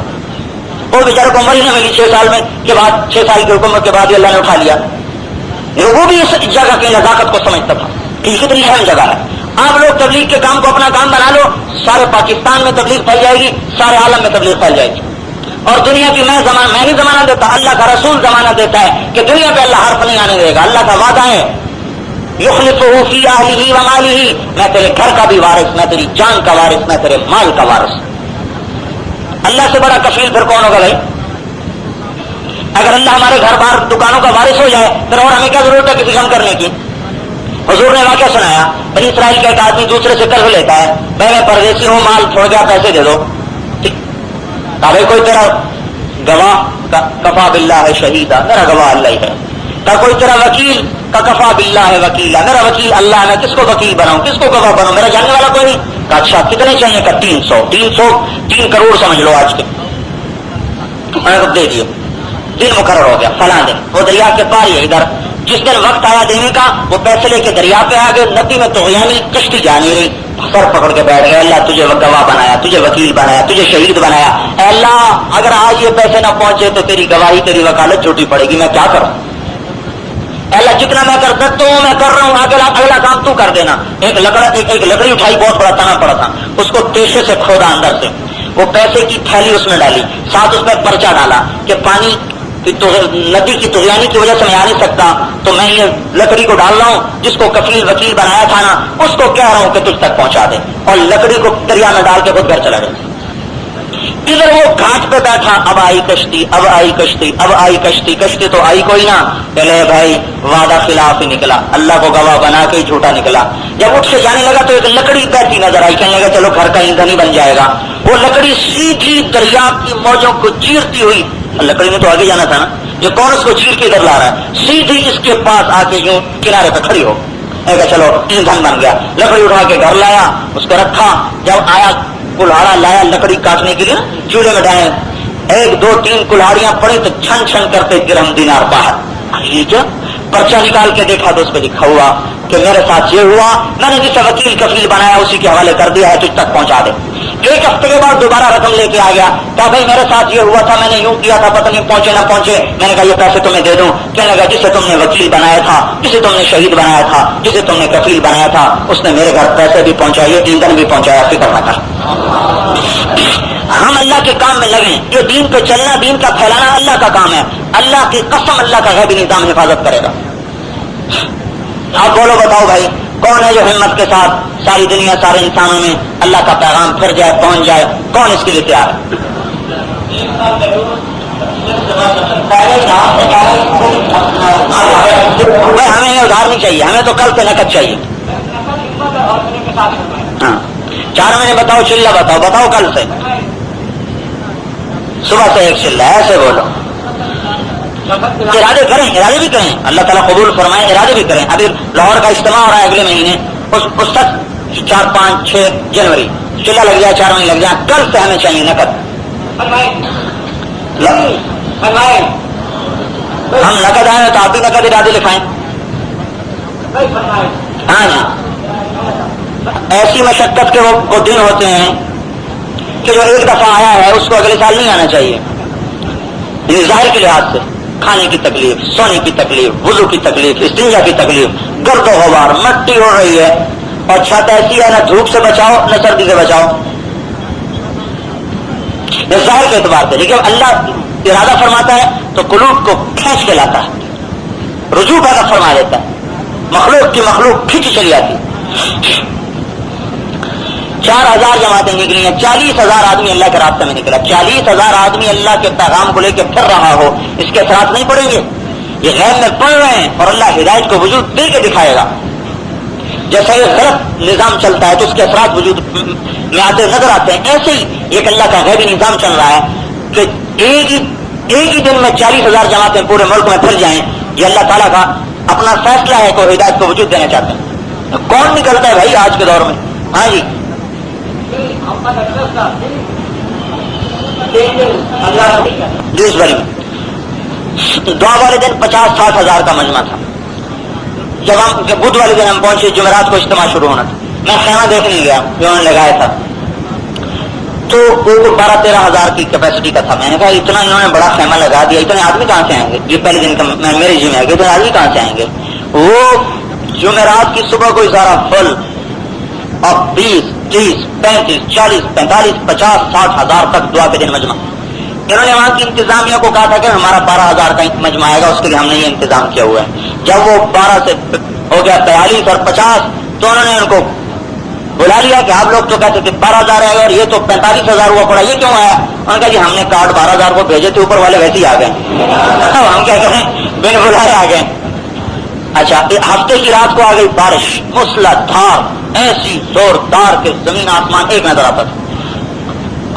وہ بیچارے کو عمر ہی نہ ملی، 6 سال میں کے بعد، 6 سال کی حکومت کے بعد ہی اللہ نے اٹھا لیا۔ وہ بھی اس جگہ کی نزاکت کو سمجھتا تھا کہ کتنی اہم جگہ ہے۔ آپ لوگ تبلیغ کے کام کو اپنا کام بنا لو، سارے پاکستان میں تبلیغ پھیل جائے گی، سارے عالم میں تبلیغ پھیل جائے گی۔ اور دنیا کی میں نہیں زمانہ دیتا، اللہ کا رسول زمانہ دیتا ہے کہ دنیا پہ اللہ حرف نہیں آنے دے گا۔ اللہ کا وعدہ ہے یخلفہ فی اہلہ ومالہ، میں تیرے گھر کا بھی وارث، میں تیری جان کا وارث، میں تیرے مال کا وارث۔ اللہ سے بڑا کفیل پھر کون ہوگا بھائی؟ اگر اللہ ہمارے گھر بار دکانوں کا وارث ہو جائے پھر اور ہمیں کیا ضرورت ہے کسی غم کرنے کی؟ حضور نے واقعہ سنایا، بنی اسرائیل کا ایک آدمی دوسرے سے قرض لیتا ہے، میں پردیسی ہوں، مال چھوڑ گیا، پیسے دے دو۔ بھائی کوئی تیرا گواہ؟ کفا باللہ شہیدہ، میرا گواہ اللہ ہی ہے۔ کا کوئی تیرا وکیل؟ کا کفا باللہ وکیلا، میرا وکیل اللہ ہے، کس کو وکیل بناؤں، کس کو گواہ بناؤں، میرا جاننے والا کوئی نہیں۔ کا اچھا کتنے چاہیے؟ کا 300 کروڑ سمجھ لو آج کے، میں نے دے دیے، دن مقرر ہو گیا فلاں دن، وہ دریا کے پار ہی ہے ادھر۔ جس دن وقت آیا دینے کا، وہ پیسے لے کے دریا پہ آ گئے، ندی میں طغیانی، کشتی جا نہیں رہی، سر پکڑ کے بیٹھ گئے، اللہ تجھے گواہ بنایا، تجھے وکیل بنایا، تجھے شہید بنایا، اے اللہ اگر آج یہ پیسے نہ پہنچے تو تیری گواہی، تیری وکالت جھوٹی پڑے گی، میں کیا کروں؟ اے اللہ جتنا میں کر سکتا ہوں میں کر رہا ہوں، اگلا کام تو کر دینا۔ ایک لکڑی اٹھائی، بہت بڑا تنا پڑا تھا، اس کو تیشے سے کھودا اندر سے، وہ پیسے کی تھیلی اس میں ڈالی، ساتھ اس میں پرچہ ڈالا کہ پانی ندی کی طغیانی کی وجہ سے میں آ نہیں سکتا، تو میں یہ لکڑی کو ڈال رہا ہوں، جس کو کفیل وکیل بنایا تھا نا، اس کو کہہ رہا ہوں کہ تجھ تک پہنچا دے، اور لکڑی کو دریا میں ڈال کے خود گھر چلا گیا۔ ادھر وہ گھاٹ پہ بیٹھا، اب آئی کشتی، اب آئی کشتی، اب آئی کشتی، کشتی تو آئی کوئی نہ، پہلے بھائی وعدہ خلاف ہی نکلا، اللہ کو گواہ بنا کے ہی جھوٹا نکلا۔ جب اٹھ کے جانے لگا تو ایک لکڑی بہتی نظر آئی، کہنے لگا چلو گھر کا ایندھن ہی بن جائے گا۔ وہ لکڑی سیدھی دریا کی موجوں کو چیرتی ہوئی، لکڑی نے تو آگے جانا تھا نا، جو کون اس کو چیر کے ادھر لا رہا ہے، سیدھی اس کے پاس آ کے یوں کنارے پہ کھڑی ہو، چلو ایندھن بن گیا۔ لکڑی اٹھا کے گھر لایا، اس کو رکھا، جب آیا کلہاڑا لایا لکڑی کاٹنے کے لیے چولہے میں ڈالے، 1 2 3 کلہاڑیاں پڑی تو چھن چھن کرتے درہم دینار باہر۔ یہ کیا؟ پرچہ نکال کے دیکھا تو اس پہ لکھا ہوا کہ میرے ساتھ یہ ہوا، میں نے جسے وکیل کفیل بنایا اسی کے حوالے کر دیا ہے، تجھ تک پہنچا دے۔ 1 ہفتے کے بعد دوبارہ رقم لے کے آ گیا، کہا بھائی میرے ساتھ یہ ہوا تھا، میں نے یوں کیا تھا، پتہ نہیں پہنچے نہ پہنچے، میں نے کہا یہ پیسے تمہیں دے دوں۔ کہنے لگا جسے تم نے وکیل بنایا تھا، جسے تم نے شہید بنایا تھا، جسے تم نے کفیل بنایا تھا، اس نے میرے گھر پیسے بھی پہنچائے، ایندھن بھی پہنچایا، فکر نہ کر۔ ہم اللہ کے کام میں لگیں، جو دین پہ چلنا، دین کا پھیلانا اللہ کا کام ہے، اللہ کی قسم اللہ کا غیبی نظام حفاظت کرے گا۔ آپ بولو بتاؤ بھائی کون ہے جو ہمت کے ساتھ ساری دنیا سارے انسانوں میں اللہ کا پیغام پھر جائے پہنچ جائے، کون اس کے لیے تیار ہے؟ بھائی ہمیں یہ ادھار نہیں چاہیے، ہمیں تو کل سے نقد چاہیے۔ ہاں 4 مہینے بتاؤ، چلہ بتاؤ کل سے، صبح سے 1 چلہ، ایسے بولو۔ ارادے بھی کریں، اللہ تعالیٰ قبول فرمائے، ارادے بھی کریں۔ ابھی لاہور کا اجتماع ہو رہا ہے اگلے مہینے، اس تک 4 5 6 جنوری چلہ لگ جائے، 4 مہینے لگ جائے، کل سے ہمیں چاہیے نقد۔ ہم نقد آئے تو آپ بھی نقد ارادے لکھائیں۔ ہاں جی، ایسی مشقت کے وہ دن ہوتے ہیں کہ جو ایک دفعہ آیا ہے اس کو اگلے سال نہیں آنا چاہیے، ظاہر کے لحاظ سے کھانے کی تکلیف، سونے کی تکلیف، وضو کی تکلیف، استنجا کی تکلیف، گرد و غبار، مٹی ہو رہی ہے، اور چھت ایسی ہے نہ دھوپ سے بچاؤ نہ سردی سے بچاؤ، یہ ظاہر کے اعتبار سے. لیکن اللہ ارادہ فرماتا ہے تو قلوب کو کھینچ کے لاتا ہے، رجوع پیدا فرما دیتا ہے، مخلوق کی مخلوق کھینچ چلی آتی. 4000 جماعتیں نکلی ہیں، 40,000 آدمی اللہ کے راستے میں نکلا. 40,000 آدمی اللہ کے پیغام کو لے کے پھر رہا ہو، اس کے اثرات نہیں پڑیں گے؟ یہ غیب میں پڑھ رہے ہیں اور اللہ ہدایت کو وجود دے کے دکھائے گا. جیسا یہ غلط نظام چلتا ہے تو اس کے اثرات وجود میں آتے نظر آتے ہیں، ایسے ہی ایک اللہ کا غیبی نظام چل رہا ہے کہ ایک ہی دن میں 40,000 جماعتیں پورے ملک میں پھیل جائیں. یہ اللہ تعالیٰ کا اپنا فیصلہ ہے کہ ہدایت کو وجود دینا چاہتے ہیں. کون نکلتا ہے بھائی آج کے دور میں؟ ہاں جی، جس بھری دعا والے دن 50-60 ہزار کا مجمع تھا. جب بدھ والے دن ہم پہنچے، جمعرات کو اجتماع شروع ہونا تھا. میں خیمہ دیکھنے گیا جو انہوں نے لگایا تھا، تو وہ 12-13 ہزار کی کیپیسٹی کا تھا. میں نے کہا اتنا انہوں نے بڑا خیمہ لگا دیا، اتنے آدمی کہاں سے آئیں گے؟ یہ پہلے دن کا میرے جی میں آ گیا، اتنے آدمی کہاں سے آئیں گے؟ وہ جمعرات کی صبح کو سارا فل، اب 20, 30, 35, 40, 45, 50, 60 ہزار تک دعا کے دن مجمع. انہوں نے وہاں کی انتظامیہ کو کہا تھا کہ ہمارا 12,000 کا مجمع آئے گا، اس کے لیے ہم نے یہ انتظام کیا ہوا ہے. جب وہ 12 سے ہو گیا 43 اور 50 تو انہوں نے ان کو بلا لیا کہ آپ لوگ تو کہتے تھے 12,000 آئے گا اور یہ تو 45,000 ہوا پڑا، یہ کیوں آیا؟ انہوں نے کہا جی ہم نے کارڈ 12,000 کو بھیجے تھے، اوپر والے ویسے ہی آ گئے. ہم کیا کریں، بن بلائے آ گئے. اچھا، ہفتے کی رات کو آ گئی بارش موسلا دھار، ایسی زوردار کہ زمین آسمان ایک نظر آتا تھا،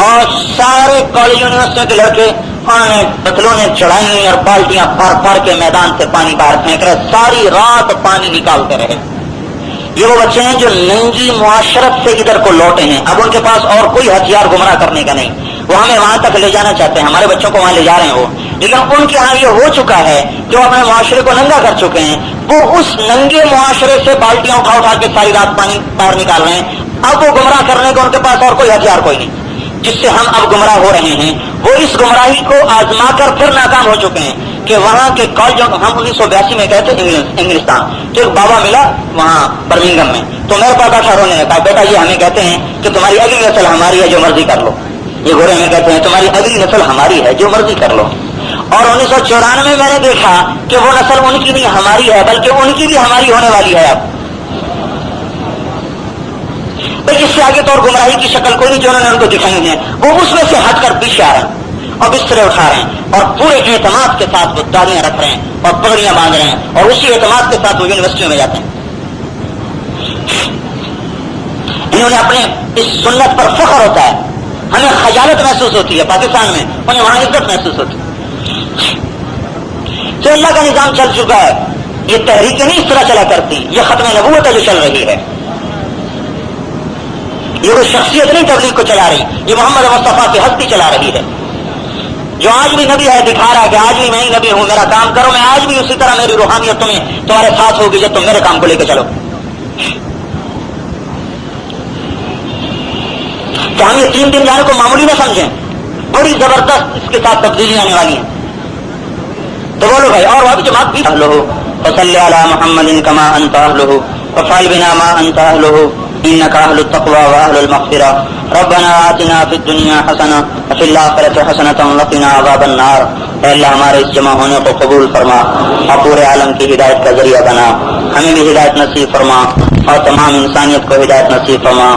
اور سارے کالج یونیورسٹیوں کے لڑکے انہوں نے بتلونے چڑھائی اور بالٹیاں بھر بھر کے میدان سے پانی باہر پھینک رہے، ساری رات پانی نکالتے رہے. یہ وہ بچے ہیں جو ننگی معاشرت سے ادھر کو لوٹے ہیں، اب ان کے پاس اور کوئی ہتھیار گمراہ کرنے کا نہیں. وہ ہمیں وہاں تک لے جانا چاہتے ہیں، ہمارے بچوں کو وہاں لے جا رہے ہیں وہ، لیکن ان کے ہاں یہ ہو چکا ہے کہ وہ اپنے معاشرے کو ننگا کر چکے ہیں. وہ اس ننگے معاشرے سے بالٹیاں اٹھا کے ساری رات پانی باہر نکال رہے ہیں. اب وہ گمراہ کرنے کو ان کے پاس اور کوئی ہتھیار کوئی نہیں. جس سے ہم اب گمراہ ہو رہے ہیں وہ اس گمراہی کو آزما کر پھر ناکام ہو چکے ہیں کہ وہاں کے کالجوں، ہم 1982 میں گئے تھے انگلستان، تو ایک بابا ملا وہاں برمنگم میں، تو میرے پاس آشا رونے نے کہا بیٹا یہ ہمیں کہتے ہیں کہ تمہاری اگلی نسل ہماری ہے، جو مرضی کر لو. یہ گورے ہمیں کہتے ہیں تمہاری اگلی نسل ہماری ہے، جو مرضی کر لو. اور 1994 میں نے دیکھا کہ وہ نسل ان کی نہیں ہماری ہے، بلکہ ان کی بھی ہماری ہونے والی ہے. اب اس سے آگے تو اور گمراہی کی شکل کوئی نہیں جو انہوں نے ان کو دکھائی ہے. وہ اس میں سے ہٹ کر پیچھے آ رہے ہیں اور بسترے اٹھا رہے ہیں اور پورے اعتماد کے ساتھ وہ داڑیاں رکھ رہے ہیں اور پگڑیاں باندھ رہے ہیں اور اسی اعتماد کے ساتھ وہ یونیورسٹیوں میں جاتے ہیں. انہوں نے اپنے اس سنت پر فخر ہوتا ہے، ہمیں خجالت محسوس ہوتی ہے پاکستان میں، انہیں وہاں عزت محسوس ہوتی ہے. تو اللہ کا نظام چل چکا ہے. یہ تحریکیں نہیں اس طرح چلا کرتی، یہ ختم نبوت ہے جو چل رہی ہے. یہ کوئی شخصیت نہیں تبلیغ کو چلا رہی، یہ محمد مصطفیٰ کی ہستی چلا رہی ہے. جو آج بھی نبی ہے دکھا رہا ہے کہ آج بھی میں ہی نبی ہوں، میرا کام کرو، میں آج بھی اسی طرح میری روحانیت تمہارے ساتھ ہوگی جب تم میرے کام کو لے کے چلو. تو ہم یہ 3 دن جانے کو معمولی نہ سمجھیں، بڑی زبردست اس کے ساتھ تبدیلی آنے والی ہیں. تو بولو بھائی، اور وہ بھی جماعت بھی اہلہ فصلی علی محمد کما انت اہلہ وفعل بنا ما انت اہلہ انک اہل التقوی واہل المغفرہ ربنا آتنا فی الدنیا حسنہ وفی الآخرۃ حسنۃ وقنا عذاب النار. اے اللہ ہمارے اس جمع ہونے کو قبول فرما اور پورے عالم کی ہدایت کا ذریعہ بنا، ہمیں بھی ہدایت نصیب فرما اور تمام انسانیت کو ہدایت نصیب فرما.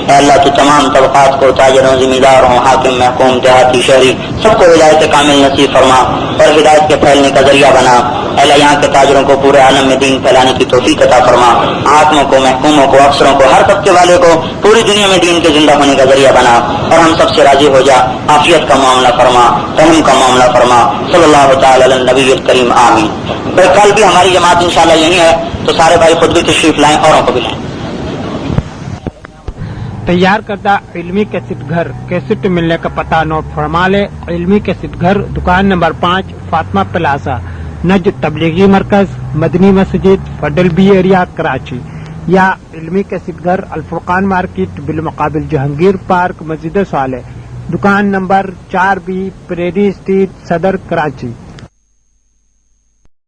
اے اللہ تو تمام طبقات کو، تاجروں، ذمہ داروں، حاکم، محکوم، دیہاتی، شہری، سب کو ہدایت کامل نصیب فرما اور ہدایت کے پھیلنے کا ذریعہ بنا. اے اللہ یہاں کے تاجروں کو پورے عالم میں دین پھیلانے کی توفیق عطا فرما، حاکموں کو، محکوموں کو، افسروں کو، ہر طبقے والے کو پوری دنیا میں دین کے زندہ ہونے کا ذریعہ بنا اور ہم سب سے راضی ہو جا. عافیت کا معاملہ فرما، رحم کا معاملہ فرما. صلی اللہ تعالی علی النبی الکریم، آمین. کل بھی ہماری جماعت انشاءاللہ یہی ہے، تو سارے بھائی خود بھی تشریف لائیں، اوروں کو بھی لائیں. تیار کردہ علمی کیسٹ گھر، کیسٹ ملنے کا پتہ نوٹ فرما لے. علمی کیسٹ گھر، دکان نمبر 5، فاطمہ پلازا، نجد تبلیغی مرکز، مدنی مسجد، فڈل بی ایریا، کراچی. یا علمی کیسٹ گھر، الفرقان مارکیٹ، بالمقابل جہانگیر پارک، مسجد صالح، دکان نمبر 4B، پریری اسٹریٹ، صدر، کراچی.